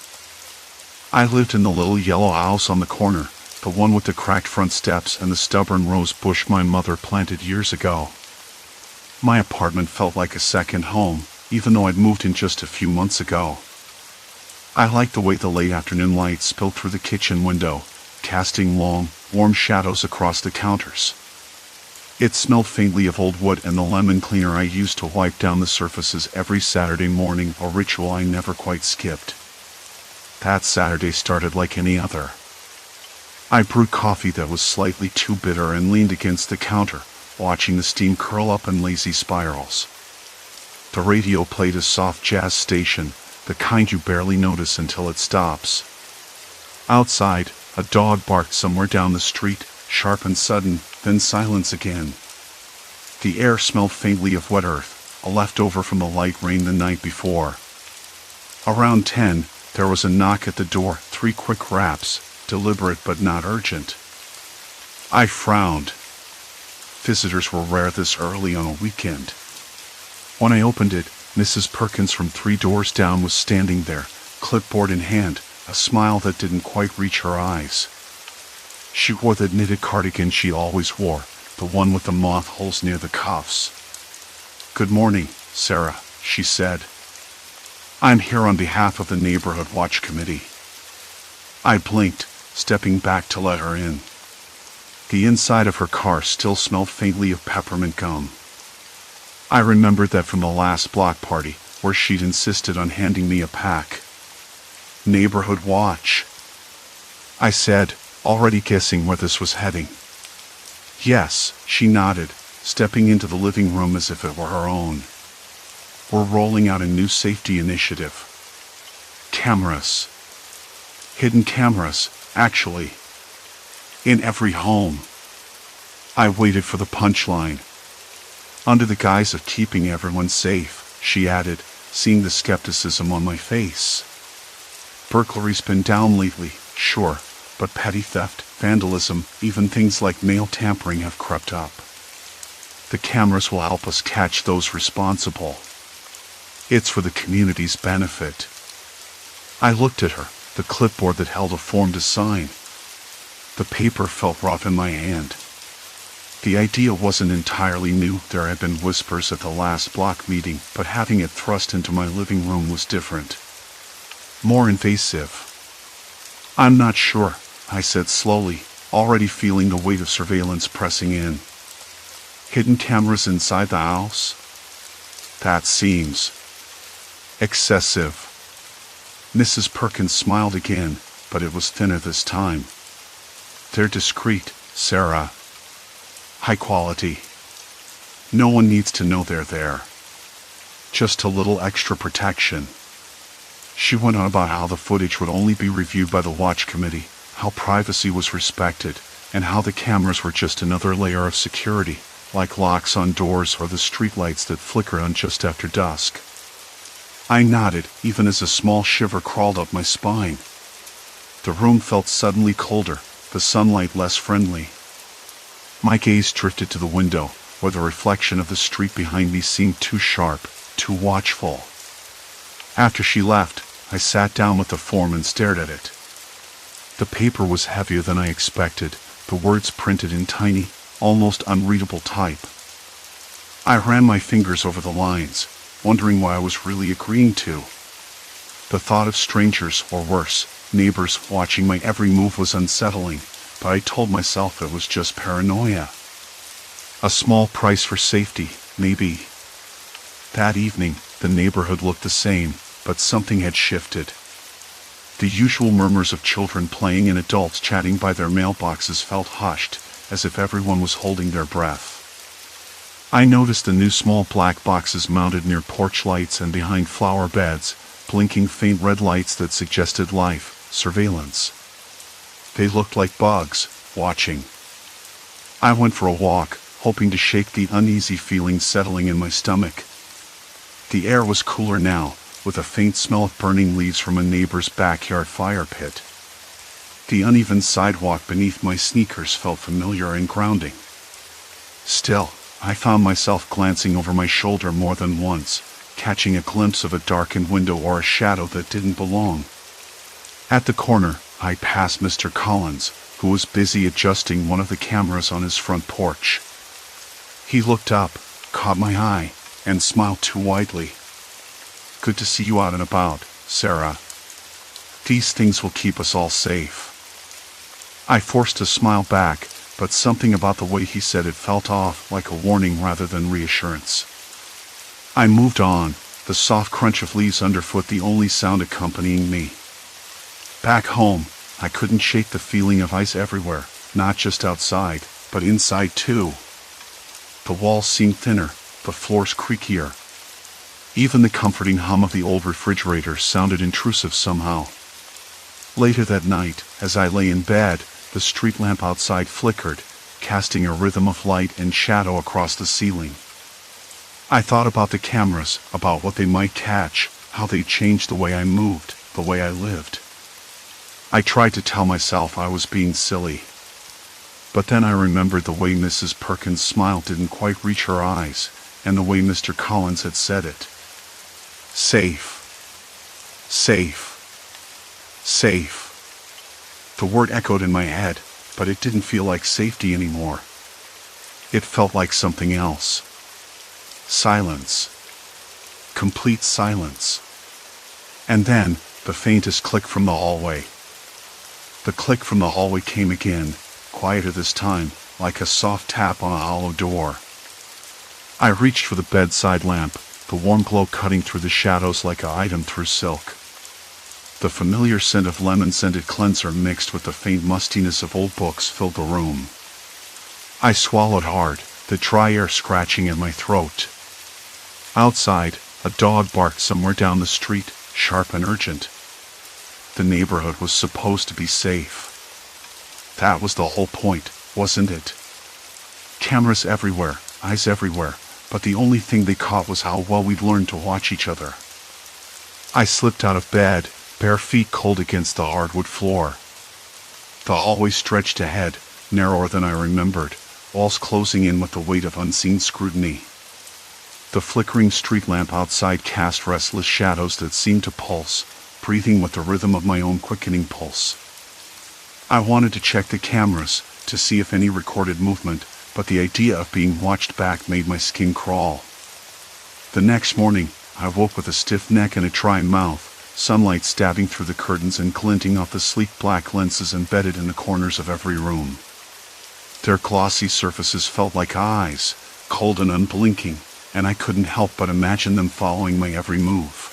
I lived in the little yellow house on the corner, the one with the cracked front steps and the stubborn rose bush my mother planted years ago. My apartment felt like a second home, even though I'd moved in just a few months ago. I liked the way the late afternoon light spilled through the kitchen window, casting long, warm shadows across the counters. It smelled faintly of old wood and the lemon cleaner I used to wipe down the surfaces every Saturday morning, a ritual I never quite skipped. That Saturday started like any other. I brewed coffee that was slightly too bitter and leaned against the counter, watching the steam curl up in lazy spirals. The radio played a soft jazz station, the kind you barely notice until it stops. Outside, a dog barked somewhere down the street, sharp and sudden, then silence again. The air smelled faintly of wet earth, a leftover from the light rain the night before. Around 10, there was a knock at the door, 3 quick raps, deliberate but not urgent. I frowned. Visitors were rare this early on a weekend. When I opened it, Mrs. Perkins from 3 doors down was standing there, clipboard in hand, a smile that didn't quite reach her eyes. She wore the knitted cardigan she always wore, the one with the moth holes near the cuffs. "Good morning, Sarah," she said. "I'm here on behalf of the Neighborhood Watch Committee." I blinked, stepping back to let her in. The inside of her car still smelled faintly of peppermint gum. I remembered that from the last block party, where she'd insisted on handing me a pack. "Neighborhood Watch," I said, already guessing where this was heading. "Yes," she nodded, stepping into the living room as if it were her own. "We're rolling out a new safety initiative. Cameras. Hidden cameras, actually. In every home." I waited for the punchline. "Under the guise of keeping everyone safe," she added, seeing the skepticism on my face. "Burglary's been down lately, sure, but petty theft, vandalism, even things like mail tampering have crept up. The cameras will help us catch those responsible. It's for the community's benefit." I looked at her, the clipboard that held a form to sign. The paper felt rough in my hand. The idea wasn't entirely new. There had been whispers at the last block meeting, but having it thrust into my living room was different. More invasive. "I'm not sure," I said slowly, already feeling the weight of surveillance pressing in. "Hidden cameras inside the house? That seems excessive." Mrs. Perkins smiled again, but it was thinner this time. "They're discreet, Sarah. High quality. No one needs to know they're there. Just a little extra protection." She went on about how the footage would only be reviewed by the watch committee, how privacy was respected, and how the cameras were just another layer of security, like locks on doors or the streetlights that flicker on just after dusk. I nodded, even as a small shiver crawled up my spine. The room felt suddenly colder, the sunlight less friendly. My gaze drifted to the window, where the reflection of the street behind me seemed too sharp, too watchful. After she left, I sat down with the form and stared at it. The paper was heavier than I expected, the words printed in tiny, almost unreadable type. I ran my fingers over the lines, wondering what I was really agreeing to. The thought of strangers, or worse, neighbors watching my every move was unsettling, but I told myself it was just paranoia. A small price for safety, maybe. That evening, the neighborhood looked the same, but something had shifted. The usual murmurs of children playing and adults chatting by their mailboxes felt hushed, as if everyone was holding their breath. I noticed the new small black boxes mounted near porch lights and behind flower beds, blinking faint red lights that suggested life, surveillance. They looked like bugs, watching. I went for a walk, hoping to shake the uneasy feeling settling in my stomach. The air was cooler now, with a faint smell of burning leaves from a neighbor's backyard fire pit. The uneven sidewalk beneath my sneakers felt familiar and grounding. Still, I found myself glancing over my shoulder more than once, catching a glimpse of a darkened window or a shadow that didn't belong. At the corner, I passed Mr. Collins, who was busy adjusting one of the cameras on his front porch. He looked up, caught my eye, and smiled too widely. "Good to see you out and about, Sarah. These things will keep us all safe." I forced a smile back, but something about the way he said it felt off, like a warning rather than reassurance. I moved on, the soft crunch of leaves underfoot the only sound accompanying me. Back home, I couldn't shake the feeling of ice everywhere, not just outside, but inside too. The walls seemed thinner, the floors creakier. Even the comforting hum of the old refrigerator sounded intrusive somehow. Later that night, as I lay in bed, the street lamp outside flickered, casting a rhythm of light and shadow across the ceiling. I thought about the cameras, about what they might catch, how they changed the way I moved, the way I lived. I tried to tell myself I was being silly. But then I remembered the way Mrs. Perkins' smile didn't quite reach her eyes, and the way Mr. Collins had said it. Safe. Safe. Safe. The word echoed in my head, but it didn't feel like safety anymore. It felt like something else. Silence. Complete silence. And then, the faintest click from the hallway. The click from the hallway came again, quieter this time, like a soft tap on a hollow door. I reached for the bedside lamp, the warm glow cutting through the shadows like an item through silk. The familiar scent of lemon-scented cleanser mixed with the faint mustiness of old books filled the room. I swallowed hard, the dry air scratching at my throat. Outside, a dog barked somewhere down the street, sharp and urgent. The neighborhood was supposed to be safe. That was the whole point, wasn't it? Cameras everywhere, eyes everywhere, but the only thing they caught was how well we'd learned to watch each other. I slipped out of bed, bare feet cold against the hardwood floor. The hallway stretched ahead, narrower than I remembered, walls closing in with the weight of unseen scrutiny. The flickering street lamp outside cast restless shadows that seemed to pulse, breathing with the rhythm of my own quickening pulse. I wanted to check the cameras, to see if any recorded movement, but the idea of being watched back made my skin crawl. The next morning, I woke with a stiff neck and a dry mouth, sunlight stabbing through the curtains and glinting off the sleek black lenses embedded in the corners of every room. Their glossy surfaces felt like eyes, cold and unblinking, and I couldn't help but imagine them following my every move.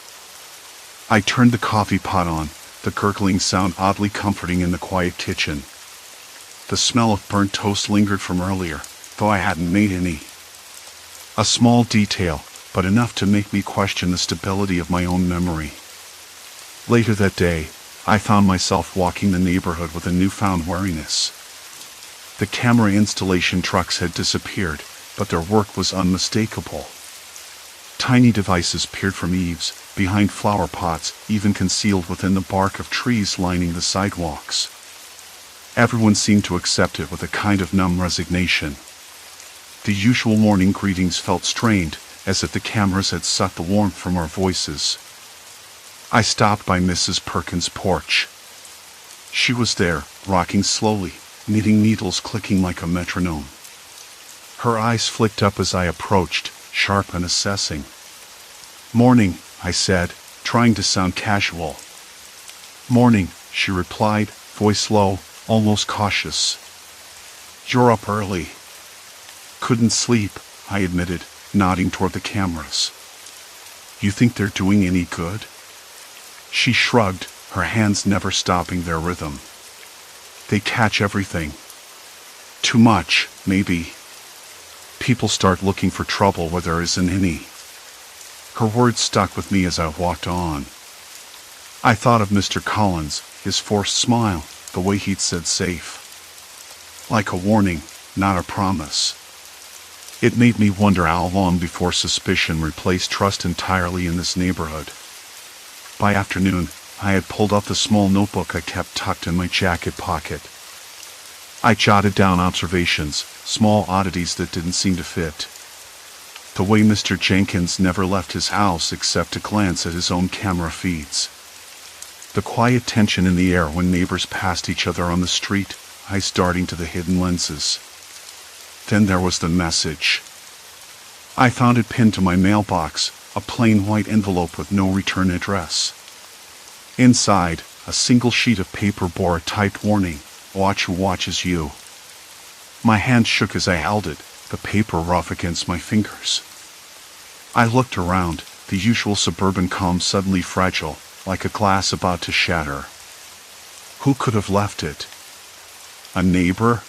I turned the coffee pot on, the gurgling sound oddly comforting in the quiet kitchen. The smell of burnt toast lingered from earlier, though I hadn't made any. A small detail, but enough to make me question the stability of my own memory. Later that day, I found myself walking the neighborhood with a newfound wariness. The camera installation trucks had disappeared, but their work was unmistakable. Tiny devices peered from eaves, behind flower pots, even concealed within the bark of trees lining the sidewalks. Everyone seemed to accept it with a kind of numb resignation. The usual morning greetings felt strained, as if the cameras had sucked the warmth from our voices. I stopped by Mrs. Perkins' porch. She was there, rocking slowly, knitting needles clicking like a metronome. Her eyes flicked up as I approached, sharp and assessing. "Morning," I said, trying to sound casual. "Morning," she replied, voice low, almost cautious. "You're up early." "Couldn't sleep," I admitted, nodding toward the cameras. "You think they're doing any good?" She shrugged, her hands never stopping their rhythm. "They catch everything. Too much, maybe. People start looking for trouble where there isn't any." Her words stuck with me as I walked on. I thought of Mr. Collins, his forced smile, the way he'd said safe. Like a warning, not a promise. It made me wonder how long before suspicion replaced trust entirely in this neighborhood. By afternoon, I had pulled out the small notebook I kept tucked in my jacket pocket. I jotted down observations, small oddities that didn't seem to fit. The way Mr. Jenkins never left his house except to glance at his own camera feeds. The quiet tension in the air when neighbors passed each other on the street, eyes darting to the hidden lenses. Then there was the message. I found it pinned to my mailbox, a plain white envelope with no return address. Inside, a single sheet of paper bore a typed warning, "Watch who watches you." My hand shook as I held it, the paper rough against my fingers. I looked around, the usual suburban calm suddenly fragile, like a glass about to shatter. Who could have left it? A neighbor?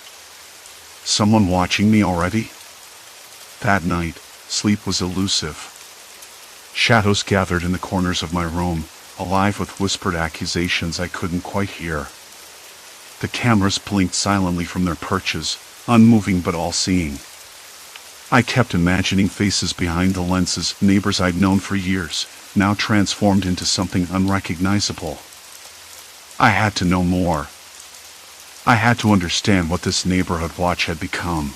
Someone watching me already? That night, sleep was elusive. Shadows gathered in the corners of my room, alive with whispered accusations I couldn't quite hear. The cameras blinked silently from their perches, unmoving but all-seeing. I kept imagining faces behind the lenses, neighbors I'd known for years, now transformed into something unrecognizable. I had to know more. I had to understand what this neighborhood watch had become.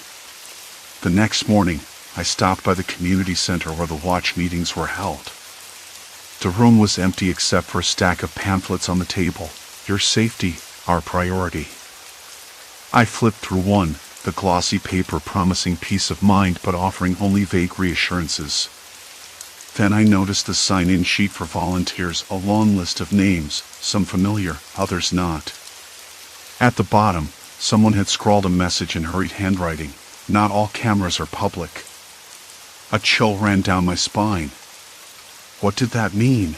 The next morning, I stopped by the community center where the watch meetings were held. The room was empty except for a stack of pamphlets on the table. Your safety, our priority. I flipped through one, the glossy paper promising peace of mind but offering only vague reassurances. Then I noticed the sign-in sheet for volunteers, a long list of names, some familiar, others not. At the bottom, someone had scrawled a message in hurried handwriting, "Not all cameras are public." A chill ran down my spine. What did that mean?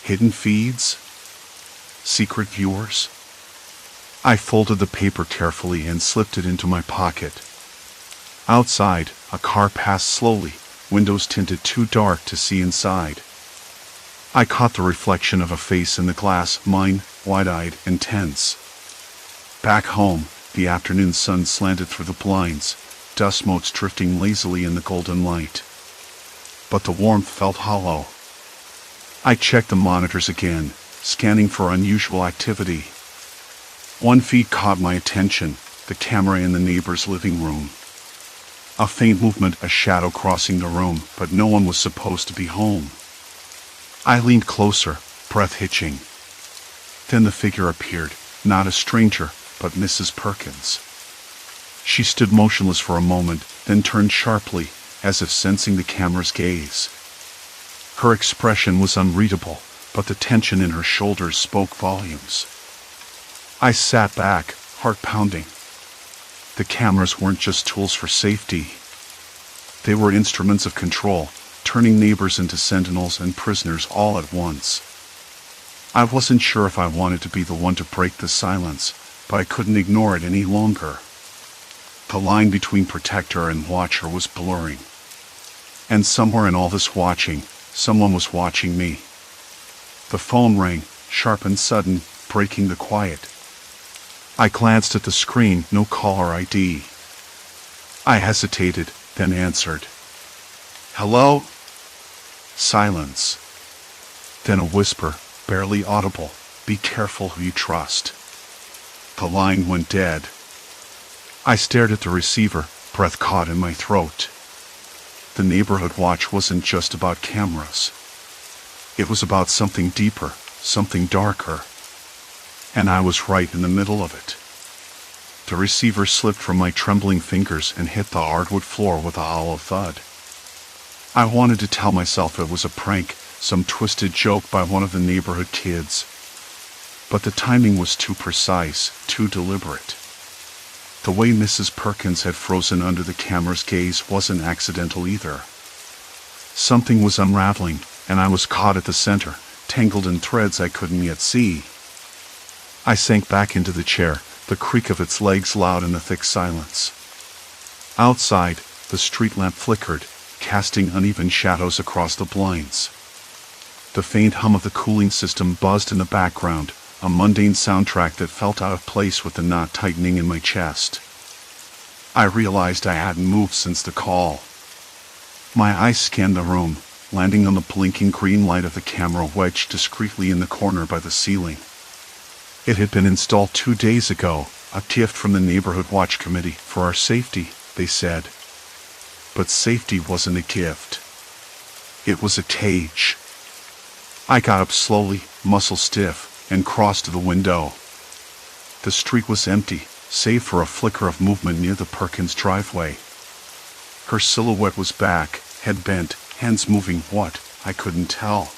Hidden feeds? Secret viewers? I folded the paper carefully and slipped it into my pocket. Outside, a car passed slowly, windows tinted too dark to see inside. I caught the reflection of a face in the glass, mine, wide-eyed and tense. Back home, the afternoon sun slanted through the blinds, dust motes drifting lazily in the golden light. But the warmth felt hollow. I checked the monitors again, scanning for unusual activity. One feed caught my attention, the camera in the neighbor's living room. A faint movement, a shadow crossing the room, but no one was supposed to be home. I leaned closer, breath hitching. Then the figure appeared, not a stranger, but Mrs. Perkins. She stood motionless for a moment, then turned sharply, as if sensing the camera's gaze. Her expression was unreadable, but the tension in her shoulders spoke volumes. I sat back, heart pounding. The cameras weren't just tools for safety. They were instruments of control, turning neighbors into sentinels and prisoners all at once. I wasn't sure if I wanted to be the one to break the silence, but I couldn't ignore it any longer. The line between protector and watcher was blurring. And somewhere in all this watching, someone was watching me. The phone rang, sharp and sudden, breaking the quiet. I glanced at the screen, no caller ID. I hesitated, then answered. "Hello?" Silence. Then a whisper, barely audible, "Be careful who you trust." The line went dead. I stared at the receiver, breath caught in my throat. The neighborhood watch wasn't just about cameras. It was about something deeper, something darker. And I was right in the middle of it. The receiver slipped from my trembling fingers and hit the hardwood floor with a hollow thud. I wanted to tell myself it was a prank, some twisted joke by one of the neighborhood kids. But the timing was too precise, too deliberate. The way Mrs. Perkins had frozen under the camera's gaze wasn't accidental either. Something was unraveling, and I was caught at the center, tangled in threads I couldn't yet see. I sank back into the chair, the creak of its legs loud in the thick silence. Outside, the street lamp flickered, casting uneven shadows across the blinds. The faint hum of the cooling system buzzed in the background, a mundane soundtrack that felt out of place with the knot tightening in my chest. I realized I hadn't moved since the call. My eyes scanned the room, landing on the blinking green light of the camera wedged discreetly in the corner by the ceiling. It had been installed 2 days ago, a gift from the Neighborhood Watch Committee for our safety, they said. But safety wasn't a gift. It was a cage. I got up slowly, muscle stiff, and crossed to the window. The street was empty, save for a flicker of movement near the Perkins driveway. Her silhouette was back, head bent, hands moving what, I couldn't tell.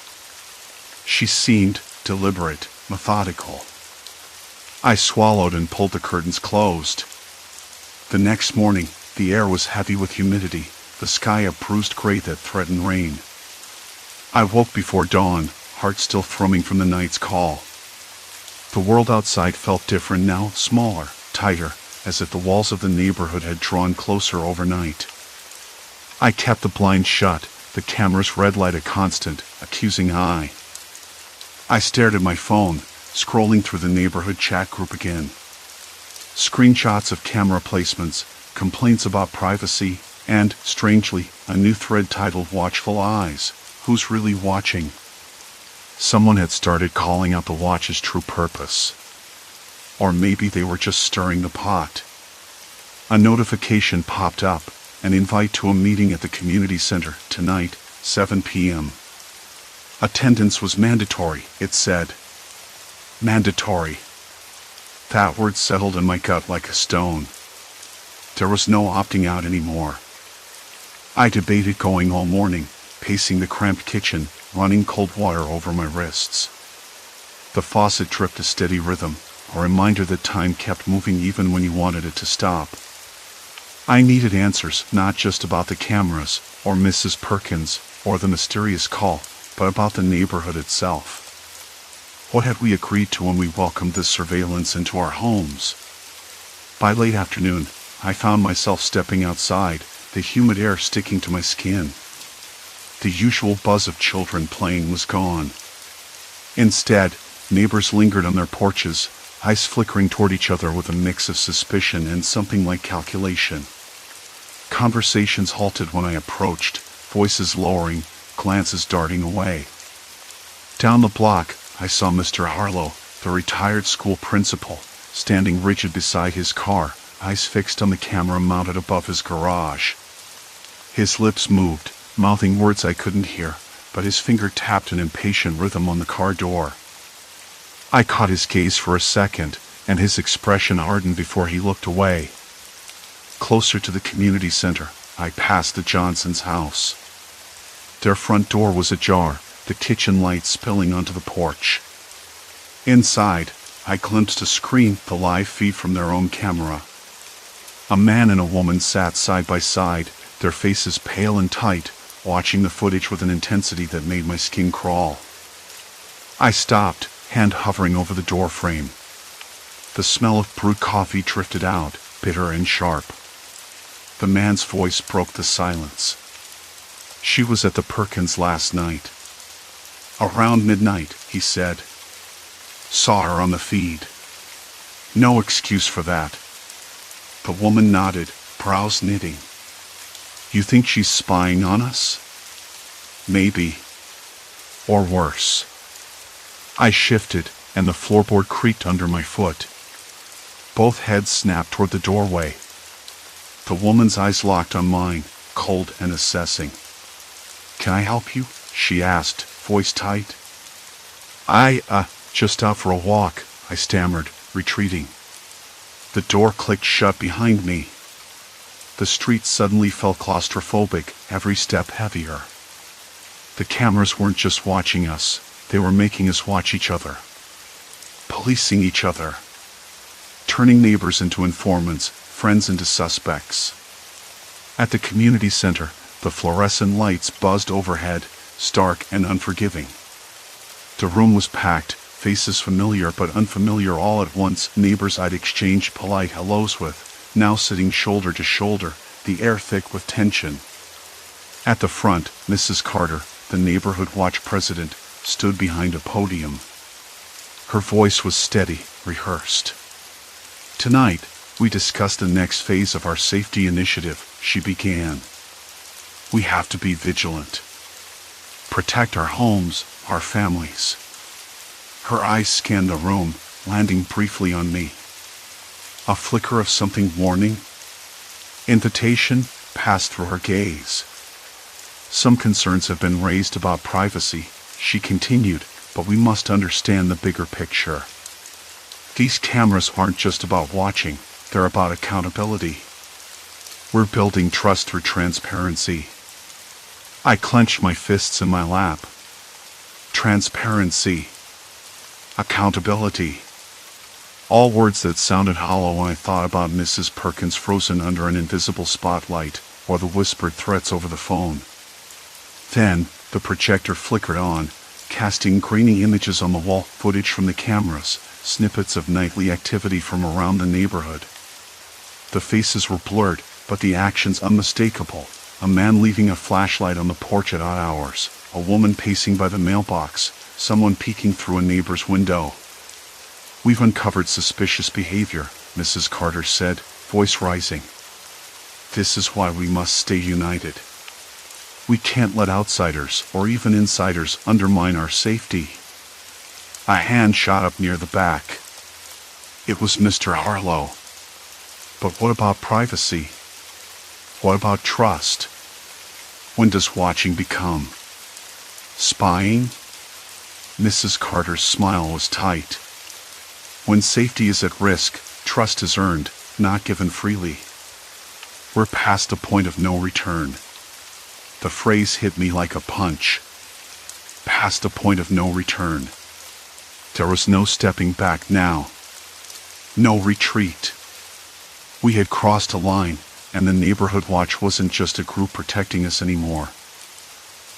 She seemed deliberate, methodical. I swallowed and pulled the curtains closed. The next morning, the air was heavy with humidity, the sky a bruised gray that threatened rain. I woke before dawn, heart still thrumming from the night's call. The world outside felt different now, smaller, tighter, as if the walls of the neighborhood had drawn closer overnight. I kept the blinds shut, the camera's red light a constant, accusing eye. I stared at my phone, scrolling through the neighborhood chat group again. Screenshots of camera placements, complaints about privacy, and, strangely, a new thread titled Watchful Eyes. Who's really watching? Someone had started calling out the watch's true purpose. Or maybe they were just stirring the pot. A notification popped up, an invite to a meeting at the community center tonight, 7 p.m. Attendance was mandatory, it said. Mandatory. That word settled in my gut like a stone. There was no opting out anymore. I debated going all morning, pacing the cramped kitchen, running cold water over my wrists. The faucet dripped a steady rhythm, a reminder that time kept moving even when you wanted it to stop. I needed answers, not just about the cameras, or Mrs. Perkins, or the mysterious call, but about the neighborhood itself. What had we agreed to when we welcomed this surveillance into our homes? By late afternoon, I found myself stepping outside, the humid air sticking to my skin. The usual buzz of children playing was gone. Instead, neighbors lingered on their porches, eyes flickering toward each other with a mix of suspicion and something like calculation. Conversations halted when I approached, voices lowering, glances darting away. Down the block, I saw Mr. Harlow, the retired school principal, standing rigid beside his car, eyes fixed on the camera mounted above his garage. His lips moved, mouthing words I couldn't hear, but his finger tapped an impatient rhythm on the car door. I caught his gaze for a second, and his expression hardened before he looked away. Closer to the community center, I passed the Johnsons' house. Their front door was ajar, the kitchen light spilling onto the porch. Inside, I glimpsed a screen, the live feed from their own camera. A man and a woman sat side by side, their faces pale and tight, watching the footage with an intensity that made my skin crawl. I stopped, hand hovering over the door frame. The smell of brewed coffee drifted out, bitter and sharp. The man's voice broke the silence. She was at the Perkins last night. Around midnight, he said. Saw her on the feed. No excuse for that. The woman nodded, brows knitting. You think she's spying on us? Maybe. Or worse. I shifted, and the floorboard creaked under my foot. Both heads snapped toward the doorway. The woman's eyes locked on mine, cold and assessing. Can I help you? She asked, voice tight. Just out for a walk, I stammered, retreating. The door clicked shut behind me. The street suddenly felt claustrophobic, every step heavier. The cameras weren't just watching us, they were making us watch each other. Policing each other. Turning neighbors into informants, friends into suspects. At the community center, the fluorescent lights buzzed overhead, stark and unforgiving. The room was packed, faces familiar but unfamiliar all at once, neighbors I'd exchanged polite hellos with, now sitting shoulder to shoulder, the air thick with tension. At the front, Mrs. Carter, the neighborhood watch president, stood behind a podium. Her voice was steady, rehearsed. Tonight, We discussed the next phase of our safety initiative, she began. We have to be vigilant. Protect our homes, our families. Her eyes scanned the room, landing briefly on me. A flicker of something warning? Invitation passed through her gaze. Some concerns have been raised about privacy, she continued, but we must understand the bigger picture. These cameras aren't just about watching, they're about accountability. We're building trust through transparency. I clenched my fists in my lap. Transparency. Accountability. All words that sounded hollow when I thought about Mrs. Perkins frozen under an invisible spotlight, or the whispered threats over the phone. Then, the projector flickered on, casting grainy images on the wall, footage from the cameras, snippets of nightly activity from around the neighborhood. The faces were blurred, but the actions unmistakable. A man leaving a flashlight on the porch at odd hours, a woman pacing by the mailbox, someone peeking through a neighbor's window. We've uncovered suspicious behavior, Mrs. Carter said, voice rising. This is why we must stay united. We can't let outsiders, or even insiders, undermine our safety. A hand shot up near the back. It was Mr. Harlow. But what about privacy? What about trust? When does watching become spying? Mrs. Carter's smile was tight. When safety is at risk, trust is earned, not given freely. We're past a point of no return. The phrase hit me like a punch. Past a point of no return. There was no stepping back now. No retreat. We had crossed a line, and the neighborhood watch wasn't just a group protecting us anymore.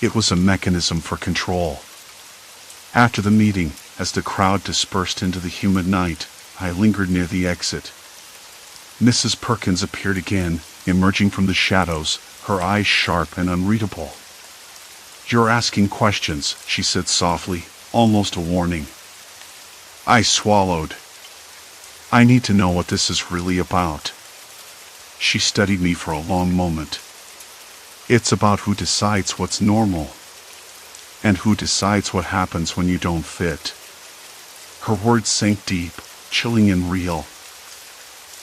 It was a mechanism for control. After the meeting, as the crowd dispersed into the humid night, I lingered near the exit. Mrs. Perkins appeared again, emerging from the shadows, her eyes sharp and unreadable. You're asking questions, she said softly, almost a warning. I swallowed. I need to know what this is really about. She studied me for a long moment. It's about who decides what's normal, and who decides what happens when you don't fit. Her words sank deep, chilling and real.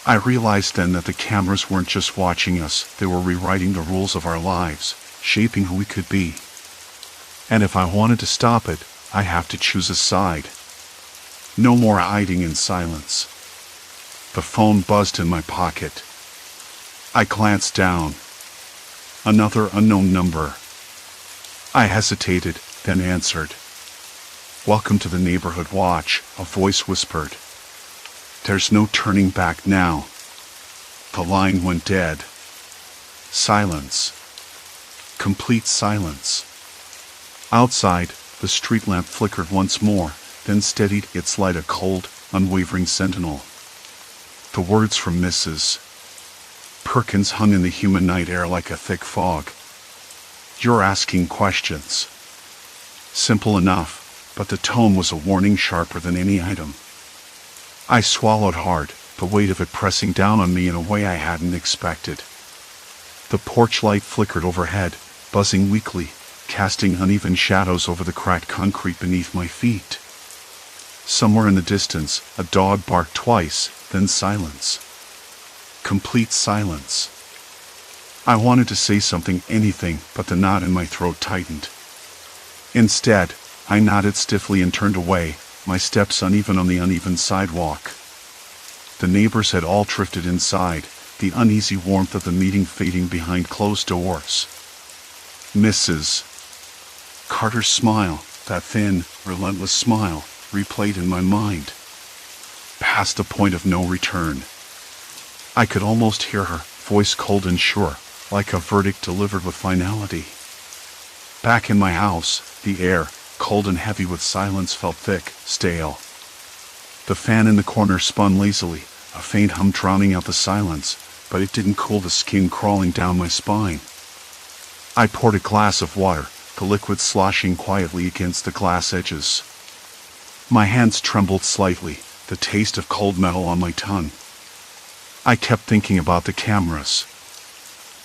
I realized then that the cameras weren't just watching us, they were rewriting the rules of our lives, shaping who we could be. And if I wanted to stop it, I have to choose a side. No more hiding in silence. The phone buzzed in my pocket. I glanced down. Another unknown number. I hesitated, then answered. Welcome to the neighborhood watch, a voice whispered. There's no turning back now. The line went dead. Silence. Complete silence. Outside, the street lamp flickered once more, then steadied its light, a cold, unwavering sentinel. The words from Mrs. Perkins hung in the humid night air like a thick fog. You're asking questions. Simple enough, but the tone was a warning sharper than any item. I swallowed hard, the weight of it pressing down on me in a way I hadn't expected. The porch light flickered overhead, buzzing weakly, casting uneven shadows over the cracked concrete beneath my feet. Somewhere in the distance, a dog barked twice, then silence. Complete silence. I wanted to say something, anything, but the knot in my throat tightened. Instead, I nodded stiffly and turned away, my steps uneven on the uneven sidewalk. The neighbors had all drifted inside, the uneasy warmth of the meeting fading behind closed doors. Mrs. Carter's smile, that thin, relentless smile, replayed in my mind. Past a point of no return. I could almost hear her, voice cold and sure, like a verdict delivered with finality. Back in my house, the air, cold and heavy with silence, felt thick, stale. The fan in the corner spun lazily, a faint hum drowning out the silence, but it didn't cool the skin crawling down my spine. I poured a glass of water, the liquid sloshing quietly against the glass edges. My hands trembled slightly, the taste of cold metal on my tongue. I kept thinking about the cameras.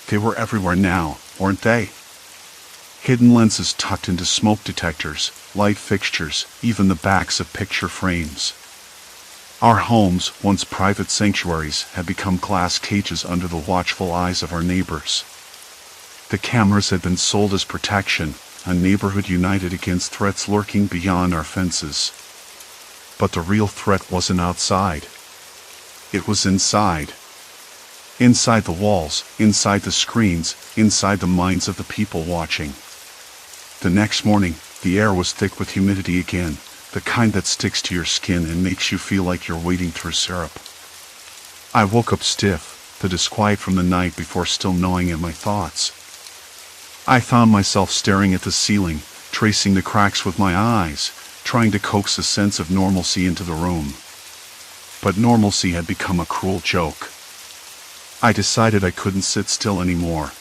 They were everywhere now, weren't they? Hidden lenses tucked into smoke detectors, light fixtures, even the backs of picture frames. Our homes, once private sanctuaries, had become glass cages under the watchful eyes of our neighbors. The cameras had been sold as protection, a neighborhood united against threats lurking beyond our fences. But the real threat wasn't outside. It was inside. Inside the walls, inside the screens, inside the minds of the people watching. The next morning, the air was thick with humidity again, the kind that sticks to your skin and makes you feel like you're wading through syrup. I woke up stiff, the disquiet from the night before still gnawing at my thoughts. I found myself staring at the ceiling, tracing the cracks with my eyes, trying to coax a sense of normalcy into the room. But normalcy had become a cruel joke. I decided I couldn't sit still anymore.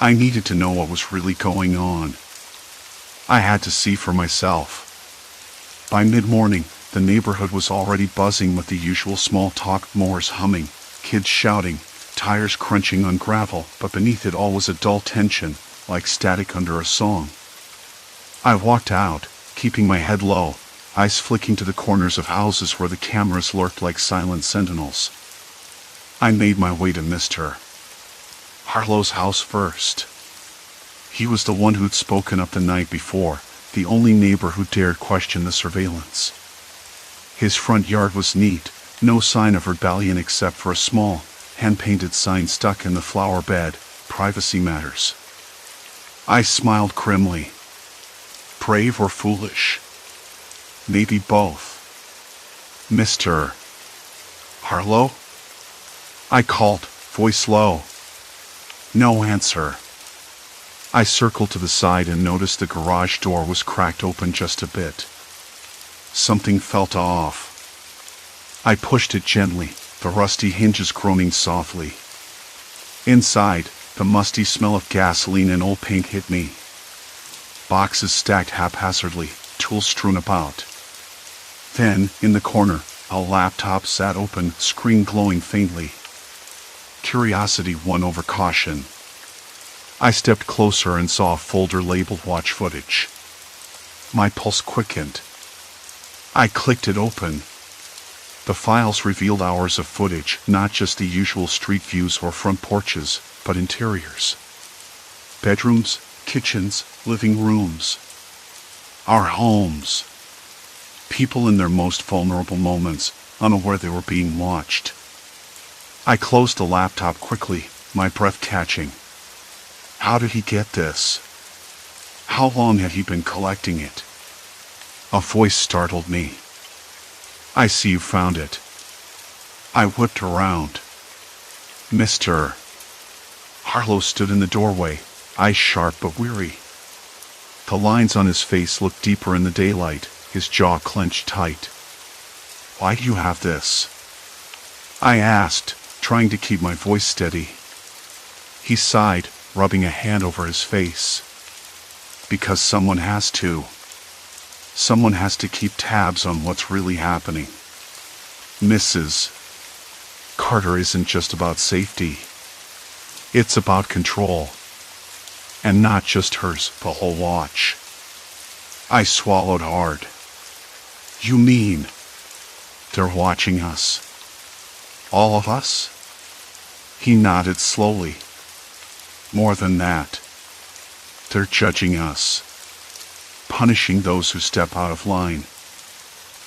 I needed to know what was really going on. I had to see for myself. By mid-morning, the neighborhood was already buzzing with the usual small talk, mowers humming, kids shouting, tires crunching on gravel, but beneath it all was a dull tension, like static under a song. I walked out, keeping my head low, eyes flicking to the corners of houses where the cameras lurked like silent sentinels. I made my way to Mr. Harlow's house first. He was the one who'd spoken up the night before, the only neighbor who dared question the surveillance. His front yard was neat, no sign of rebellion except for a small, hand-painted sign stuck in the flower bed, "Privacy Matters." I smiled grimly. Brave or foolish? Maybe both. "Mr. Harlow?" I called, voice low. No answer. I circled to the side and noticed the garage door was cracked open just a bit. Something felt off. I pushed it gently, the rusty hinges groaning softly. Inside, the musty smell of gasoline and old paint hit me. Boxes stacked haphazardly, tools strewn about. Then, in the corner, a laptop sat open, screen glowing faintly. Curiosity won over caution. I stepped closer and saw a folder labeled "Watch Footage." My pulse quickened. I clicked it open. The files revealed hours of footage, not just the usual street views or front porches, but interiors. Bedrooms, kitchens, living rooms. Our homes. People in their most vulnerable moments, unaware they were being watched. I closed the laptop quickly, my breath catching. How did he get this? How long had he been collecting it? A voice startled me. "I see you found it." I whipped around. Mr. Harlow stood in the doorway, eyes sharp but weary. The lines on his face looked deeper in the daylight, his jaw clenched tight. "Why do you have this?" I asked, trying to keep my voice steady. He sighed, rubbing a hand over his face. "Because someone has to. Someone has to keep tabs on what's really happening. Mrs. Carter isn't just about safety. It's about control. And not just hers, the whole watch." I swallowed hard. "You mean they're watching us? All of us?" He nodded slowly. "More than that. They're judging us. Punishing those who step out of line.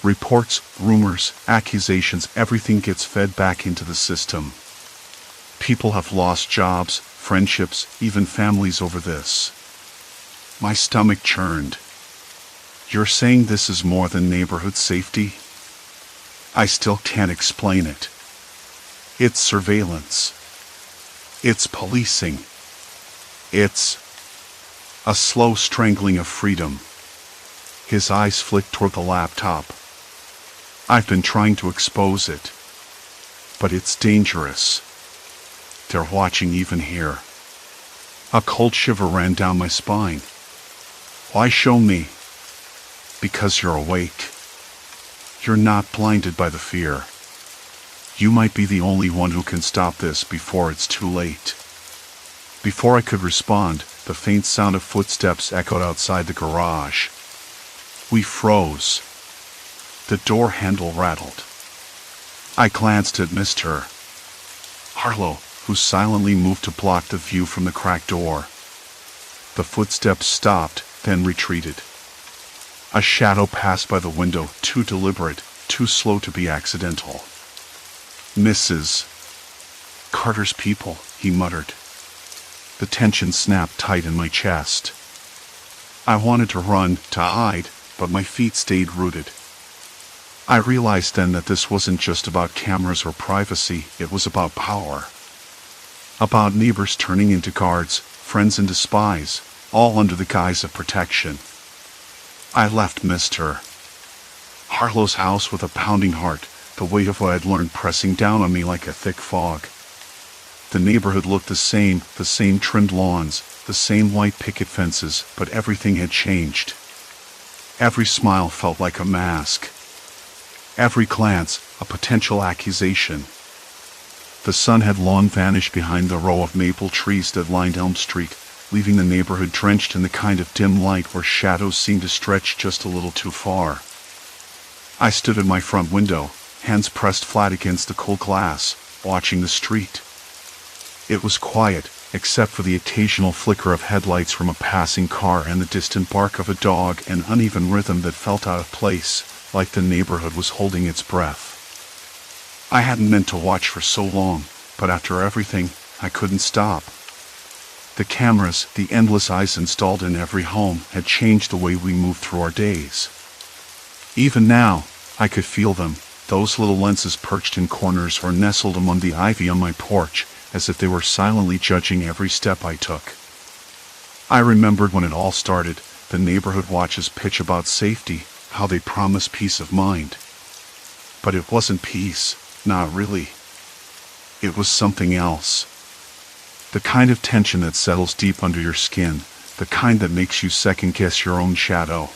Reports, rumors, accusations, everything gets fed back into the system. People have lost jobs, friendships, even families over this." My stomach churned. "You're saying this is more than neighborhood safety?" I still can't explain it. It's surveillance. It's policing. It's a slow strangling of freedom. His eyes flicked toward the laptop. "I've been trying to expose it. But it's dangerous. They're watching even here." A cold shiver ran down my spine. "Why show me?" "Because you're awake. You're not blinded by the fear. You might be the only one who can stop this before it's too late." Before I could respond, the faint sound of footsteps echoed outside the garage. We froze. The door handle rattled. I glanced at Mr. Harlow, who silently moved to block the view from the cracked door. The footsteps stopped, then retreated. A shadow passed by the window, too deliberate, too slow to be accidental. "Mrs. Carter's people," he muttered. The tension snapped tight in my chest. I wanted to run, to hide, but my feet stayed rooted. I realized then that this wasn't just about cameras or privacy, it was about power. About neighbors turning into guards, friends into spies, all under the guise of protection. I left Mr. Harlow's house with a pounding heart, the weight of what I'd learned pressing down on me like a thick fog. The neighborhood looked the same trimmed lawns, the same white picket fences, but everything had changed. Every smile felt like a mask. Every glance, a potential accusation. The sun had long vanished behind the row of maple trees that lined Elm Street, leaving the neighborhood drenched in the kind of dim light where shadows seemed to stretch just a little too far. I stood at my front window, hands pressed flat against the cold glass, watching the street. It was quiet, except for the occasional flicker of headlights from a passing car and the distant bark of a dog, an uneven rhythm that felt out of place, like the neighborhood was holding its breath. I hadn't meant to watch for so long, but after everything, I couldn't stop. The cameras, the endless eyes installed in every home, had changed the way we moved through our days. Even now, I could feel them, those little lenses perched in corners or nestled among the ivy on my porch, as if they were silently judging every step I took. I remembered when it all started, the neighborhood watches pitch about safety, how they promise peace of mind. But it wasn't peace, not really. It was something else. The kind of tension that settles deep under your skin, the kind that makes you second-guess your own shadow.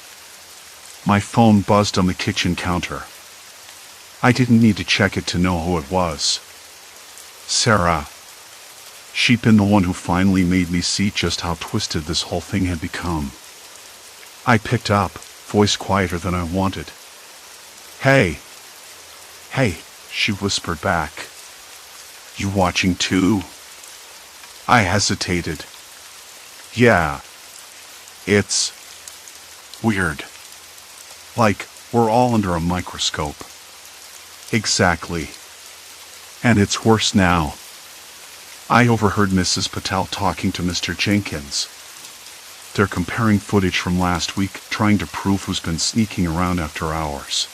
My phone buzzed on the kitchen counter. I didn't need to check it to know who it was. Sarah. She'd been the one who finally made me see just how twisted this whole thing had become. I picked up, voice quieter than I wanted. "Hey." "Hey," she whispered back. "You watching too?" I hesitated. "Yeah. It's weird. Like, we're all under a microscope." "Exactly. And it's worse now." I overheard Mrs. Patel talking to Mr. Jenkins. They're comparing footage from last week, trying to prove who's been sneaking around after hours.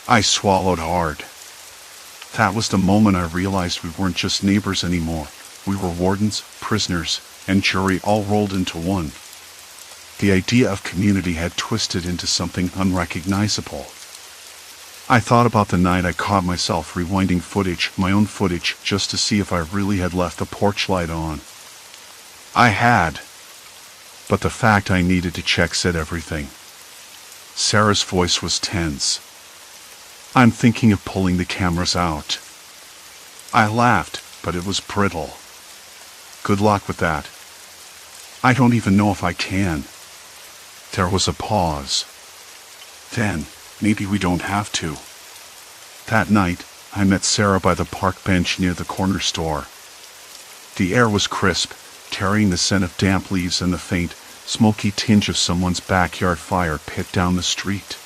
I swallowed hard. That was the moment I realized we weren't just neighbors anymore. We were wardens, prisoners, and jury all rolled into one. The idea of community had twisted into something unrecognizable. I thought about the night I caught myself rewinding footage, my own footage, just to see if I really had left the porch light on. I had. But the fact I needed to check said everything. Sarah's voice was tense. "I'm thinking of pulling the cameras out." I laughed, but it was brittle. "Good luck with that." "I don't even know if I can." There was a pause. "Then, maybe we don't have to." That night, I met Sarah by the park bench near the corner store. The air was crisp, carrying the scent of damp leaves and the faint, smoky tinge of someone's backyard fire pit down the street.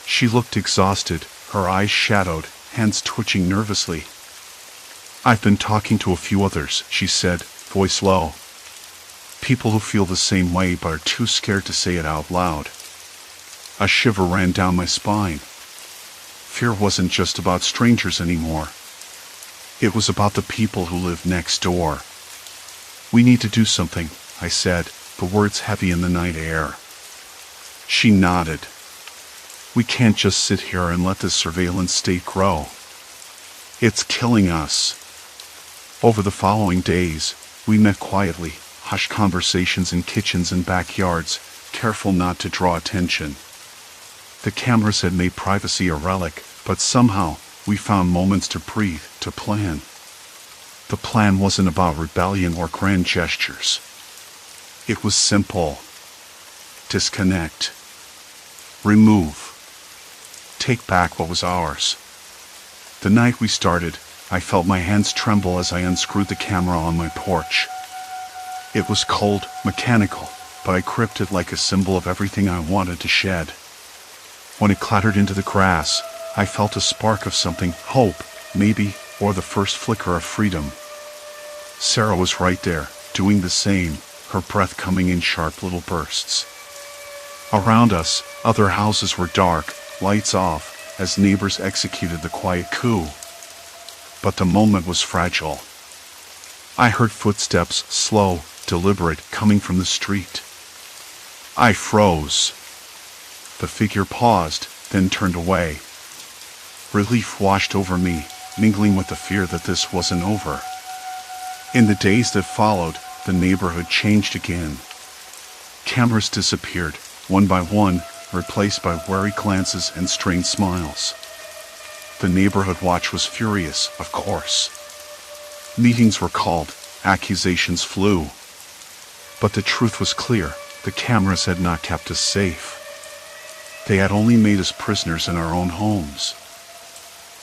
She looked exhausted, her eyes shadowed, hands twitching nervously. "I've been talking to a few others," she said, voice low. "People who feel the same way but are too scared to say it out loud." A shiver ran down my spine. Fear wasn't just about strangers anymore. It was about the people who lived next door. "We need to do something," I said, the words heavy in the night air. She nodded. "We can't just sit here and let this surveillance state grow. It's killing us." Over the following days, we met quietly, hushed conversations in kitchens and backyards, careful not to draw attention. The cameras had made privacy a relic, but somehow, we found moments to breathe, to plan. The plan wasn't about rebellion or grand gestures. It was simple. Disconnect. Remove. Take back what was ours. The night we started, I felt my hands tremble as I unscrewed the camera on my porch. It was cold, mechanical, but I gripped it like a symbol of everything I wanted to shed. When it clattered into the grass, I felt a spark of something, hope, maybe, or the first flicker of freedom. Sarah was right there, doing the same, her breath coming in sharp little bursts. Around us, other houses were dark, lights off, as neighbors executed the quiet coup. But the moment was fragile. I heard footsteps, slow, deliberate, coming from the street. I froze. The figure paused, then turned away. Relief washed over me, mingling with the fear that this wasn't over. In the days that followed, the neighborhood changed again. Cameras disappeared, one by one, replaced by wary glances and strained smiles. The neighborhood watch was furious, of course. Meetings were called, accusations flew. But the truth was clear, the cameras had not kept us safe. They had only made us prisoners in our own homes.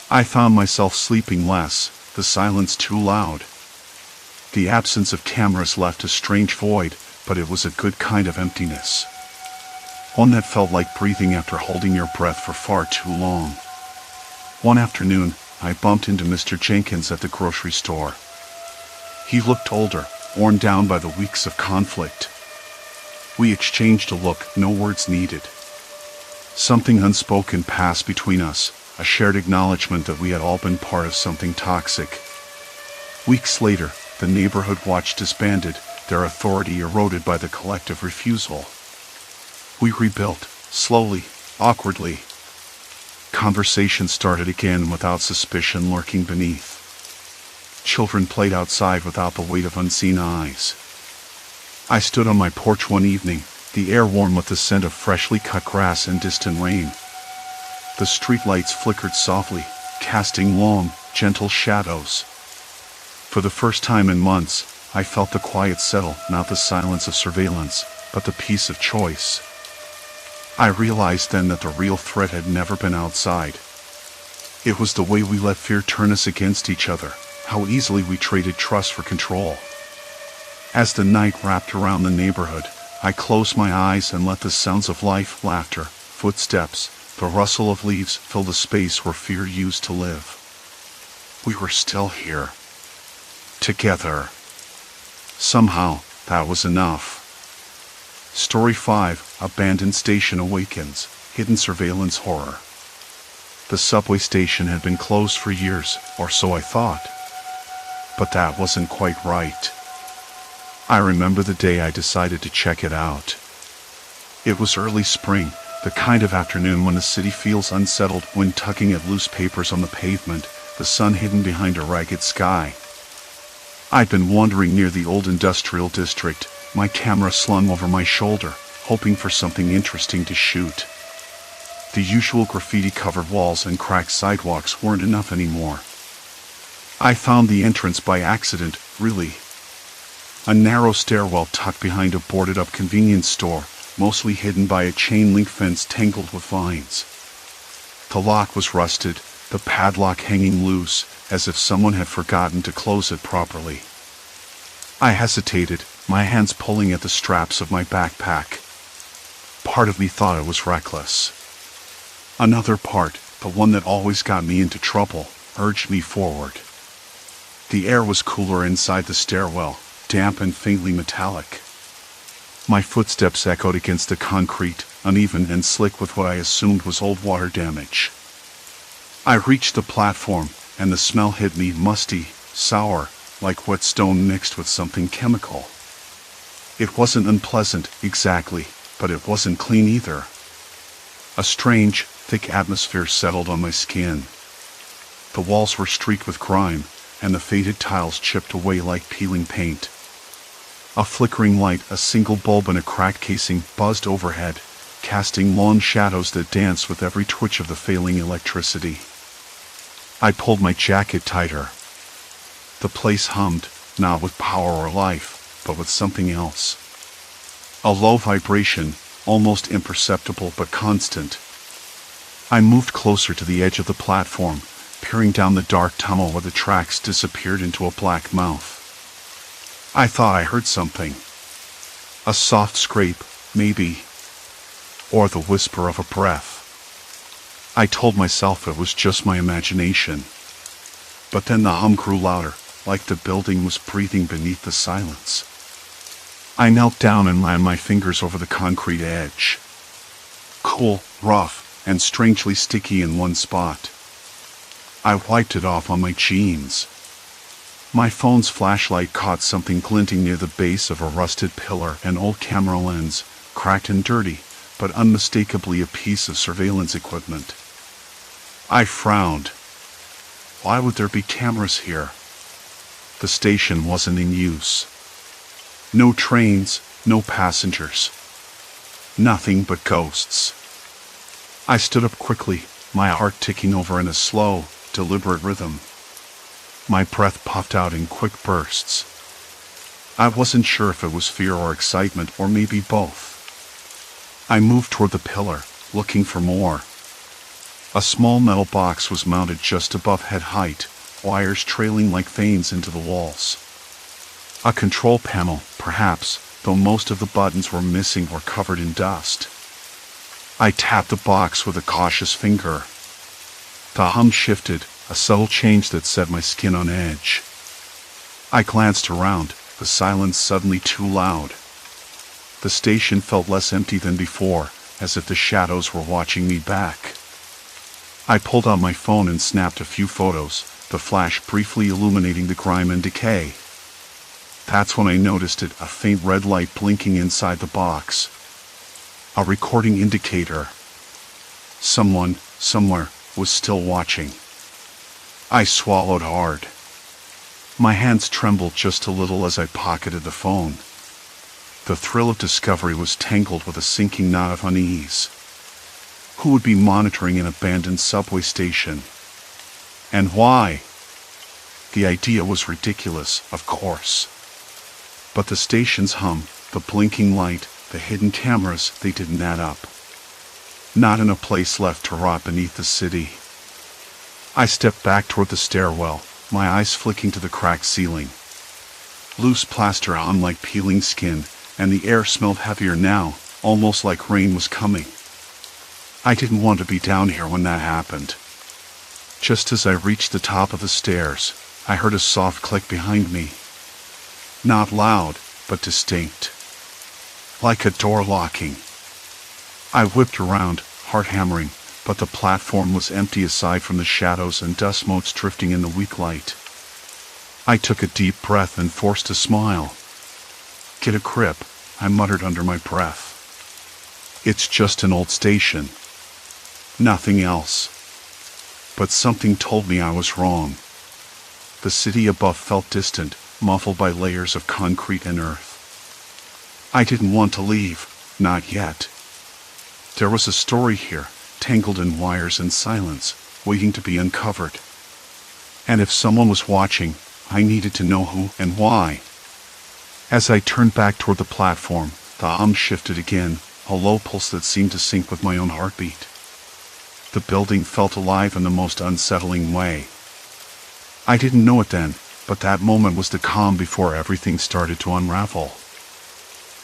I found myself sleeping less, the silence too loud. The absence of cameras left a strange void, but it was a good kind of emptiness. One that felt like breathing after holding your breath for far too long. One afternoon, I bumped into Mr. Jenkins at the grocery store. He looked older, worn down by the weeks of conflict. We exchanged a look, no words needed. Something unspoken passed between us, a shared acknowledgement that we had all been part of something toxic. Weeks later, the neighborhood watch disbanded, their authority eroded by the collective refusal. We rebuilt, slowly, awkwardly. Conversation started again without suspicion lurking beneath. Children played outside without the weight of unseen eyes. I stood on my porch one evening, the air warm with the scent of freshly cut grass and distant rain. The streetlights flickered softly, casting long, gentle shadows. For the first time in months, I felt the quiet settle, not the silence of surveillance, but the peace of choice. I realized then that the real threat had never been outside. It was the way we let fear turn us against each other, how easily we traded trust for control. As the night wrapped around the neighborhood, I closed my eyes and let the sounds of life, laughter, footsteps, the rustle of leaves fill the space where fear used to live. We were still here. Together. Somehow, that was enough. Story 5, Abandoned Station Awakens, Hidden Surveillance Horror. The subway station had been closed for years, or so I thought. But that wasn't quite right. I remember the day I decided to check it out. It was early spring, the kind of afternoon when the city feels unsettled when tugging at loose papers on the pavement, the sun hidden behind a ragged sky. I'd been wandering near the old industrial district, my camera slung over my shoulder, hoping for something interesting to shoot. The usual graffiti-covered walls and cracked sidewalks weren't enough anymore. I found the entrance by accident, really. A narrow stairwell tucked behind a boarded-up convenience store, mostly hidden by a chain-link fence tangled with vines. The lock was rusted, the padlock hanging loose, as if someone had forgotten to close it properly. I hesitated, my hands pulling at the straps of my backpack. Part of me thought it was reckless. Another part, the one that always got me into trouble, urged me forward. The air was cooler inside the stairwell, damp and faintly metallic. My footsteps echoed against the concrete, uneven and slick with what I assumed was old water damage. I reached the platform, and the smell hit me musty, sour, like wet stone mixed with something chemical. It wasn't unpleasant, exactly, but it wasn't clean either. A strange, thick atmosphere settled on my skin. The walls were streaked with grime, and the faded tiles chipped away like peeling paint. A flickering light, a single bulb in a cracked casing, buzzed overhead, casting long shadows that danced with every twitch of the failing electricity. I pulled my jacket tighter. The place hummed, not with power or life, but with something else. A low vibration, almost imperceptible but constant. I moved closer to the edge of the platform, peering down the dark tunnel where the tracks disappeared into a black mouth. I thought I heard something. A soft scrape, maybe. Or the whisper of a breath. I told myself it was just my imagination. But then the hum grew louder, like the building was breathing beneath the silence. I knelt down and ran my fingers over the concrete edge. Cool, rough, and strangely sticky in one spot. I wiped it off on my jeans. My phone's flashlight caught something glinting near the base of a rusted pillar, an old camera lens, cracked and dirty, but unmistakably a piece of surveillance equipment. I frowned. Why would there be cameras here? The station wasn't in use. No trains, no passengers. Nothing but ghosts. I stood up quickly, my heart ticking over in a slow, deliberate rhythm. My breath puffed out in quick bursts. I wasn't sure if it was fear or excitement, or maybe both. I moved toward the pillar, looking for more. A small metal box was mounted just above head height, wires trailing like veins into the walls. A control panel, perhaps, though most of the buttons were missing or covered in dust. I tapped the box with a cautious finger. The hum shifted, a subtle change that set my skin on edge. I glanced around, the silence suddenly too loud. The station felt less empty than before, as if the shadows were watching me back. I pulled out my phone and snapped a few photos, the flash briefly illuminating the grime and decay. That's when I noticed it, a faint red light blinking inside the box. A recording indicator. Someone, somewhere, was still watching. I swallowed hard. My hands trembled just a little as I pocketed the phone. The thrill of discovery was tangled with a sinking knot of unease. Who would be monitoring an abandoned subway station? And why? The idea was ridiculous, of course. But the station's hum, the blinking light, the hidden cameras, they didn't add up. Not in a place left to rot beneath the city. I stepped back toward the stairwell, my eyes flicking to the cracked ceiling. Loose plaster hung like peeling skin, and the air smelled heavier now, almost like rain was coming. I didn't want to be down here when that happened. Just as I reached the top of the stairs, I heard a soft click behind me. Not loud, but distinct. Like a door locking. I whipped around, heart hammering, but the platform was empty aside from the shadows and dust motes drifting in the weak light. I took a deep breath and forced a smile. Get a grip, I muttered under my breath. It's just an old station. Nothing else. But something told me I was wrong. The city above felt distant, muffled by layers of concrete and earth. I didn't want to leave, not yet. There was a story here, tangled in wires and silence, waiting to be uncovered. And if someone was watching, I needed to know who and why. As I turned back toward the platform, the hum shifted again, a low pulse that seemed to sync with my own heartbeat. The building felt alive in the most unsettling way. I didn't know it then, but that moment was the calm before everything started to unravel.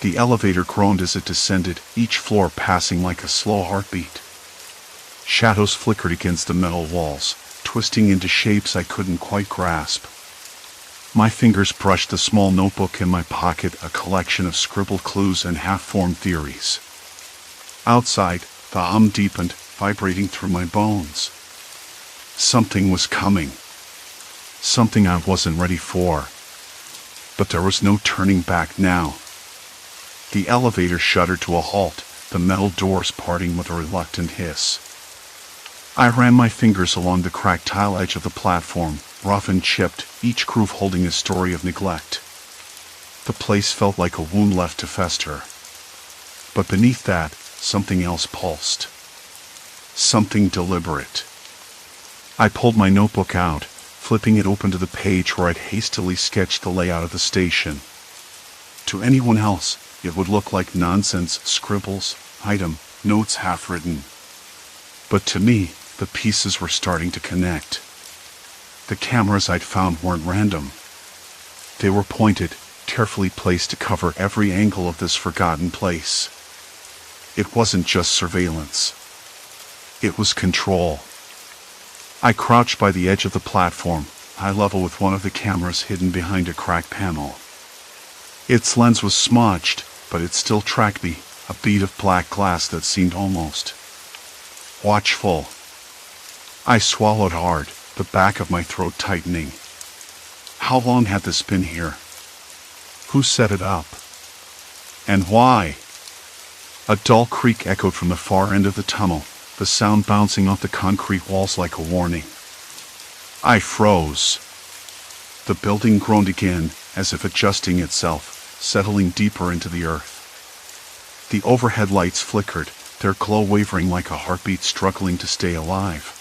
The elevator groaned as it descended, each floor passing like a slow heartbeat. Shadows flickered against the metal walls, twisting into shapes I couldn't quite grasp. My fingers brushed the small notebook in my pocket, a collection of scribbled clues and half-formed theories. Outside, the hum deepened, vibrating through my bones. Something was coming. Something I wasn't ready for. But there was no turning back now. The elevator shuddered to a halt, the metal doors parting with a reluctant hiss. I ran my fingers along the cracked tile edge of the platform, rough and chipped, each groove holding a story of neglect. The place felt like a wound left to fester. But beneath that, something else pulsed. Something deliberate. I pulled my notebook out, flipping it open to the page where I'd hastily sketched the layout of the station. To anyone else, it would look like nonsense, scribbles, item, notes half-written. But to me, the pieces were starting to connect. The cameras I'd found weren't random. They were pointed, carefully placed to cover every angle of this forgotten place. It wasn't just surveillance. It was control. I crouched by the edge of the platform, eye level with one of the cameras hidden behind a cracked panel. Its lens was smudged, but it still tracked me, a bead of black glass that seemed almost watchful. I swallowed hard, the back of my throat tightening. How long had this been here? Who set it up? And why? A dull creak echoed from the far end of the tunnel, the sound bouncing off the concrete walls like a warning. I froze. The building groaned again, as if adjusting itself, settling deeper into the earth. The overhead lights flickered, their glow wavering like a heartbeat struggling to stay alive.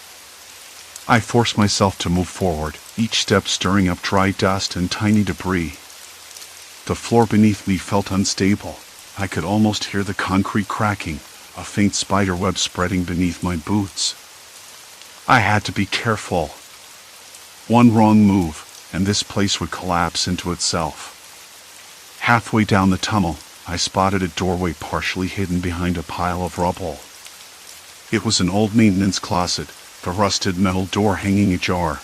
I forced myself to move forward, each step stirring up dry dust and tiny debris. The floor beneath me felt unstable. I could almost hear the concrete cracking, a faint spider web spreading beneath my boots. I had to be careful. One wrong move, and this place would collapse into itself. Halfway down the tunnel, I spotted a doorway partially hidden behind a pile of rubble. It was an old maintenance closet, the rusted metal door hanging ajar.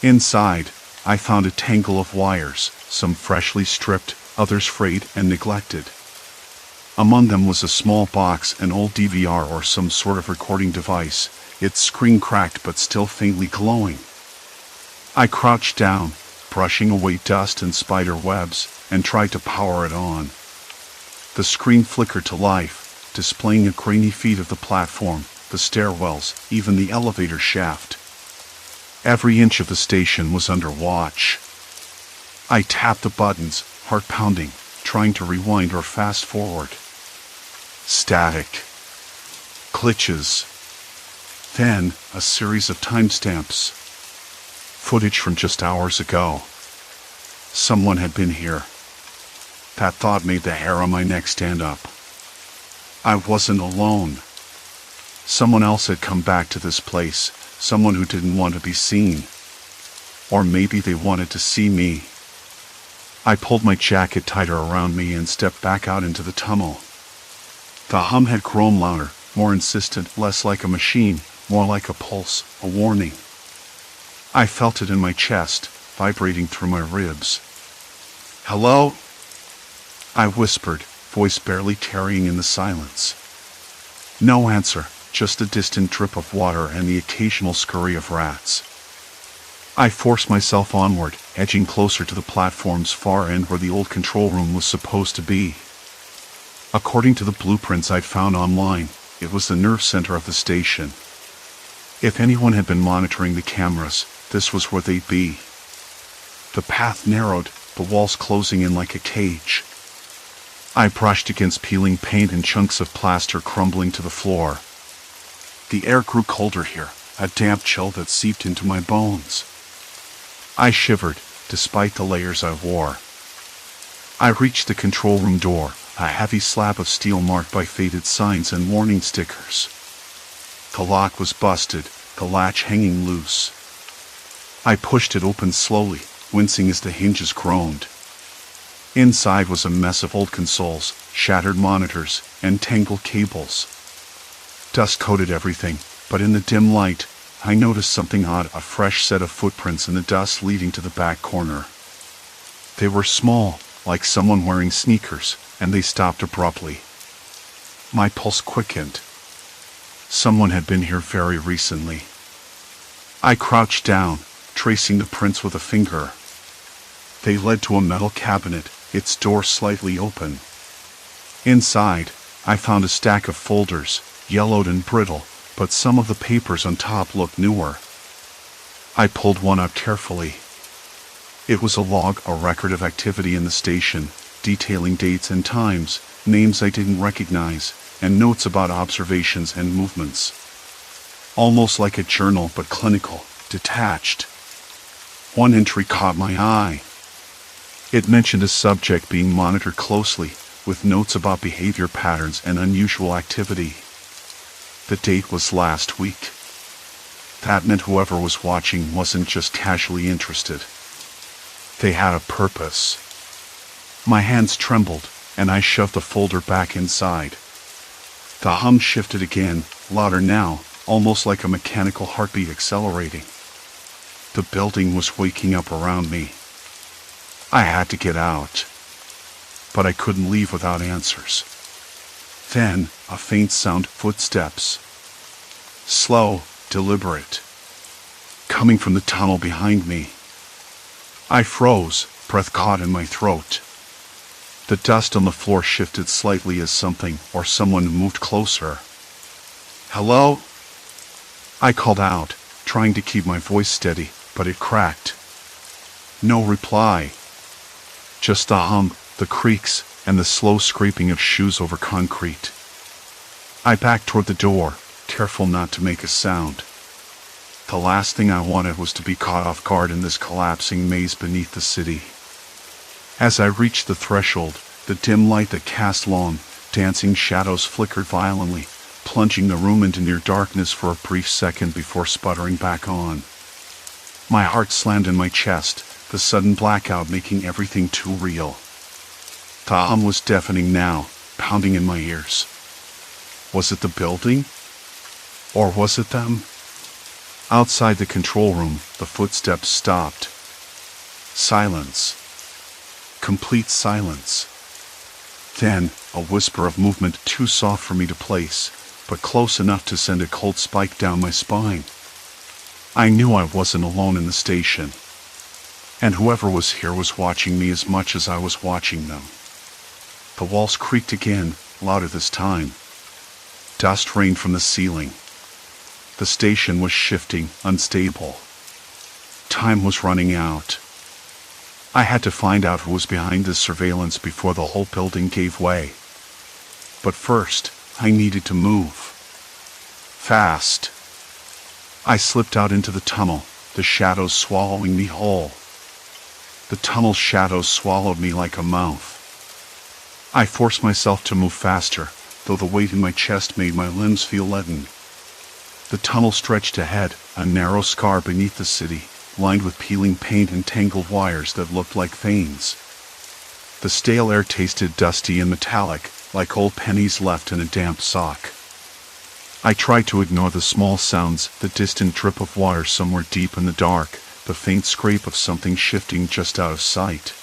Inside, I found a tangle of wires, some freshly stripped, others frayed and neglected. Among them was a small box, an old DVR or some sort of recording device, its screen cracked but still faintly glowing. I crouched down, brushing away dust and spider webs, and tried to power it on. The screen flickered to life, displaying a grainy feed of the platform, the stairwells, even the elevator shaft. Every inch of the station was under watch. I tapped the buttons, heart pounding, trying to rewind or fast forward. Static. Glitches. Then, a series of timestamps. Footage from just hours ago. Someone had been here. That thought made the hair on my neck stand up. I wasn't alone. Someone else had come back to this place, someone who didn't want to be seen. Or maybe they wanted to see me. I pulled my jacket tighter around me and stepped back out into the tunnel. The hum had grown louder, more insistent, less like a machine, more like a pulse, a warning. I felt it in my chest, vibrating through my ribs. "Hello?" I whispered, voice barely tarrying in the silence. No answer, just a distant drip of water and the occasional scurry of rats. I forced myself onward, edging closer to the platform's far end where the old control room was supposed to be. According to the blueprints I'd found online, it was the nerve center of the station. If anyone had been monitoring the cameras, this was where they'd be. The path narrowed, the walls closing in like a cage. I brushed against peeling paint and chunks of plaster crumbling to the floor. The air grew colder here, a damp chill that seeped into my bones. I shivered, despite the layers I wore. I reached the control room door, a heavy slab of steel marked by faded signs and warning stickers. The lock was busted, the latch hanging loose. I pushed it open slowly, wincing as the hinges groaned. Inside was a mess of old consoles, shattered monitors, and tangled cables. Dust coated everything, but in the dim light, I noticed something odd, a fresh set of footprints in the dust leading to the back corner. They were small, like someone wearing sneakers, and they stopped abruptly. My pulse quickened. Someone had been here very recently. I crouched down, tracing the prints with a finger. They led to a metal cabinet, its door slightly open. Inside, I found a stack of folders, yellowed and brittle, but some of the papers on top looked newer. I pulled one up carefully. It was a log, a record of activity in the station, detailing dates and times, names I didn't recognize, and notes about observations and movements. almost like a journal but clinical, detached. One entry caught my eye. It mentioned a subject being monitored closely, with notes about behavior patterns and unusual activity. The date was last week. That meant whoever was watching wasn't just casually interested. They had a purpose. My hands trembled, and I shoved the folder back inside. The hum shifted again, louder now, almost like a mechanical heartbeat accelerating. The building was waking up around me. I had to get out. But I couldn't leave without answers. Then, a faint sound, footsteps. Slow, deliberate. Coming from the tunnel behind me. I froze, breath caught in my throat. The dust on the floor shifted slightly as something or someone moved closer. Hello? I called out, trying to keep my voice steady, but it cracked. No reply. Just the hum, the creaks, and the slow scraping of shoes over concrete. I backed toward the door, careful not to make a sound. The last thing I wanted was to be caught off guard in this collapsing maze beneath the city. As I reached the threshold, the dim light that cast long, dancing shadows flickered violently, plunging the room into near darkness for a brief second before sputtering back on. My heart slammed in my chest, the sudden blackout making everything too real. The hum was deafening now, pounding in my ears. Was it the building? Or was it them? Outside the control room, the footsteps stopped. Silence. Complete silence. Then, a whisper of movement too soft for me to place, but close enough to send a cold spike down my spine. I knew I wasn't alone in the station. And whoever was here was watching me as much as I was watching them. The walls creaked again, louder this time. Dust rained from the ceiling. The station was shifting, unstable. Time was running out. I had to find out who was behind this surveillance before the whole building gave way. But first, I needed to move. Fast. I slipped out into the tunnel, the shadows swallowing me whole. The tunnel's shadows swallowed me like a mouth. I forced myself to move faster, though the weight in my chest made my limbs feel leaden. The tunnel stretched ahead, a narrow scar beneath the city, lined with peeling paint and tangled wires that looked like veins. The stale air tasted dusty and metallic, like old pennies left in a damp sock. I tried to ignore the small sounds, the distant drip of water somewhere deep in the dark, the faint scrape of something shifting just out of sight.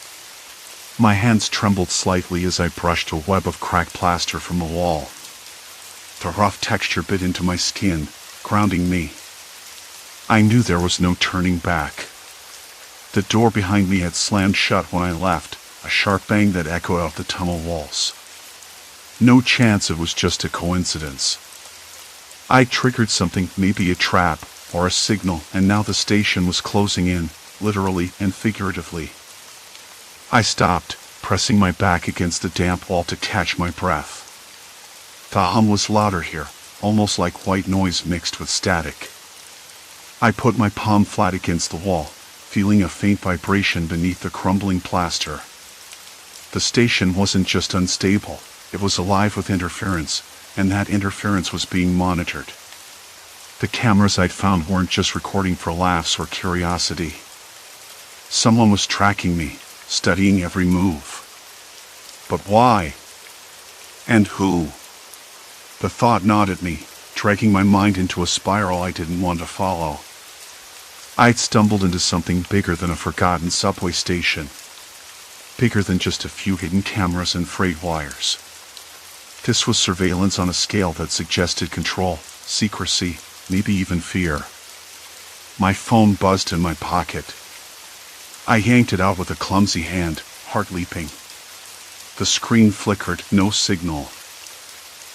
My hands trembled slightly as I brushed a web of cracked plaster from the wall. The rough texture bit into my skin, grounding me. I knew there was no turning back. The door behind me had slammed shut when I left, a sharp bang that echoed off the tunnel walls. No chance it was just a coincidence. I triggered something, maybe a trap, or a signal, and now the station was closing in, literally and figuratively. I stopped, pressing my back against the damp wall to catch my breath. The hum was louder here, almost like white noise mixed with static. I put my palm flat against the wall, feeling a faint vibration beneath the crumbling plaster. The station wasn't just unstable, it was alive with interference, and that interference was being monitored. The cameras I'd found weren't just recording for laughs or curiosity. Someone was tracking me, studying every move. But why? And who? The thought gnawed at me, dragging my mind into a spiral I didn't want to follow. I'd stumbled into something bigger than a forgotten subway station. Bigger than just a few hidden cameras and freight wires. This was surveillance on a scale that suggested control, secrecy, maybe even fear. My phone buzzed in my pocket. I yanked it out with a clumsy hand, heart leaping. The screen flickered, no signal.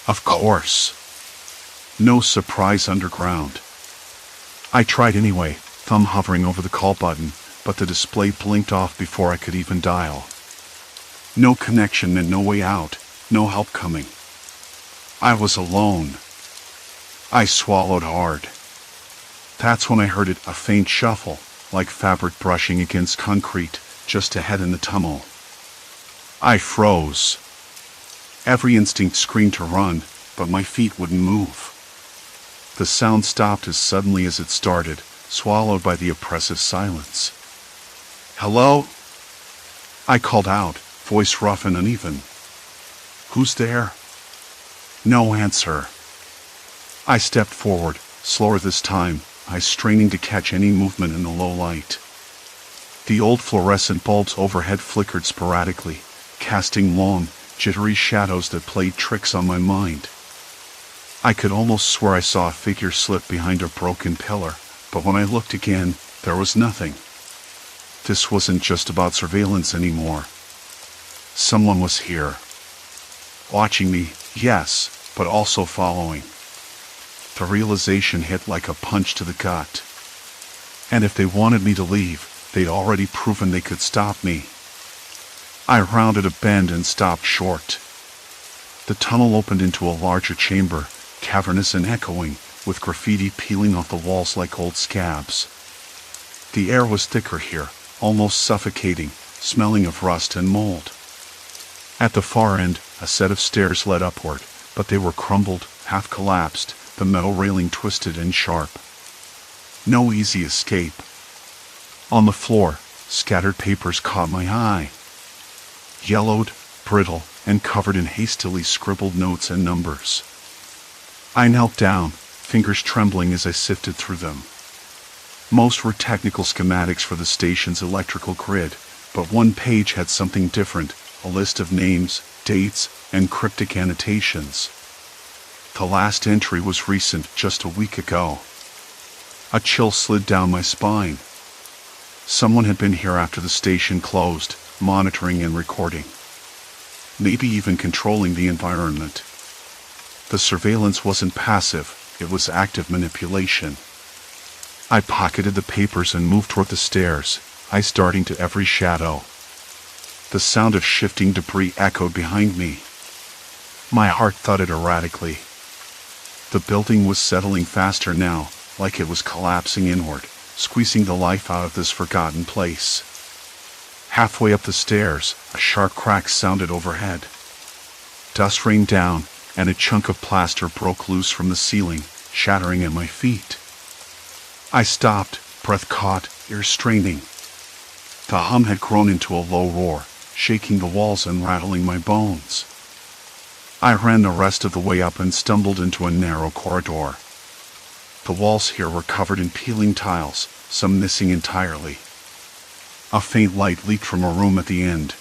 Of course. No surprise underground. I tried anyway, thumb hovering over the call button, but the display blinked off before I could even dial. No connection meant no way out, no help coming. I was alone. I swallowed hard. That's when I heard it, a faint shuffle, like fabric brushing against concrete, just ahead in the tunnel. I froze. Every instinct screamed to run, but my feet wouldn't move. The sound stopped as suddenly as it started, swallowed by the oppressive silence. "Hello?" I called out, voice rough and uneven. "Who's there?" No answer. I stepped forward, slower this time, eyes straining to catch any movement in the low light. The old fluorescent bulbs overhead flickered sporadically, casting long, jittery shadows that played tricks on my mind. I could almost swear I saw a figure slip behind a broken pillar, but when I looked again, there was nothing. This wasn't just about surveillance anymore. Someone was here. Watching me, yes, but also following. The realization hit like a punch to the gut. And if they wanted me to leave, they'd already proven they could stop me. I rounded a bend and stopped short. The tunnel opened into a larger chamber, cavernous and echoing, with graffiti peeling off the walls like old scabs. The air was thicker here, almost suffocating, smelling of rust and mold. At the far end, a set of stairs led upward, but they were crumbled, half collapsed, the metal railing twisted and sharp. No easy escape. On the floor, scattered papers caught my eye. Yellowed, brittle, and covered in hastily scribbled notes and numbers. I knelt down, fingers trembling as I sifted through them. Most were technical schematics for the station's electrical grid, but one page had something different, a list of names, dates, and cryptic annotations. The last entry was recent, just a week ago. A chill slid down my spine. Someone had been here after the station closed, monitoring and recording. Maybe even controlling the environment. The surveillance wasn't passive, it was active manipulation. I pocketed the papers and moved toward the stairs, eyes darting to every shadow. The sound of shifting debris echoed behind me. My heart thudded erratically. The building was settling faster now, like it was collapsing inward, squeezing the life out of this forgotten place. Halfway up the stairs, a sharp crack sounded overhead. Dust rained down, and a chunk of plaster broke loose from the ceiling, shattering at my feet. I stopped, breath caught, ears straining. The hum had grown into a low roar, shaking the walls and rattling my bones. I ran the rest of the way up and stumbled into a narrow corridor. The walls here were covered in peeling tiles, some missing entirely. A faint light leaked from a room at the end.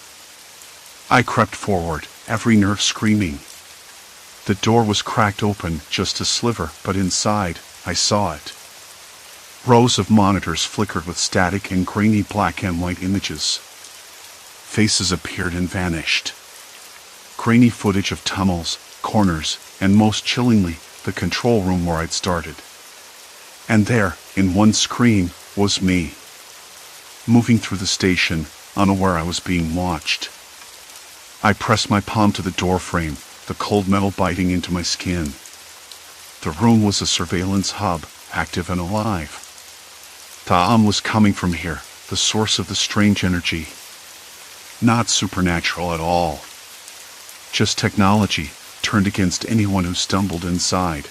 I crept forward, every nerve screaming. The door was cracked open, just a sliver, but inside, I saw it. Rows of monitors flickered with static and grainy black and white images. Faces appeared and vanished. Grainy footage of tunnels, corners, and most chillingly, the control room where I'd started. And there, in one screen, was me. Moving through the station, unaware I was being watched. I pressed my palm to the doorframe, the cold metal biting into my skin. The room was a surveillance hub, active and alive. The was coming from here, the source of the strange energy. Not supernatural at all. Just technology, turned against anyone who stumbled inside.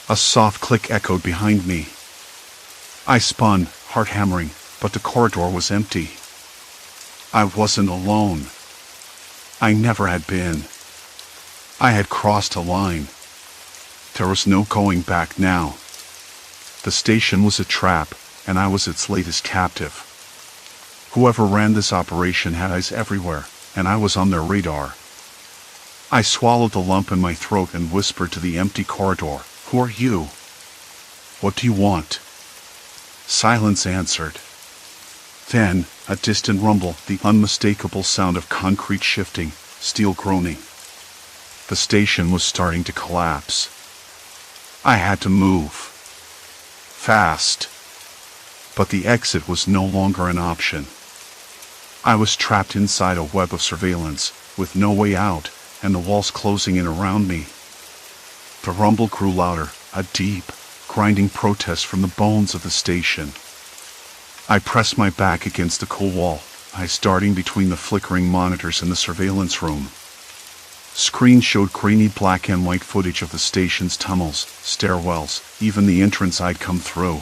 A soft click echoed behind me. I spun, heart hammering, but the corridor was empty. I wasn't alone. I never had been. I had crossed a line. There was no going back now. The station was a trap, and I was its latest captive. Whoever ran this operation had eyes everywhere, and I was on their radar. I swallowed the lump in my throat and whispered to the empty corridor, "Who are you? What do you want?" Silence answered. Then, a distant rumble, the unmistakable sound of concrete shifting, steel groaning. The station was starting to collapse. I had to move. Fast. But the exit was no longer an option. I was trapped inside a web of surveillance, with no way out, and the walls closing in around me. The rumble grew louder, a deep, grinding protest from the bones of the station. I pressed my back against the cool wall, eyes darting between the flickering monitors in the surveillance room. Screens showed grainy black and white footage of the station's tunnels, stairwells, even the entrance I'd come through.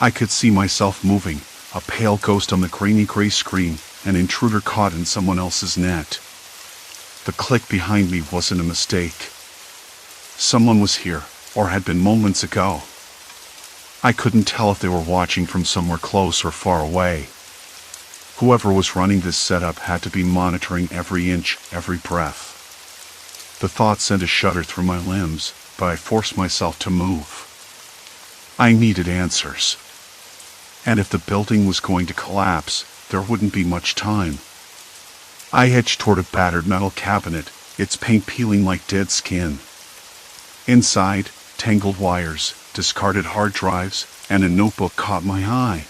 I could see myself moving, a pale ghost on the grainy gray screen, an intruder caught in someone else's net. The click behind me wasn't a mistake. Someone was here, or had been moments ago. I couldn't tell if they were watching from somewhere close or far away. Whoever was running this setup had to be monitoring every inch, every breath. The thought sent a shudder through my limbs, but I forced myself to move. I needed answers. And if the building was going to collapse, there wouldn't be much time. I edged toward a battered metal cabinet, its paint peeling like dead skin. Inside, tangled wires, discarded hard drives, and a notebook caught my eye.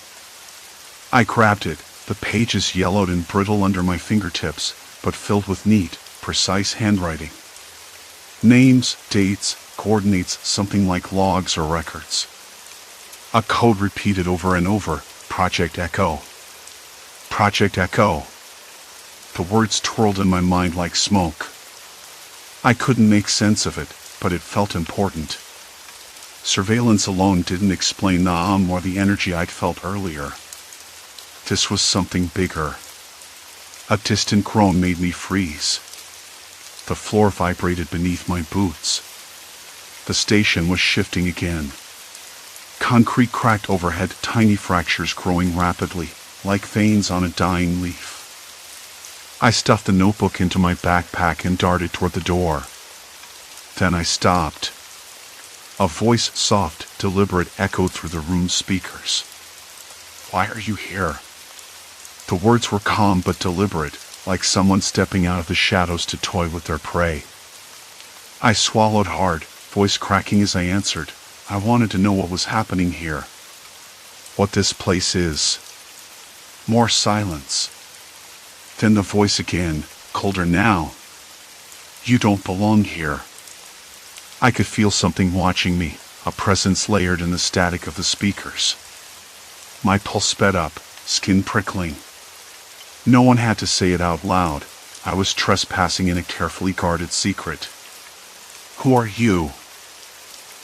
I grabbed it, the pages yellowed and brittle under my fingertips, but filled with neat, precise handwriting. Names, dates, coordinates, something like logs or records. A code repeated over and over, Project Echo. Project Echo. The words twirled in my mind like smoke. I couldn't make sense of it, but it felt important. Surveillance alone didn't explain the or the energy I'd felt earlier. This was something bigger. A distant groan made me freeze. The floor vibrated beneath my boots. The station was shifting again. Concrete cracked overhead, tiny fractures growing rapidly, like veins on a dying leaf. I stuffed the notebook into my backpack and darted toward the door. Then I stopped. A voice, soft, deliberate, echoed through the room's speakers. "Why are you here?" The words were calm but deliberate, like someone stepping out of the shadows to toy with their prey. I swallowed hard, voice cracking as I answered. I wanted to know what was happening here. What this place is. More silence. Then the voice again, colder now. "You don't belong here." I could feel something watching me, a presence layered in the static of the speakers. My pulse sped up, skin prickling. No one had to say it out loud. I was trespassing in a carefully guarded secret. "Who are you?"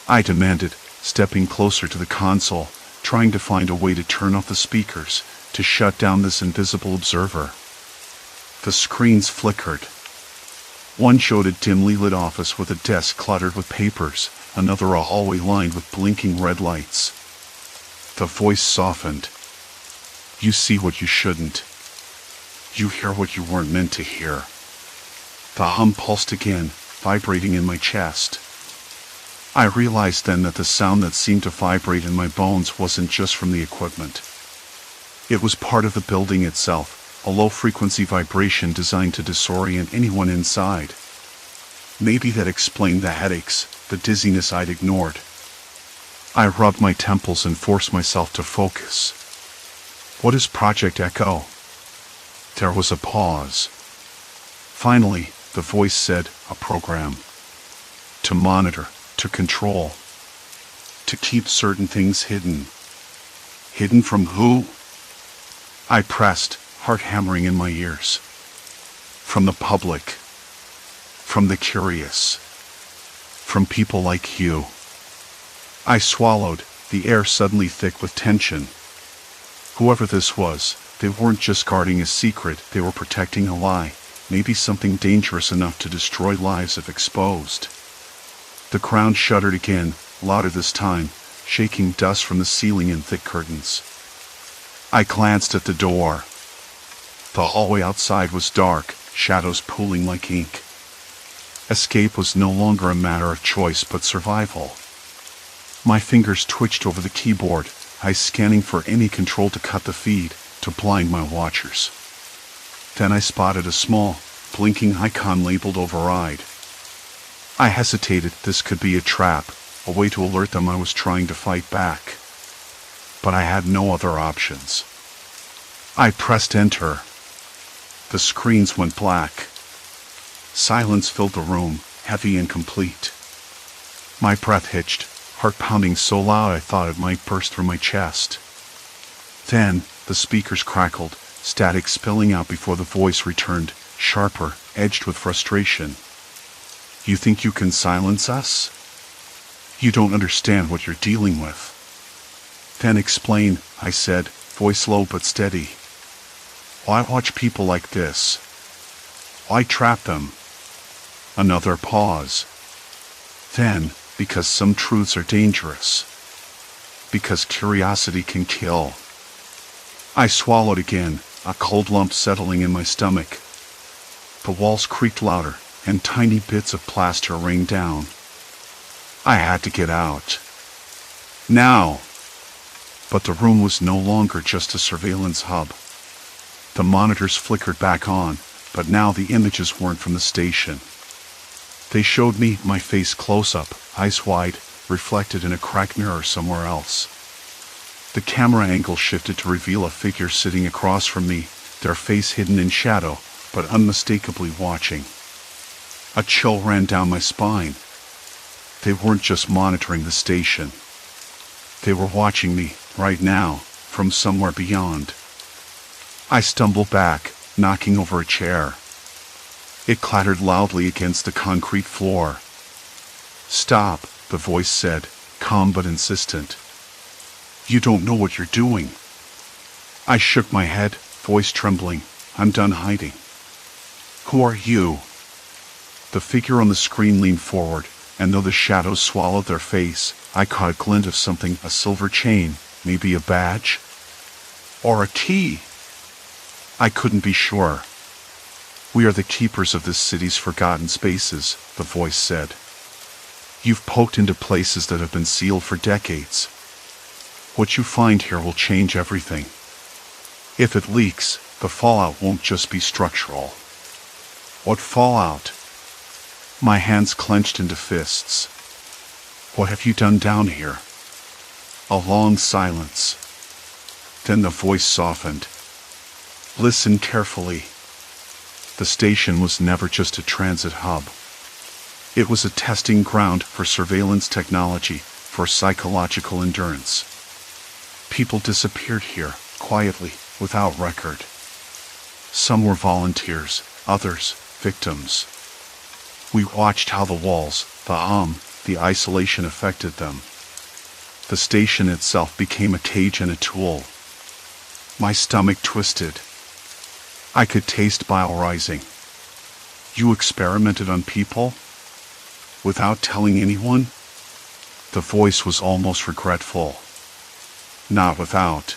I demanded, stepping closer to the console, trying to find a way to turn off the speakers, to shut down this invisible observer. The screens flickered. One showed a dimly lit office with a desk cluttered with papers, another a hallway lined with blinking red lights. The voice softened. "You see what you shouldn't. You hear what you weren't meant to hear." The hum pulsed again, vibrating in my chest. I realized then that the sound that seemed to vibrate in my bones wasn't just from the equipment. It was part of the building itself, a low-frequency vibration designed to disorient anyone inside. Maybe that explained the headaches, the dizziness I'd ignored. I rubbed my temples and forced myself to focus. "What is Project Echo?" There was a pause. Finally, the voice said, "A program. To monitor, to control. To keep certain things hidden." "Hidden from who?" I pressed, heart hammering in my ears. "From the public. From the curious. From people like you." I swallowed, the air suddenly thick with tension. Whoever this was, they weren't just guarding a secret, they were protecting a lie, maybe something dangerous enough to destroy lives if exposed. The ground shuddered again, louder this time, shaking dust from the ceiling in thick curtains. I glanced at the door. The hallway outside was dark, shadows pooling like ink. Escape was no longer a matter of choice but survival. My fingers twitched over the keyboard, eyes scanning for any control to cut the feed, to blind my watchers. Then I spotted a small, blinking icon labeled Override. I hesitated. This could be a trap, a way to alert them I was trying to fight back. But I had no other options. I pressed enter. The screens went black. Silence filled the room, heavy and complete. My breath hitched, heart pounding so loud I thought it might burst through my chest. Then, the speakers crackled, static spilling out before the voice returned, sharper, edged with frustration. You think you can silence us? You don't understand what you're dealing with. Then explain, I said, voice low but steady. Why watch people like this? Why trap them? Another pause. Then, because some truths are dangerous. Because curiosity can kill. I swallowed again, a cold lump settling in my stomach. The walls creaked louder, and tiny bits of plaster rained down. I had to get out. Now! But the room was no longer just a surveillance hub. The monitors flickered back on, but now the images weren't from the station. They showed me my face close-up, eyes wide, reflected in a cracked mirror somewhere else. The camera angle shifted to reveal a figure sitting across from me, their face hidden in shadow, but unmistakably watching. A chill ran down my spine. They weren't just monitoring the station. They were watching me, right now, from somewhere beyond. I stumbled back, knocking over a chair. It clattered loudly against the concrete floor. Stop, the voice said, calm but insistent. You don't know what you're doing. I shook my head, voice trembling. I'm done hiding. Who are you? The figure on the screen leaned forward, and though the shadows swallowed their face, I caught a glint of something, a silver chain, maybe a badge? Or a key? I couldn't be sure. We are the keepers of this city's forgotten spaces, the voice said. You've poked into places that have been sealed for decades. What you find here will change everything. If it leaks, the fallout won't just be structural. What fallout? My hands clenched into fists. What have you done down here? A long silence. Then the voice softened. Listen carefully. The station was never just a transit hub. It was a testing ground for surveillance technology, for psychological endurance. People disappeared here, quietly, without record. Some were volunteers, others, victims. We watched how the walls, the isolation affected them. The station itself became a cage and a tool. My stomach twisted. I could taste bile rising. You experimented on people? Without telling anyone? The voice was almost regretful. Not without.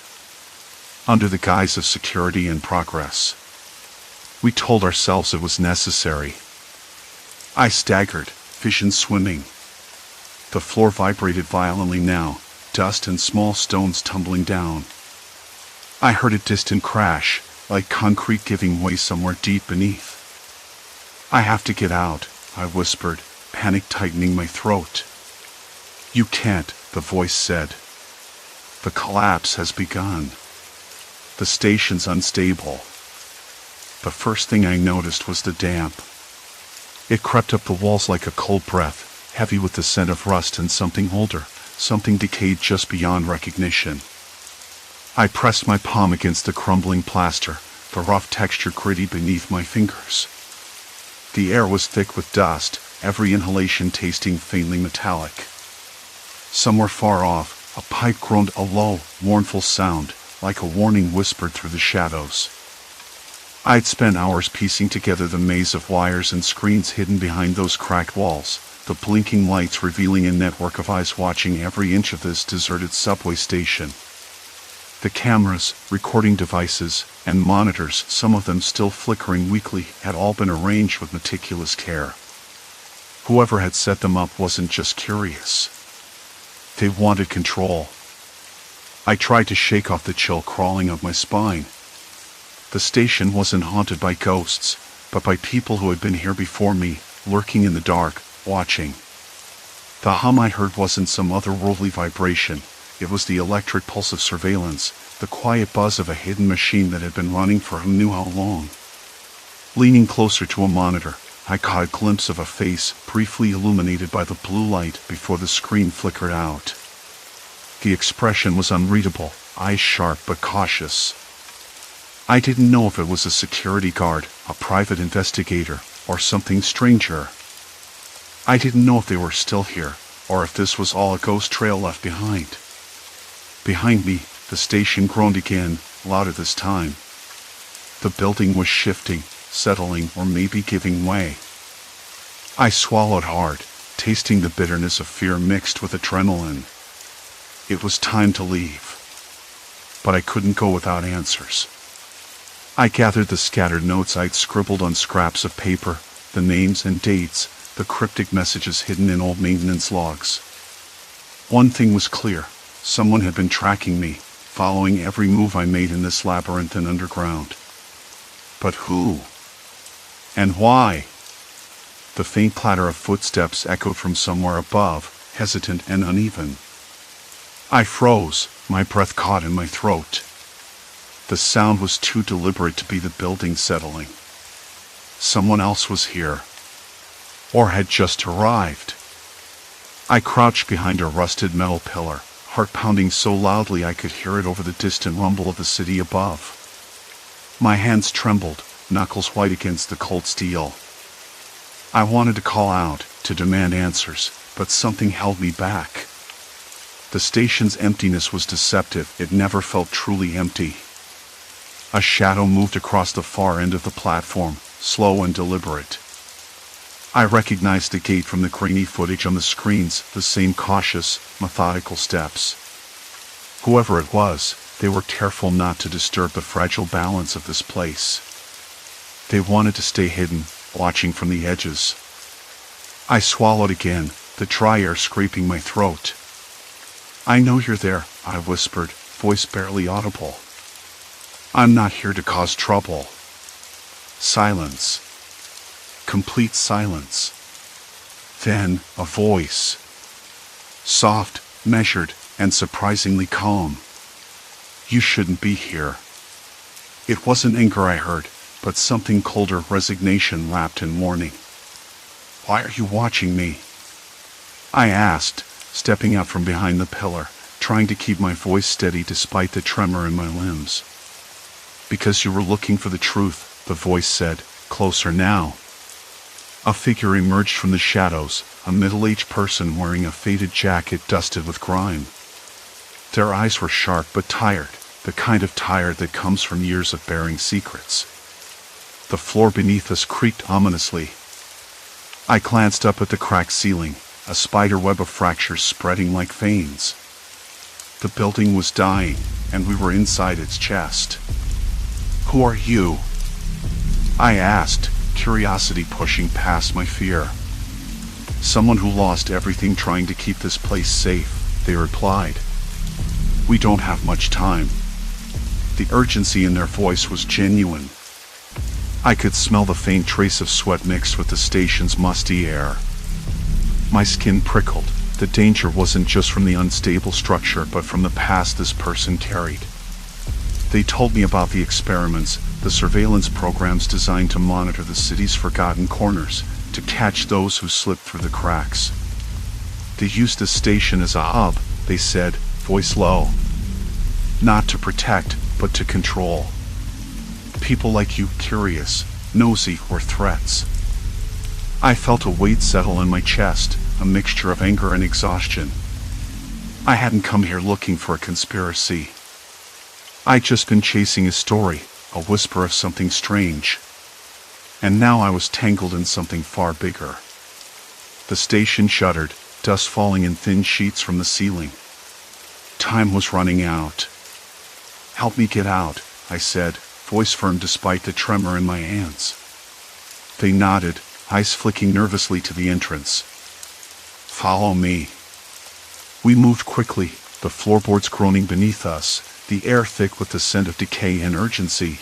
Under the guise of security and progress. We told ourselves it was necessary. I staggered, vision swimming. The floor vibrated violently now, dust and small stones tumbling down. I heard a distant crash, like concrete giving way somewhere deep beneath. I have to get out, I whispered, panic tightening my throat. You can't, the voice said. The collapse has begun. The station's unstable. The first thing I noticed was the damp. It crept up the walls like a cold breath, heavy with the scent of rust and something older, something decayed just beyond recognition. I pressed my palm against the crumbling plaster, the rough texture gritty beneath my fingers. The air was thick with dust, every inhalation tasting faintly metallic. Somewhere far off, a pipe groaned a low, mournful sound, like a warning whispered through the shadows. I'd spent hours piecing together the maze of wires and screens hidden behind those cracked walls, the blinking lights revealing a network of eyes watching every inch of this deserted subway station. The cameras, recording devices, and monitors, some of them still flickering weakly, had all been arranged with meticulous care. Whoever had set them up wasn't just curious. They wanted control. I tried to shake off the chill crawling up my spine. The station wasn't haunted by ghosts, but by people who had been here before me, lurking in the dark, watching. The hum I heard wasn't some otherworldly vibration. It was the electric pulse of surveillance, the quiet buzz of a hidden machine that had been running for who knew how long. Leaning closer to a monitor, I caught a glimpse of a face, briefly illuminated by the blue light before the screen flickered out. The expression was unreadable, eyes sharp but cautious. I didn't know if it was a security guard, a private investigator, or something stranger. I didn't know if they were still here, or if this was all a ghost trail left behind. Behind me, the station groaned again, louder this time. The building was shifting, settling, or maybe giving way. I swallowed hard, tasting the bitterness of fear mixed with adrenaline. It was time to leave. But I couldn't go without answers. I gathered the scattered notes I'd scribbled on scraps of paper, the names and dates, the cryptic messages hidden in old maintenance logs. One thing was clear. Someone had been tracking me, following every move I made in this labyrinth and underground. But who? And why? The faint clatter of footsteps echoed from somewhere above, hesitant and uneven. I froze, my breath caught in my throat. The sound was too deliberate to be the building settling. Someone else was here. Or had just arrived. I crouched behind a rusted metal pillar, heart pounding so loudly I could hear it over the distant rumble of the city above. My hands trembled, knuckles white against the cold steel. I wanted to call out, to demand answers, but something held me back. The station's emptiness was deceptive, it never felt truly empty. A shadow moved across the far end of the platform, slow and deliberate. I recognized the gate from the grainy footage on the screens, the same cautious, methodical steps. Whoever it was, they were careful not to disturb the fragile balance of this place. They wanted to stay hidden, watching from the edges. I swallowed again, the dry air scraping my throat. "I know you're there," I whispered, voice barely audible. "I'm not here to cause trouble." Silence. Complete silence. Then, a voice. Soft, measured, and surprisingly calm. "You shouldn't be here." It wasn't anger I heard, but something colder, resignation wrapped in warning. "Why are you watching me?" I asked, stepping out from behind the pillar, trying to keep my voice steady despite the tremor in my limbs. "Because you were looking for the truth," the voice said, closer now. A figure emerged from the shadows, a middle-aged person wearing a faded jacket dusted with grime. Their eyes were sharp but tired, the kind of tired that comes from years of bearing secrets. The floor beneath us creaked ominously. I glanced up at the cracked ceiling, a spider web of fractures spreading like veins. The building was dying, and we were inside its chest. "Who are you?" I asked, curiosity pushing past my fear. "Someone who lost everything trying to keep this place safe," they replied. "We don't have much time." The urgency in their voice was genuine. I could smell the faint trace of sweat mixed with the station's musty air. My skin prickled. The danger wasn't just from the unstable structure but from the past this person carried. They told me about the experiments, the surveillance programs designed to monitor the city's forgotten corners, to catch those who slipped through the cracks. They used the station as a hub, they said, voice low. Not to protect, but to control. People like you, curious, nosy, were threats. I felt a weight settle in my chest, a mixture of anger and exhaustion. I hadn't come here looking for a conspiracy. I'd just been chasing a story, a whisper of something strange. And now I was tangled in something far bigger. The station shuddered, dust falling in thin sheets from the ceiling. Time was running out. "Help me get out," I said, voice firm despite the tremor in my hands. They nodded, eyes flicking nervously to the entrance. "Follow me." We moved quickly, the floorboards groaning beneath us, the air thick with the scent of decay and urgency.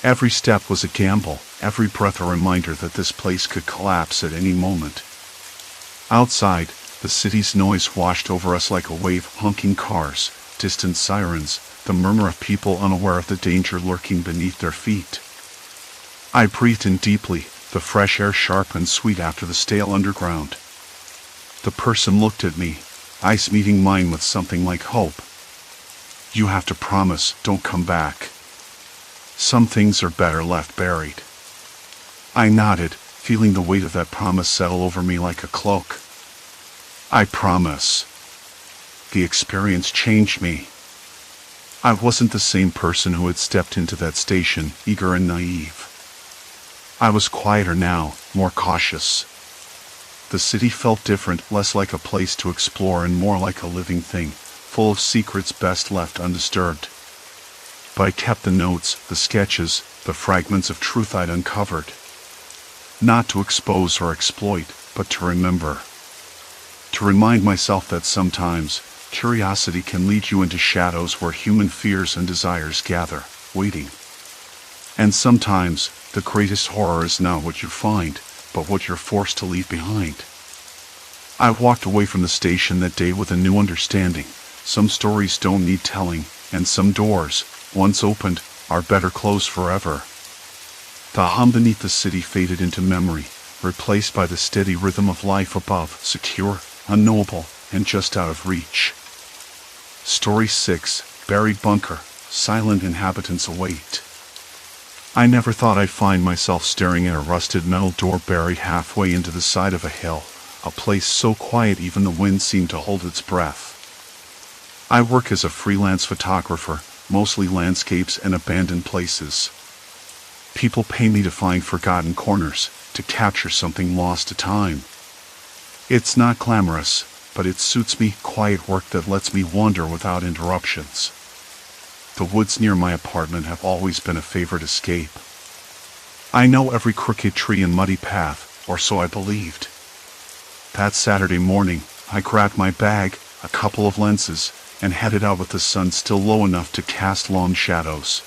Every step was a gamble, every breath a reminder that this place could collapse at any moment. Outside, the city's noise washed over us like a wave, honking cars, distant sirens, the murmur of people unaware of the danger lurking beneath their feet. I breathed in deeply, the fresh air sharp and sweet after the stale underground. The person looked at me, eyes meeting mine with something like hope. "You have to promise, don't come back. Some things are better left buried." I nodded, feeling the weight of that promise settle over me like a cloak. "I promise." The experience changed me. I wasn't the same person who had stepped into that station, eager and naive. I was quieter now, more cautious. The city felt different, less like a place to explore and more like a living thing, full of secrets best left undisturbed. But I kept the notes, the sketches, the fragments of truth I'd uncovered. Not to expose or exploit, but to remember. To remind myself that sometimes, curiosity can lead you into shadows where human fears and desires gather, waiting. And sometimes, the greatest horror is not what you find, but what you're forced to leave behind. I walked away from the station that day with a new understanding. Some stories don't need telling, and some doors, once opened, are better closed forever. The hum beneath the city faded into memory, replaced by the steady rhythm of life above, secure, unknowable, and just out of reach. Story 6, Buried Bunker, Silent Inhabitants Await. I never thought I'd find myself staring at a rusted metal door buried halfway into the side of a hill, a place so quiet even the wind seemed to hold its breath. I work as a freelance photographer, mostly landscapes and abandoned places. People pay me to find forgotten corners, to capture something lost to time. It's not glamorous, but it suits me, quiet work that lets me wander without interruptions. The woods near my apartment have always been a favorite escape. I know every crooked tree and muddy path, or so I believed. That Saturday morning, I grabbed my bag, a couple of lenses, and headed out with the sun still low enough to cast long shadows.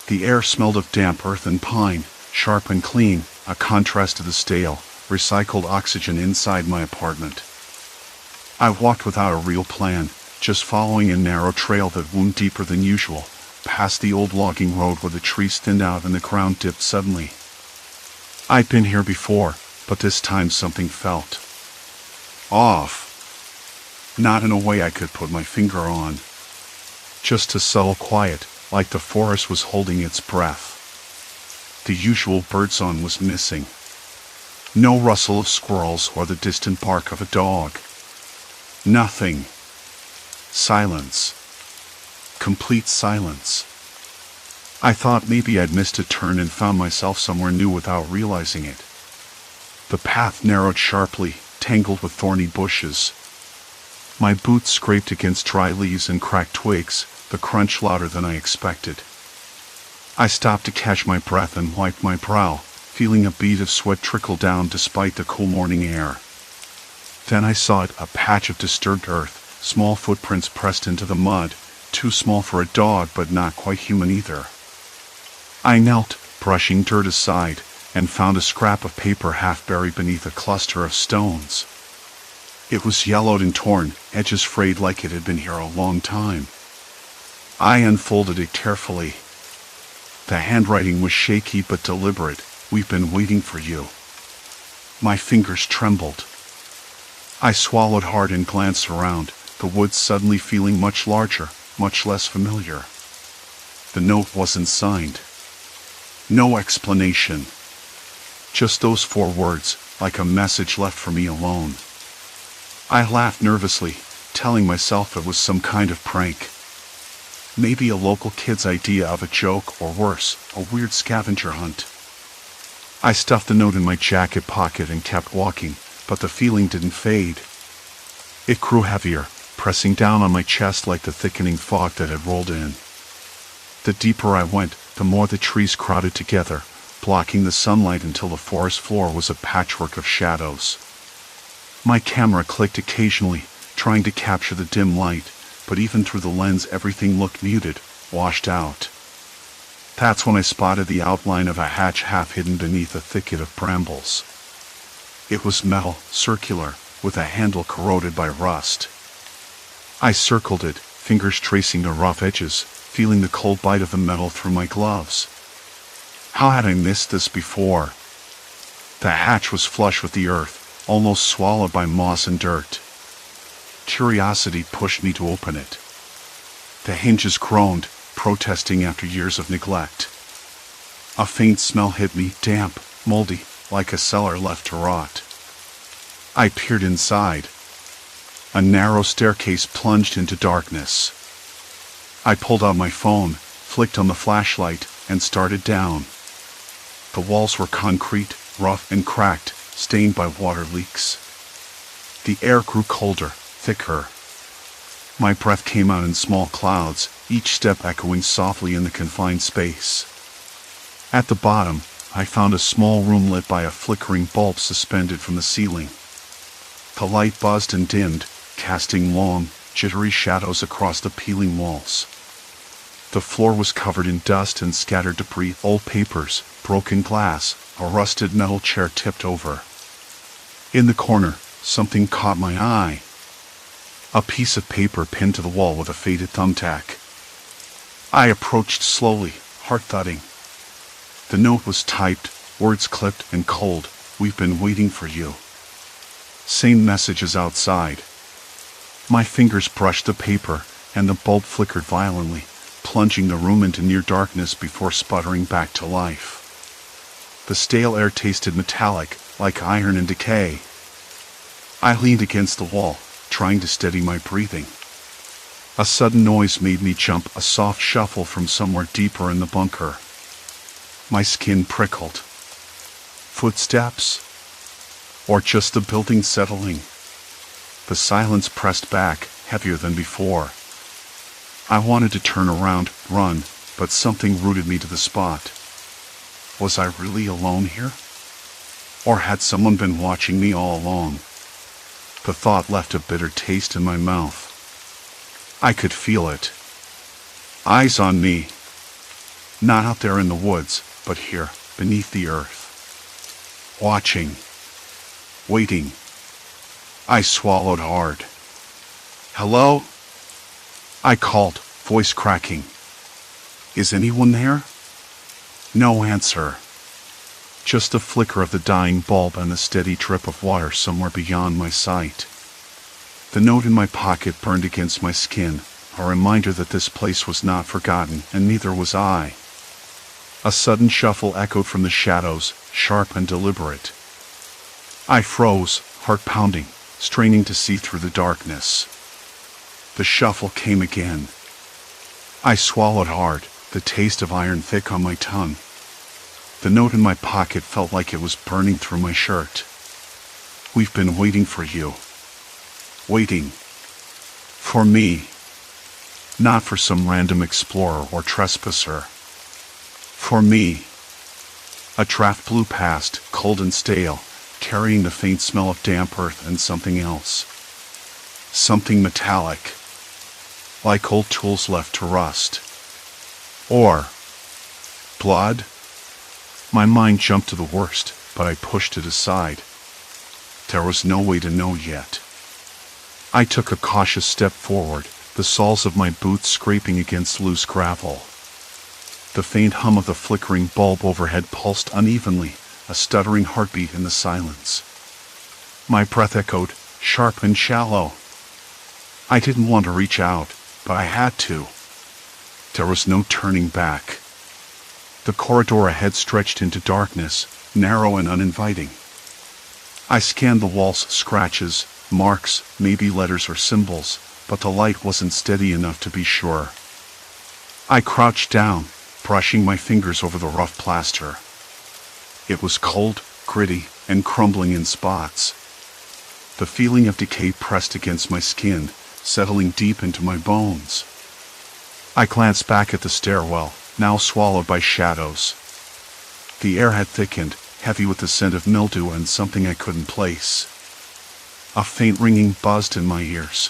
The air smelled of damp earth and pine, sharp and clean, a contrast to the stale, recycled oxygen inside my apartment. I walked without a real plan, just following a narrow trail that wound deeper than usual, past the old logging road where the trees thinned out and the ground dipped suddenly. I'd been here before, but this time something felt off. Not in a way I could put my finger on. Just a subtle quiet, like the forest was holding its breath. The usual birdsong was missing. No rustle of squirrels or the distant bark of a dog. Nothing. Silence. Complete silence. I thought maybe I'd missed a turn and found myself somewhere new without realizing it. The path narrowed sharply, tangled with thorny bushes. My boots scraped against dry leaves and cracked twigs, the crunch louder than I expected. I stopped to catch my breath and wiped my brow, feeling a bead of sweat trickle down despite the cool morning air. Then I saw it, a patch of disturbed earth, small footprints pressed into the mud, too small for a dog but not quite human either. I knelt, brushing dirt aside, and found a scrap of paper half buried beneath a cluster of stones. It was yellowed and torn, edges frayed like it had been here a long time. I unfolded it carefully. The handwriting was shaky but deliberate. "We've been waiting for you." My fingers trembled. I swallowed hard and glanced around, the woods suddenly feeling much larger, much less familiar. The note wasn't signed. No explanation. Just those 4 words, like a message left for me alone. I laughed nervously, telling myself it was some kind of prank. Maybe a local kid's idea of a joke, or worse, a weird scavenger hunt. I stuffed the note in my jacket pocket and kept walking, but the feeling didn't fade. It grew heavier, pressing down on my chest like the thickening fog that had rolled in. The deeper I went, the more the trees crowded together, blocking the sunlight until the forest floor was a patchwork of shadows. My camera clicked occasionally, trying to capture the dim light, but even through the lens everything looked muted, washed out. That's when I spotted the outline of a hatch half hidden beneath a thicket of brambles. It was metal, circular, with a handle corroded by rust. I circled it, fingers tracing the rough edges, feeling the cold bite of the metal through my gloves. How had I missed this before? The hatch was flush with the earth, almost swallowed by moss and dirt. Curiosity pushed me to open it. The hinges groaned, protesting after years of neglect. A faint smell hit me, damp, moldy, like a cellar left to rot. I peered inside. A narrow staircase plunged into darkness. I pulled out my phone, flicked on the flashlight, and started down. The walls were concrete, rough and cracked, stained by water leaks. The air grew colder, thicker. My breath came out in small clouds, each step echoing softly in the confined space. At the bottom, I found a small room lit by a flickering bulb suspended from the ceiling. The light buzzed and dimmed, casting long, jittery shadows across the peeling walls. The floor was covered in dust and scattered debris, old papers, broken glass, a rusted metal chair tipped over. In the corner, something caught my eye. A piece of paper pinned to the wall with a faded thumbtack. I approached slowly, heart thudding. The note was typed, words clipped and cold. "We've been waiting for you." Same message as outside. My fingers brushed the paper, and the bulb flickered violently, plunging the room into near darkness before sputtering back to life. The stale air tasted metallic, like iron in decay. I leaned against the wall, trying to steady my breathing. A sudden noise made me jump, a soft shuffle from somewhere deeper in the bunker. My skin prickled. Footsteps? Or just the building settling? The silence pressed back, heavier than before. I wanted to turn around, run, but something rooted me to the spot. Was I really alone here? Or had someone been watching me all along? The thought left a bitter taste in my mouth. I could feel it. Eyes on me. Not out there in the woods, but here, beneath the earth. Watching. Waiting. I swallowed hard. "Hello?" I called, voice cracking. "Is anyone there?" No answer. Just a flicker of the dying bulb and the steady drip of water somewhere beyond my sight. The note in my pocket burned against my skin, a reminder that this place was not forgotten, and neither was I. A sudden shuffle echoed from the shadows, sharp and deliberate. I froze, heart pounding, straining to see through the darkness. The shuffle came again. I swallowed hard, the taste of iron thick on my tongue. The note in my pocket felt like it was burning through my shirt. "We've been waiting for you." Waiting. For me. Not for some random explorer or trespasser. For me. A draft blew past, cold and stale, carrying the faint smell of damp earth and something else. Something metallic. Like old tools left to rust. Or blood? My mind jumped to the worst, but I pushed it aside. There was no way to know yet. I took a cautious step forward, the soles of my boots scraping against loose gravel. The faint hum of the flickering bulb overhead pulsed unevenly, a stuttering heartbeat in the silence. My breath echoed, sharp and shallow. I didn't want to reach out, but I had to. There was no turning back. The corridor ahead stretched into darkness, narrow and uninviting. I scanned the walls, scratches, marks, maybe letters or symbols, but the light wasn't steady enough to be sure. I crouched down, brushing my fingers over the rough plaster. It was cold, gritty, and crumbling in spots. The feeling of decay pressed against my skin, settling deep into my bones. I glanced back at the stairwell, now swallowed by shadows. The air had thickened, heavy with the scent of mildew and something I couldn't place. A faint ringing buzzed in my ears.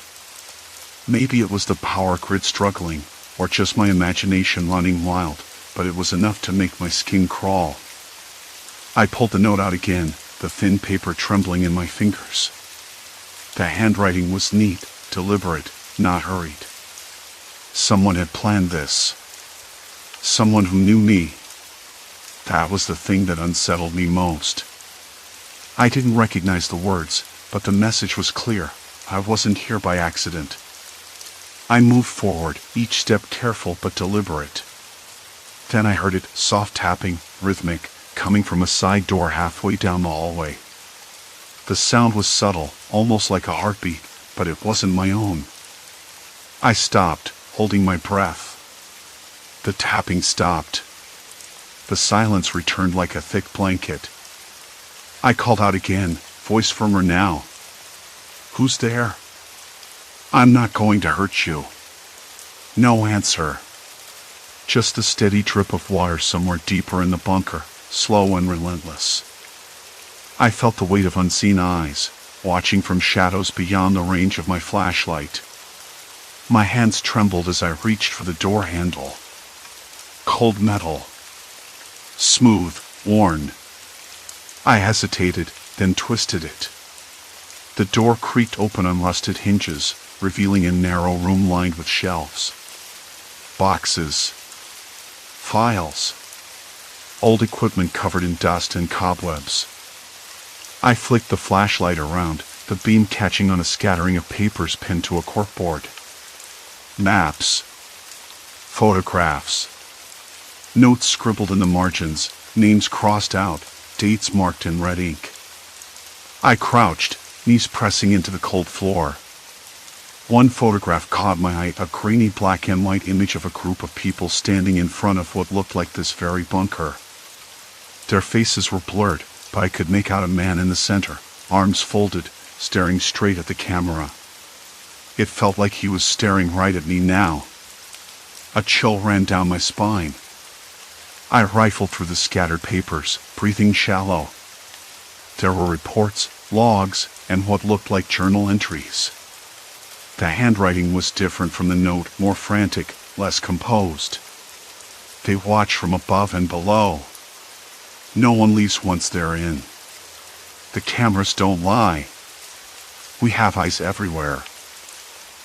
Maybe it was the power grid struggling, or just my imagination running wild, but it was enough to make my skin crawl. I pulled the note out again, the thin paper trembling in my fingers. The handwriting was neat, deliberate, not hurried. Someone had planned this. Someone who knew me. That was the thing that unsettled me most. I didn't recognize the words, but the message was clear. I wasn't here by accident. I moved forward, each step careful but deliberate. Then I heard it, soft tapping, rhythmic, coming from a side door halfway down the hallway. The sound was subtle, almost like a heartbeat, but it wasn't my own. I stopped, holding my breath. The tapping stopped. The silence returned like a thick blanket. I called out again, voice firmer now. "Who's there?" "I'm not going to hurt you." No answer. Just the steady drip of water somewhere deeper in the bunker, slow and relentless. I felt the weight of unseen eyes, watching from shadows beyond the range of my flashlight. My hands trembled as I reached for the door handle. Cold metal. Smooth, worn. I hesitated, then twisted it. The door creaked open on rusted hinges, revealing a narrow room lined with shelves. Boxes. Files. Old equipment covered in dust and cobwebs. I flicked the flashlight around, the beam catching on a scattering of papers pinned to a corkboard. Maps. Photographs. Notes scribbled in the margins, names crossed out, dates marked in red ink. I crouched, knees pressing into the cold floor. One photograph caught my eye, a grainy black and white image of a group of people standing in front of what looked like this very bunker. Their faces were blurred, but I could make out a man in the center, arms folded, staring straight at the camera. It felt like he was staring right at me now. A chill ran down my spine. I rifled through the scattered papers, breathing shallow. There were reports, logs, and what looked like journal entries. The handwriting was different from the note, more frantic, less composed. They watch from above and below. No one leaves once they're in. The cameras don't lie. We have eyes everywhere.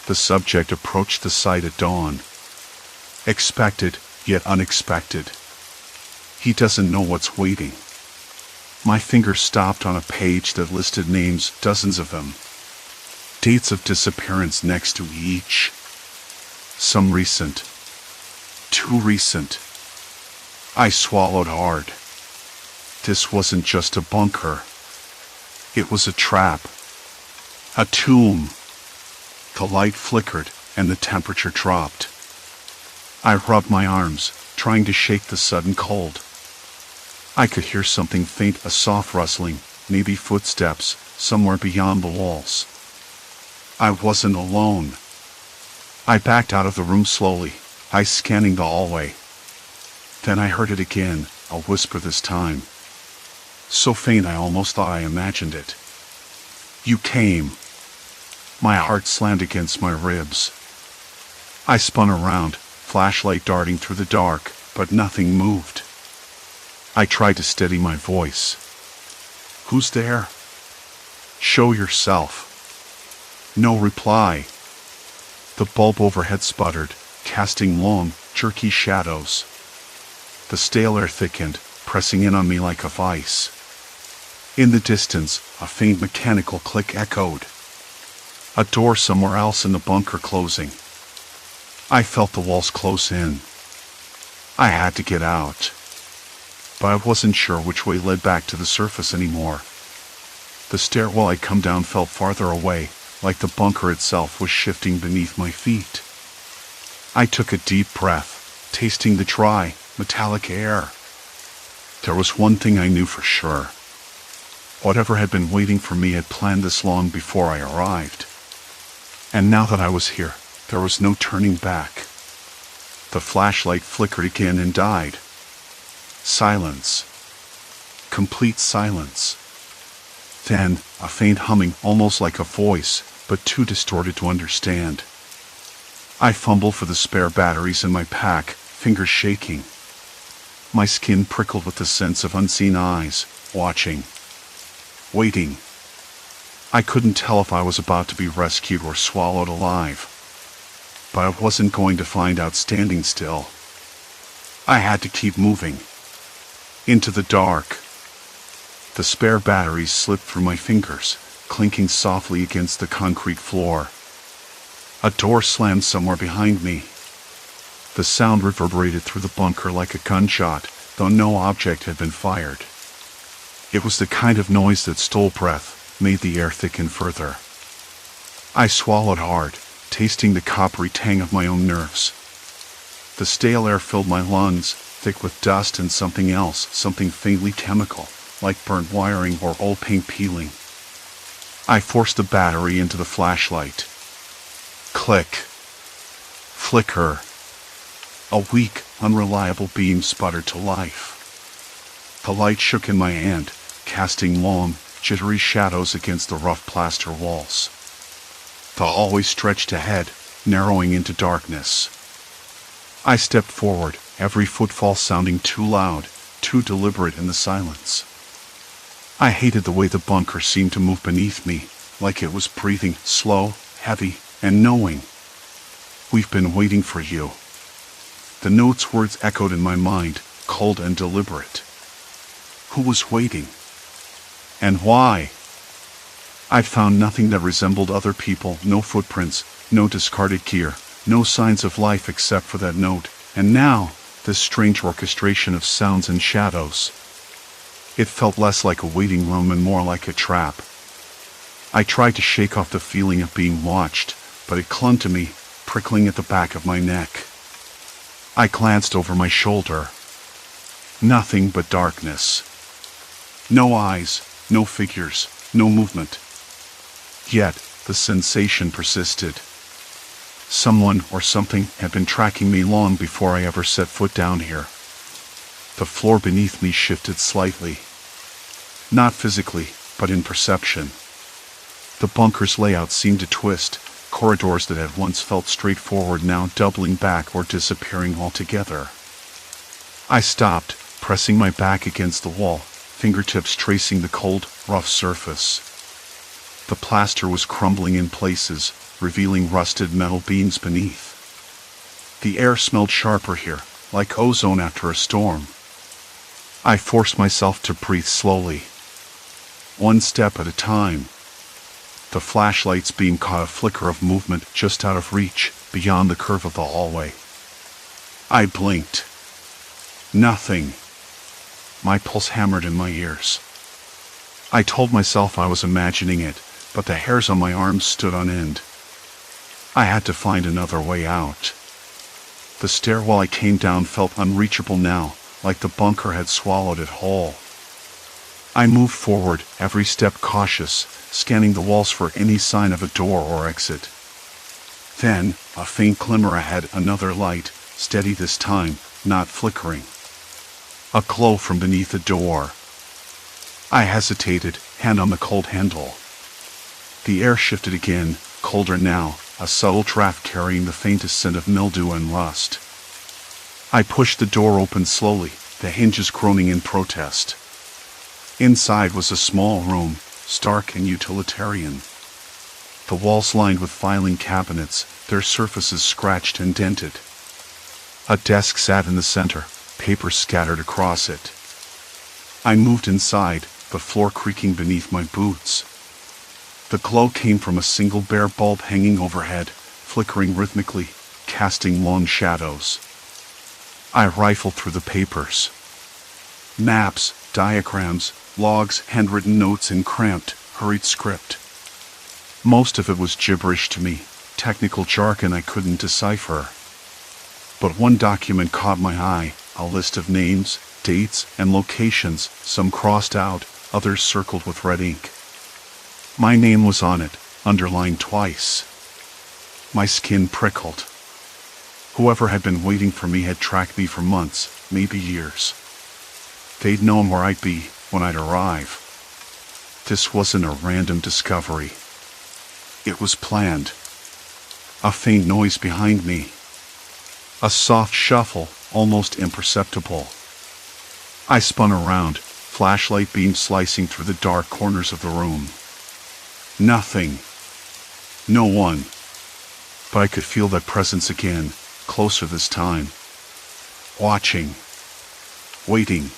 The subject approached the site at dawn. Expected, yet unexpected. He doesn't know what's waiting. My finger stopped on a page that listed names, dozens of them. Dates of disappearance next to each. Some recent. Too recent. I swallowed hard. This wasn't just a bunker. It was a trap. A tomb. The light flickered and the temperature dropped. I rubbed my arms, trying to shake the sudden cold. I could hear something faint, a soft rustling, maybe footsteps, somewhere beyond the walls. I wasn't alone. I backed out of the room slowly, eyes scanning the hallway. Then I heard it again, a whisper this time. So faint I almost thought I imagined it. "You came." My heart slammed against my ribs. I spun around, flashlight darting through the dark, but nothing moved. I tried to steady my voice. "Who's there? Show yourself." No reply. The bulb overhead sputtered, casting long, jerky shadows. The stale air thickened, pressing in on me like a vice. In the distance, a faint mechanical click echoed. A door somewhere else in the bunker closing. I felt the walls close in. I had to get out. But I wasn't sure which way led back to the surface anymore. The stairwell I'd come down felt farther away, like the bunker itself was shifting beneath my feet. I took a deep breath, tasting the dry, metallic air. There was one thing I knew for sure. Whatever had been waiting for me had planned this long before I arrived. And now that I was here, there was no turning back. The flashlight flickered again and died. Silence. Complete silence. Then, a faint humming, almost like a voice, but too distorted to understand. I fumbled for the spare batteries in my pack, fingers shaking. My skin prickled with the sense of unseen eyes, watching. Waiting. I couldn't tell if I was about to be rescued or swallowed alive. But I wasn't going to find out standing still. I had to keep moving. Into the dark. The spare batteries slipped through my fingers, clinking softly against the concrete floor. A door slammed somewhere behind me. The sound reverberated through the bunker like a gunshot, though no object had been fired. It was the kind of noise that stole breath, made the air thicken further. I swallowed hard, tasting the coppery tang of my own nerves. The stale air filled my lungs, thick with dust and something else, something faintly chemical, like burnt wiring or old paint peeling. I forced the battery into the flashlight. Click. Flicker. A weak, unreliable beam sputtered to life. The light shook in my hand, casting long, jittery shadows against the rough plaster walls. The hallway stretched ahead, narrowing into darkness. I stepped forward, every footfall sounding too loud, too deliberate in the silence. I hated the way the bunker seemed to move beneath me, like it was breathing, slow, heavy, and knowing. "We've been waiting for you." The note's words echoed in my mind, cold and deliberate. Who was waiting? And why? I'd found nothing that resembled other people, no footprints, no discarded gear, no signs of life except for that note, and now, this strange orchestration of sounds and shadows. It felt less like a waiting room and more like a trap. I tried to shake off the feeling of being watched, but it clung to me, prickling at the back of my neck. I glanced over my shoulder. Nothing but darkness. No eyes, no figures, no movement. Yet, the sensation persisted. Someone or something had been tracking me long before I ever set foot down here. The floor beneath me shifted slightly. Not physically, but in perception. The bunker's layout seemed to twist, corridors that had once felt straightforward now doubling back or disappearing altogether. I stopped, pressing my back against the wall, fingertips tracing the cold, rough surface. The plaster was crumbling in places, revealing rusted metal beams beneath. The air smelled sharper here, like ozone after a storm. I forced myself to breathe slowly. One step at a time. The flashlight's beam caught a flicker of movement just out of reach, beyond the curve of the hallway. I blinked. Nothing. My pulse hammered in my ears. I told myself I was imagining it, but the hairs on my arms stood on end. I had to find another way out. The stairwell I came down felt unreachable now, like the bunker had swallowed it whole. I moved forward, every step cautious, scanning the walls for any sign of a door or exit. Then, a faint glimmer ahead, another light, steady this time, not flickering. A glow from beneath the door. I hesitated, hand on the cold handle. The air shifted again, colder now, a subtle draft carrying the faintest scent of mildew and rust. I pushed the door open slowly, the hinges groaning in protest. Inside was a small room, stark and utilitarian. The walls lined with filing cabinets, their surfaces scratched and dented. A desk sat in the center, papers scattered across it. I moved inside, the floor creaking beneath my boots. The glow came from a single bare bulb hanging overhead, flickering rhythmically, casting long shadows. I rifled through the papers. Maps, diagrams, logs, handwritten notes in cramped, hurried script. Most of it was gibberish to me, technical jargon I couldn't decipher. But one document caught my eye, a list of names, dates, and locations, some crossed out, others circled with red ink. My name was on it, underlined twice. My skin prickled. Whoever had been waiting for me had tracked me for months, maybe years. They'd known where I'd be when I'd arrive. This wasn't a random discovery. It was planned. A faint noise behind me. A soft shuffle, almost imperceptible. I spun around, flashlight beam slicing through the dark corners of the room. Nothing. No one. But I could feel that presence again, closer this time. Watching. Waiting.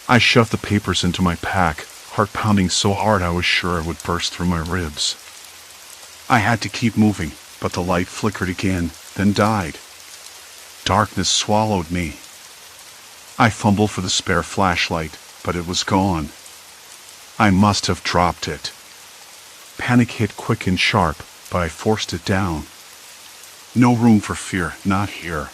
I shoved the papers into my pack, heart pounding so hard I was sure it would burst through my ribs. I had to keep moving, but the light flickered again, then died. Darkness swallowed me. I fumbled for the spare flashlight, but it was gone. I must have dropped it. Panic hit quick and sharp, but I forced it down. No room for fear, not here.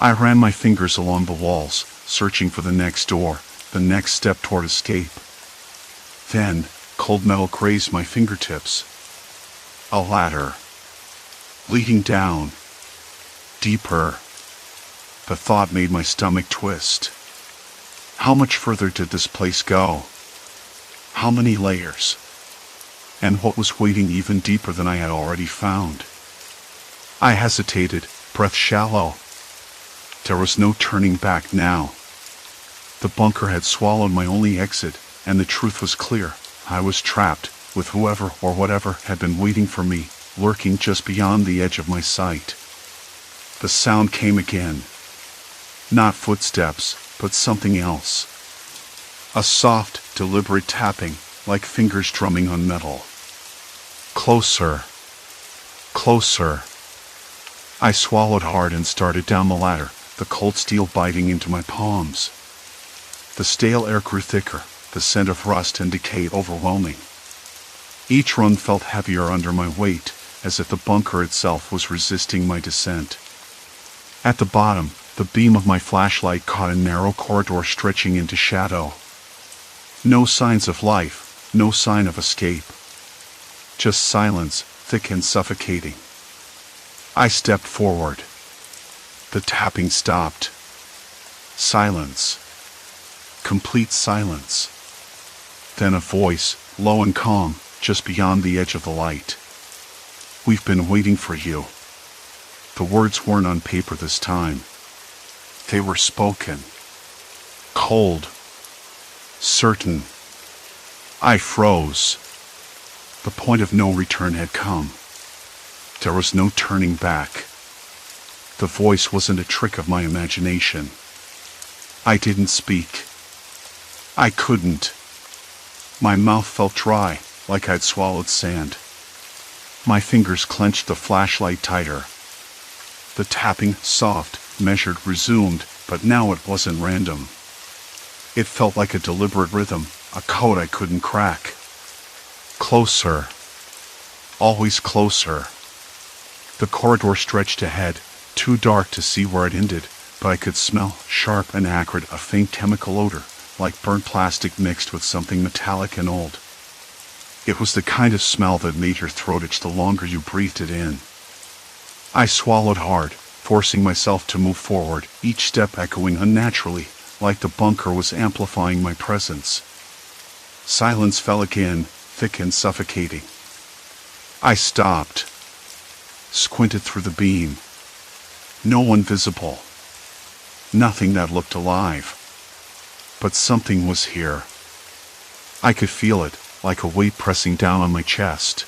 I ran my fingers along the walls, searching for the next door, the next step toward escape. Then, cold metal grazed my fingertips. A ladder. Leading down. Deeper. The thought made my stomach twist. How much further did this place go? How many layers? And what was waiting even deeper than I had already found? I hesitated, breath shallow. There was no turning back now. The bunker had swallowed my only exit, and the truth was clear. I was trapped, with whoever or whatever had been waiting for me, lurking just beyond the edge of my sight. The sound came again. Not footsteps, but something else. A soft, deliberate tapping, like fingers drumming on metal. Closer. Closer. I swallowed hard and started down the ladder, the cold steel biting into my palms. The stale air grew thicker, the scent of rust and decay overwhelming. Each run felt heavier under my weight, as if the bunker itself was resisting my descent. At the bottom, the beam of my flashlight caught a narrow corridor stretching into shadow. No signs of life, no sign of escape. Just silence, thick and suffocating. I stepped forward. The tapping stopped. Silence. Complete silence. Then a voice, low and calm, just beyond the edge of the light. "We've been waiting for you." The words weren't on paper this time. They were spoken. Cold. Certain. I froze. The point of no return had come. There was no turning back. The voice wasn't a trick of my imagination. I didn't speak. I couldn't. My mouth felt dry, like I'd swallowed sand. My fingers clenched the flashlight tighter. The tapping, soft, measured, resumed, but now it wasn't random. It felt like a deliberate rhythm, a code I couldn't crack. Closer. Always closer. The corridor stretched ahead, too dark to see where it ended, but I could smell, sharp and acrid, a faint chemical odor, like burnt plastic mixed with something metallic and old. It was the kind of smell that made your throat itch the longer you breathed it in. I swallowed hard, forcing myself to move forward, each step echoing unnaturally, like the bunker was amplifying my presence. Silence fell again, thick and suffocating. I stopped. Squinted through the beam. No one visible. Nothing that looked alive. But something was here. I could feel it, like a weight pressing down on my chest.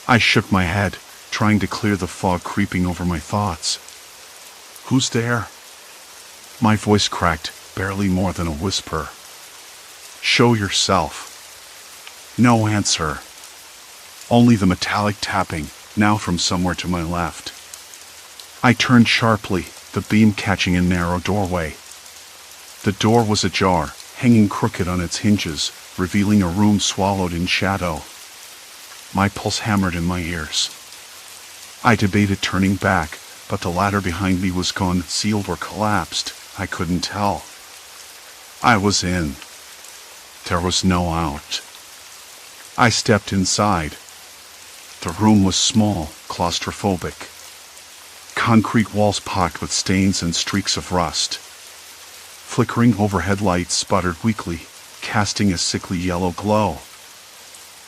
I shook my head, trying to clear the fog creeping over my thoughts. "Who's there?" My voice cracked, barely more than a whisper. "Show yourself." No answer. Only the metallic tapping, now from somewhere to my left. I turned sharply, the beam catching a narrow doorway. The door was ajar, hanging crooked on its hinges, revealing a room swallowed in shadow. My pulse hammered in my ears. I debated turning back, but the ladder behind me was gone, sealed or collapsed. I couldn't tell. I was in. There was no out. I stepped inside. The room was small, claustrophobic. Concrete walls pocked with stains and streaks of rust. Flickering overhead lights sputtered weakly, casting a sickly yellow glow.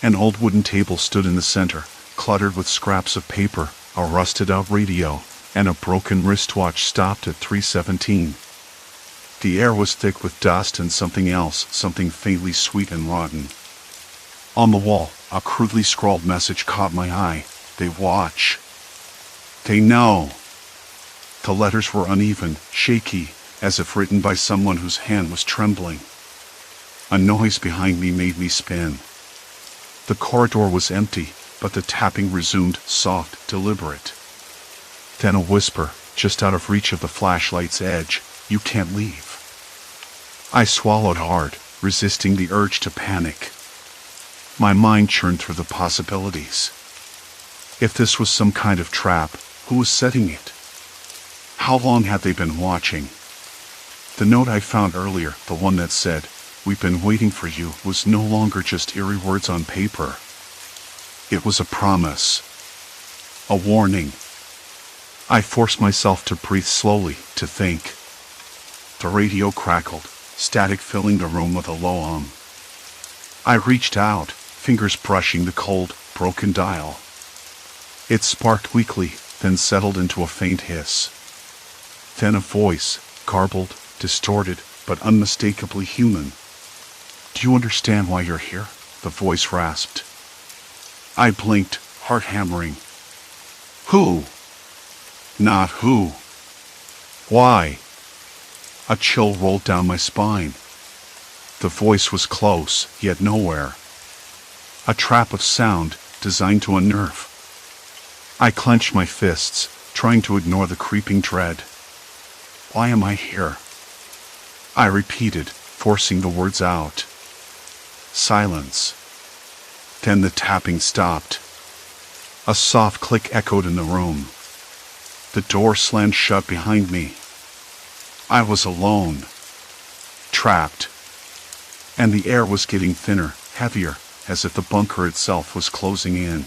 An old wooden table stood in the center, cluttered with scraps of paper, a rusted-out radio, and a broken wristwatch stopped at 3:17. The air was thick with dust and something else, something faintly sweet and rotten. On the wall, a crudely scrawled message caught my eye. "They watch. They know." The letters were uneven, shaky, as if written by someone whose hand was trembling. A noise behind me made me spin. The corridor was empty, but the tapping resumed, soft, deliberate. Then a whisper, just out of reach of the flashlight's edge, "You can't leave." I swallowed hard, resisting the urge to panic. My mind churned through the possibilities. If this was some kind of trap, who was setting it? How long had they been watching? The note I found earlier, the one that said, "We've been waiting for you," was no longer just eerie words on paper. It was a promise. A warning. I forced myself to breathe slowly, to think. The radio crackled, static filling the room with a low hum. I reached out, fingers brushing the cold, broken dial. It sparked weakly, then settled into a faint hiss. Then a voice, garbled, distorted, but unmistakably human. "Do you understand why you're here?" the voice rasped. I blinked, heart hammering. Who? Not who. Why? A chill rolled down my spine. The voice was close, yet nowhere. A trap of sound designed to unnerve. I clenched my fists, trying to ignore the creeping dread. Why am I here? I repeated, forcing the words out. Silence. Then the tapping stopped. A soft click echoed in the room. The door slammed shut behind me. I was alone. Trapped. And the air was getting thinner, heavier, as if the bunker itself was closing in.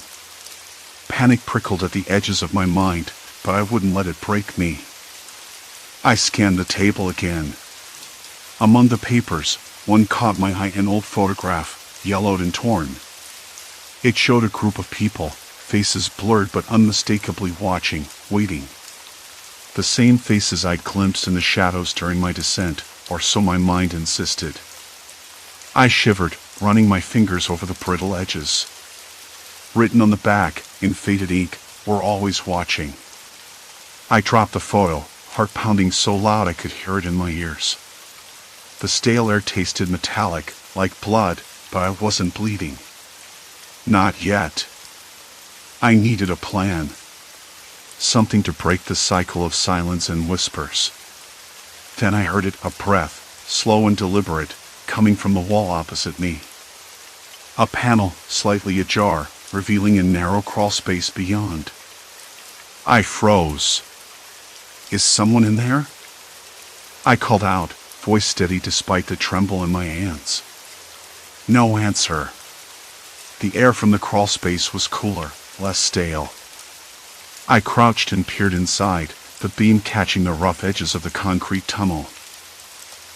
Panic prickled at the edges of my mind, but I wouldn't let it break me. I scanned the table again. Among the papers, one caught my eye, an old photograph, yellowed and torn. It showed a group of people, faces blurred but unmistakably watching, waiting. The same faces I'd glimpsed in the shadows during my descent, or so my mind insisted. I shivered, running my fingers over the brittle edges. Written on the back, in faded ink, "We're always watching." I dropped the photo, heart pounding so loud I could hear it in my ears. The stale air tasted metallic, like blood, but I wasn't bleeding. Not yet. I needed a plan. Something to break the cycle of silence and whispers. Then I heard it, a breath, slow and deliberate, coming from the wall opposite me. A panel, slightly ajar, revealing a narrow crawl space beyond. I froze. Is someone in there? I called out, voice steady despite the tremble in my hands. No answer. The air from the crawl space was cooler, less stale. I crouched and peered inside, the beam catching the rough edges of the concrete tunnel.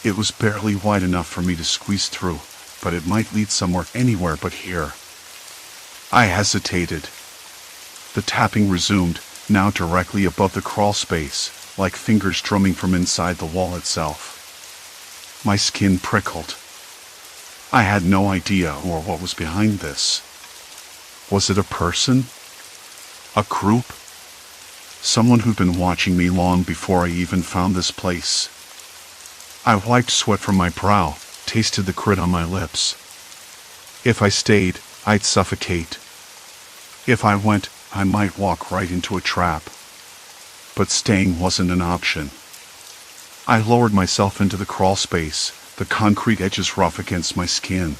It was barely wide enough for me to squeeze through, but it might lead somewhere, anywhere but here. I hesitated. The tapping resumed, now directly above the crawl space, like fingers drumming from inside the wall itself. My skin prickled. I had no idea or what was behind this. Was it a person? A group? Someone who'd been watching me long before I even found this place. I wiped sweat from my brow, tasted the grit on my lips. If I stayed, I'd suffocate. If I went, I might walk right into a trap. But staying wasn't an option. I lowered myself into the crawl space, the concrete edges rough against my skin.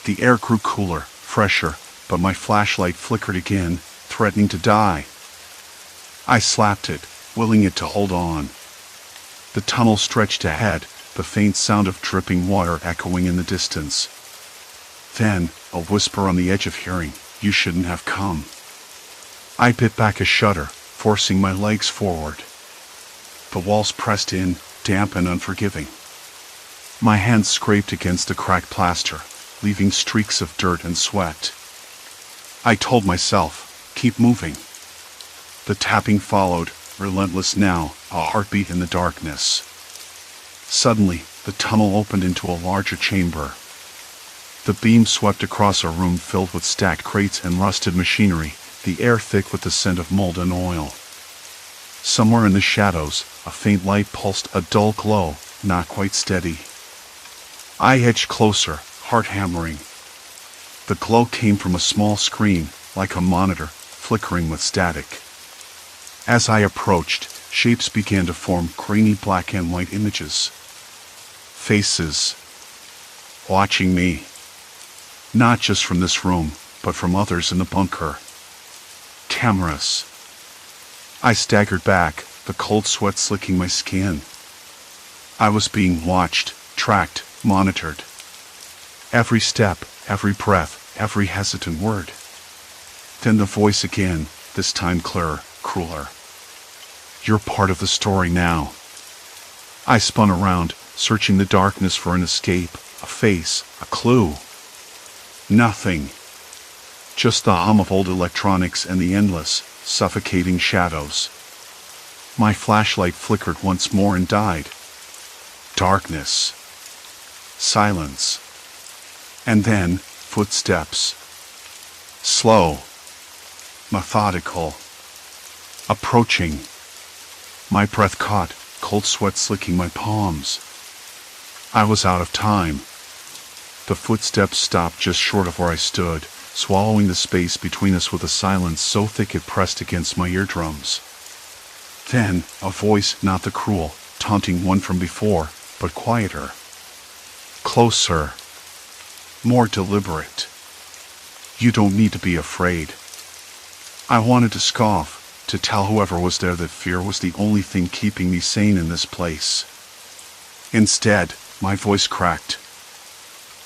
The air grew cooler, fresher, but my flashlight flickered again, threatening to die. I slapped it, willing it to hold on. The tunnel stretched ahead, the faint sound of dripping water echoing in the distance. Then, a whisper on the edge of hearing, "You shouldn't have come." I bit back a shudder, forcing my legs forward. The walls pressed in, damp and unforgiving. My hands scraped against the cracked plaster, leaving streaks of dirt and sweat. I told myself, keep moving. The tapping followed, relentless now, a heartbeat in the darkness. Suddenly, the tunnel opened into a larger chamber. The beam swept across a room filled with stacked crates and rusted machinery, the air thick with the scent of mold and oil. Somewhere in the shadows, a faint light pulsed, a dull glow, not quite steady. I edged closer, heart hammering. The glow came from a small screen, like a monitor, flickering with static. As I approached, shapes began to form, grainy black and white images. Faces. Watching me. Not just from this room, but from others in the bunker. Cameras. I staggered back, the cold sweat slicking my skin. I was being watched, tracked, monitored. Every step, every breath, every hesitant word. Then the voice again, this time clearer, crueler. You're part of the story now. I spun around, searching the darkness for an escape, a face, a clue. Nothing. Just the hum of old electronics and the endless, suffocating shadows. My flashlight flickered once more and died. Darkness. Silence. And then, footsteps. Slow. Methodical. Approaching. My breath caught, cold sweat slicking my palms. I was out of time. The footsteps stopped just short of where I stood, swallowing the space between us with a silence so thick it pressed against my eardrums. Then, a voice, not the cruel, taunting one from before, but quieter. Closer. More deliberate. You don't need to be afraid. I wanted to scoff, to tell whoever was there that fear was the only thing keeping me sane in this place. Instead, my voice cracked.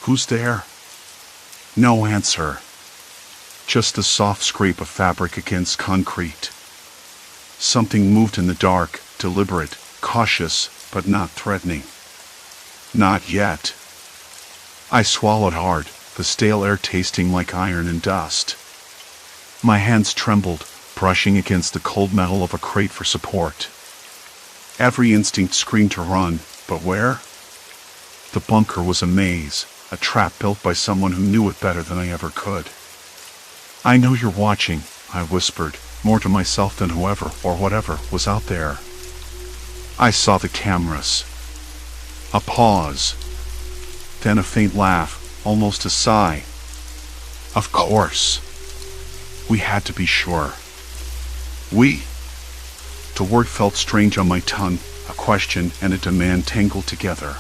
Who's there? No answer. Just the soft scrape of fabric against concrete. Something moved in the dark, deliberate, cautious, but not threatening. Not yet. I swallowed hard, the stale air tasting like iron and dust. My hands trembled, brushing against the cold metal of a crate for support. Every instinct screamed to run, but where? The bunker was a maze, a trap built by someone who knew it better than I ever could. I know you're watching, I whispered, more to myself than whoever or whatever was out there. I saw the cameras. A pause. Then a faint laugh, almost a sigh. Of course. We had to be sure. We? The word felt strange on my tongue, a question and a demand tangled together.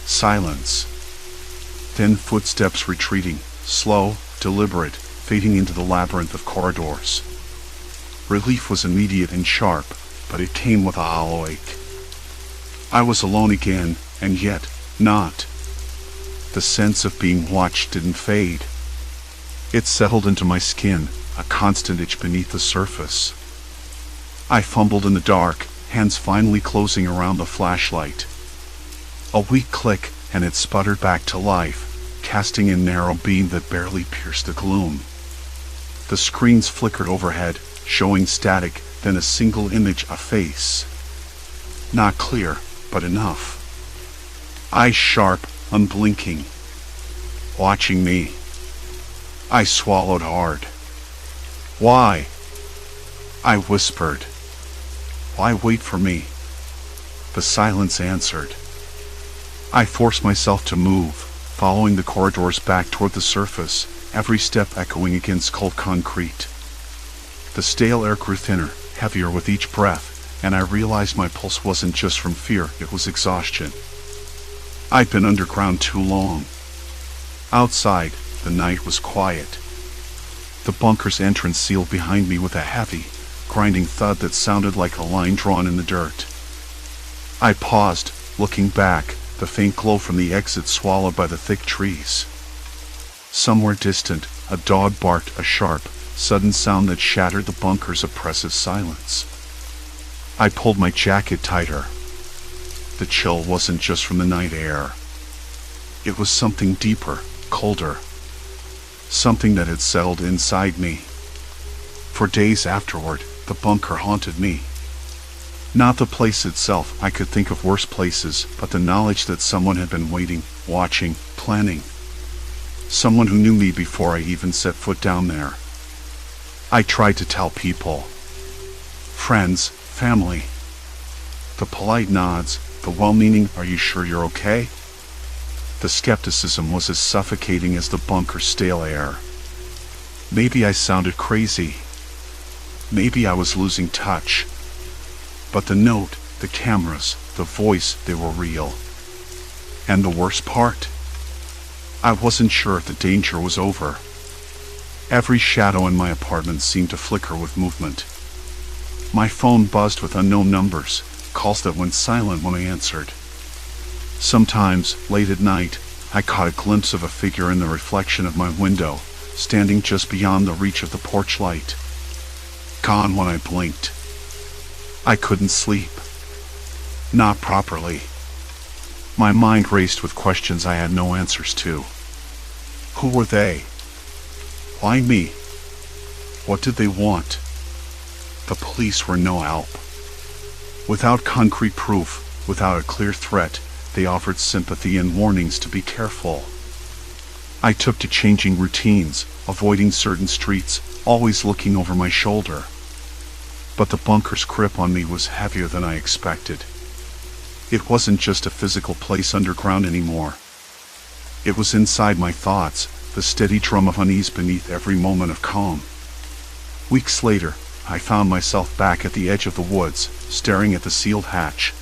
Silence. Then footsteps retreating, slow, deliberate, fading into the labyrinth of corridors. Relief was immediate and sharp, but it came with a hollow ache. I was alone again, and yet, not. The sense of being watched didn't fade. It settled into my skin, a constant itch beneath the surface. I fumbled in the dark, hands finally closing around the flashlight. A weak click, and it sputtered back to life, casting a narrow beam that barely pierced the gloom. The screens flickered overhead, showing static, then a single image, a face. Not clear, but enough. Eyes sharp, unblinking. Watching me. I swallowed hard. Why? I whispered. Why wait for me? The silence answered. I forced myself to move, following the corridors back toward the surface, every step echoing against cold concrete. The stale air grew thinner, heavier with each breath, and I realized my pulse wasn't just from fear, it was exhaustion. I'd been underground too long. Outside, the night was quiet. The bunker's entrance sealed behind me with a heavy, grinding thud that sounded like a line drawn in the dirt. I paused, looking back, the faint glow from the exit swallowed by the thick trees. Somewhere distant, a dog barked, a sharp, sudden sound that shattered the bunker's oppressive silence. I pulled my jacket tighter. The chill wasn't just from the night air. It was something deeper, colder. Something that had settled inside me. For days afterward, the bunker haunted me. Not the place itself, I could think of worse places, but the knowledge that someone had been waiting, watching, planning. Someone who knew me before I even set foot down there. I tried to tell people. Friends, family. The polite nods, the well-meaning, "Are you sure you're okay?" The skepticism was as suffocating as the bunker's stale air. Maybe I sounded crazy. Maybe I was losing touch. But the note, the cameras, the voice, they were real. And the worst part? I wasn't sure if the danger was over. Every shadow in my apartment seemed to flicker with movement. My phone buzzed with unknown numbers, calls that went silent when I answered. Sometimes, late at night, I caught a glimpse of a figure in the reflection of my window, standing just beyond the reach of the porch light. Gone when I blinked. I couldn't sleep. Not properly. My mind raced with questions I had no answers to. Who were they? Why me? What did they want? The police were no help. Without concrete proof, without a clear threat, they offered sympathy and warnings to be careful. I took to changing routines, avoiding certain streets, always looking over my shoulder. But the bunker's grip on me was heavier than I expected. It wasn't just a physical place underground anymore. It was inside my thoughts, the steady drum of unease beneath every moment of calm. Weeks later, I found myself back at the edge of the woods, staring at the sealed hatch.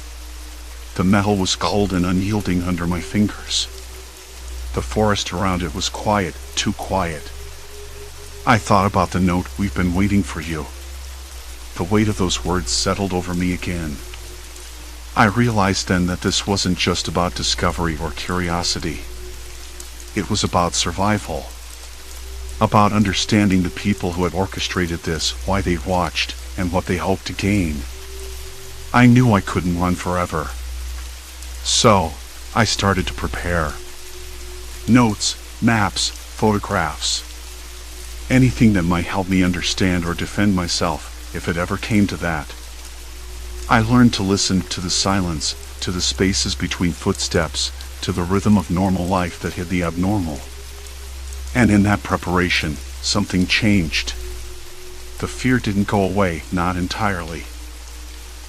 The metal was cold and unyielding under my fingers. The forest around it was quiet, too quiet. I thought about the note, "We've been waiting for you." The weight of those words settled over me again. I realized then that this wasn't just about discovery or curiosity. It was about survival. About understanding the people who had orchestrated this, why they watched, and what they hoped to gain. I knew I couldn't run forever. So, I started to prepare. Notes, maps, photographs. Anything that might help me understand or defend myself, if it ever came to that. I learned to listen to the silence, to the spaces between footsteps, to the rhythm of normal life that hid the abnormal. And in that preparation, something changed. The fear didn't go away, not entirely.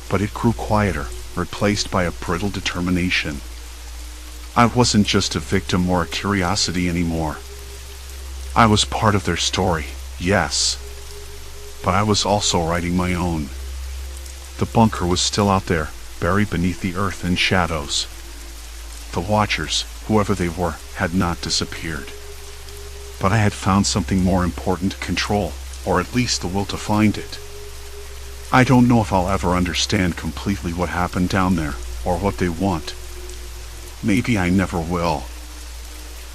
But it grew quieter, replaced by a brittle determination. I wasn't just a victim or a curiosity anymore. I was part of their story, yes. But I was also writing my own. The bunker was still out there, buried beneath the earth in shadows. The watchers, whoever they were, had not disappeared. But I had found something more important to control, or at least the will to find it. I don't know if I'll ever understand completely what happened down there, or what they want. Maybe I never will.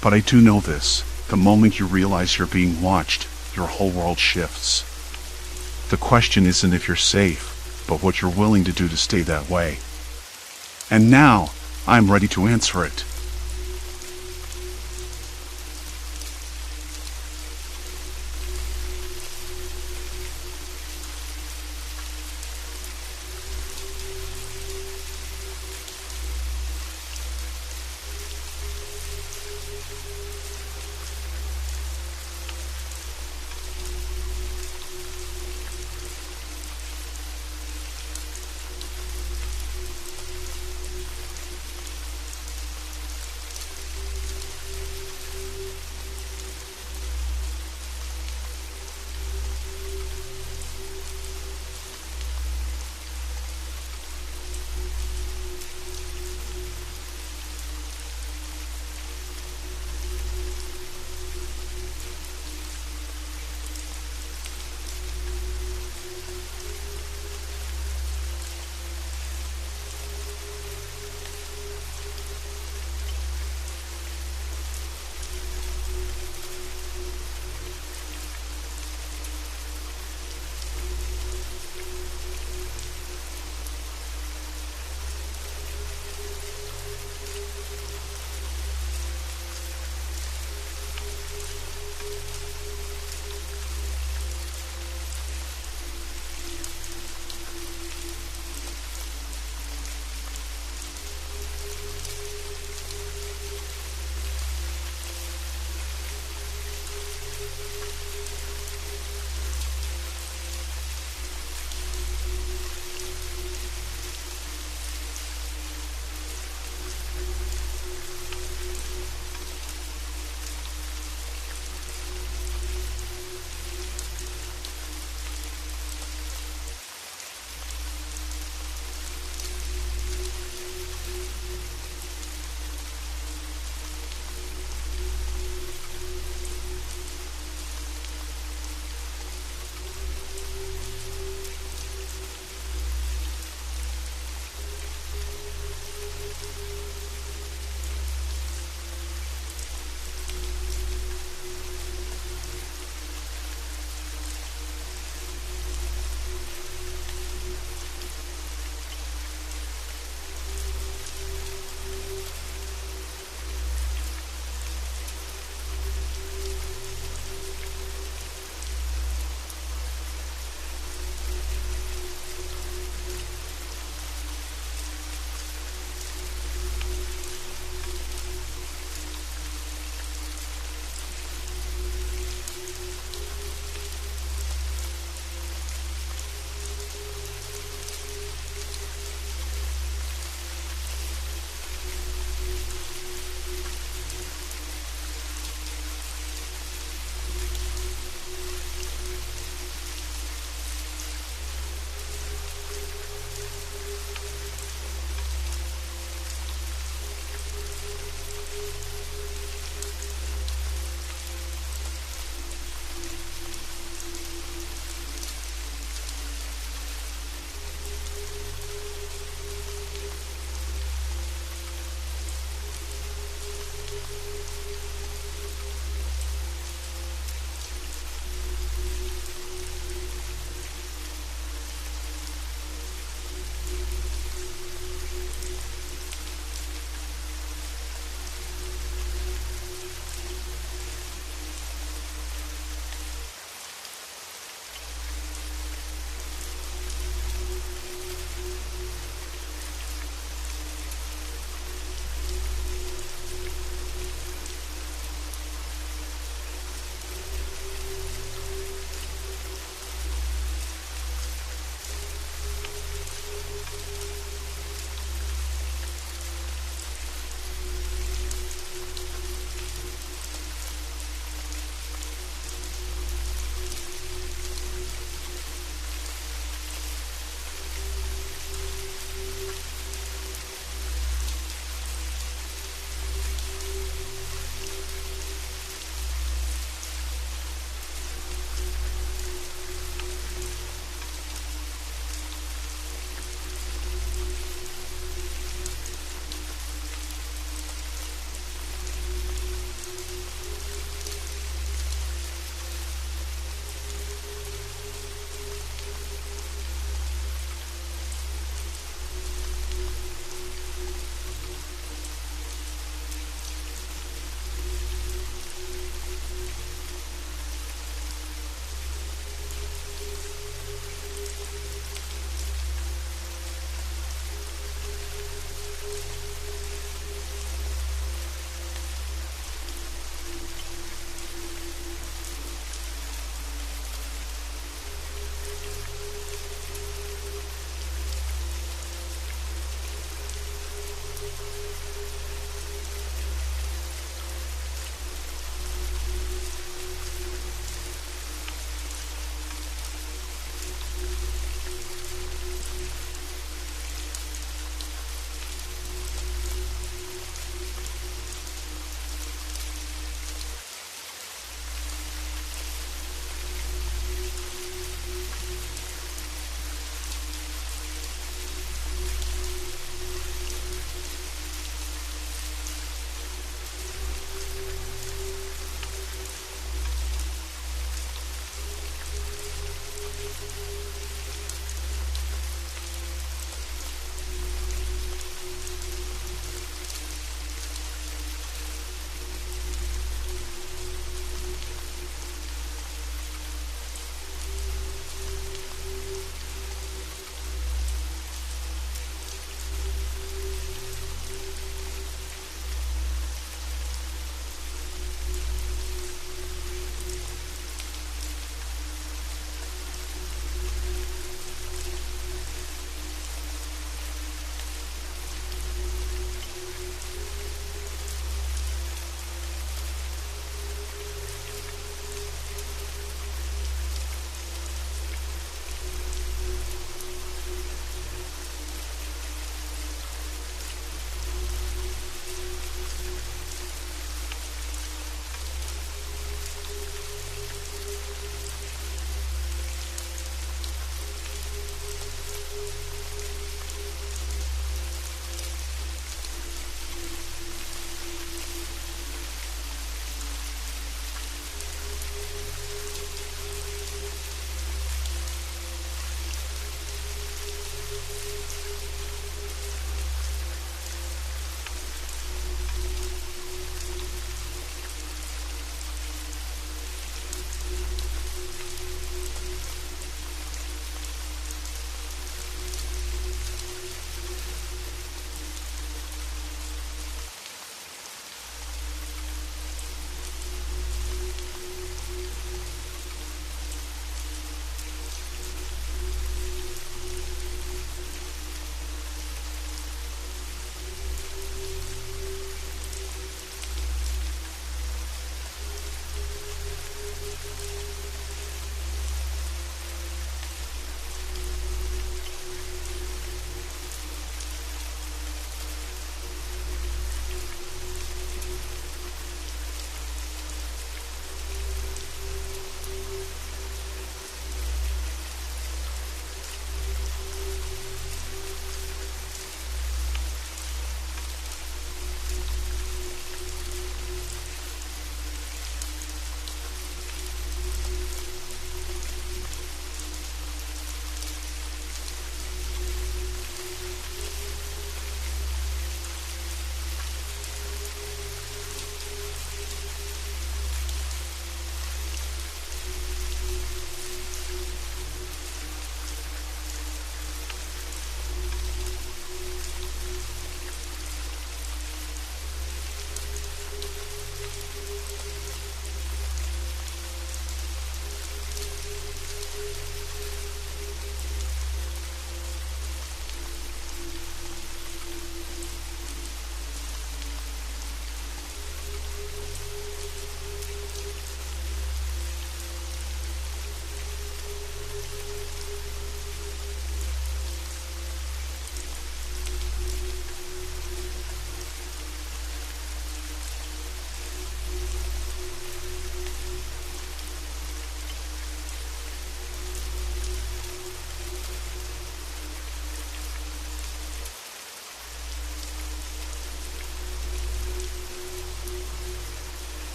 But I do know this: the moment you realize you're being watched, your whole world shifts. The question isn't if you're safe, but what you're willing to do to stay that way. And now, I'm ready to answer it.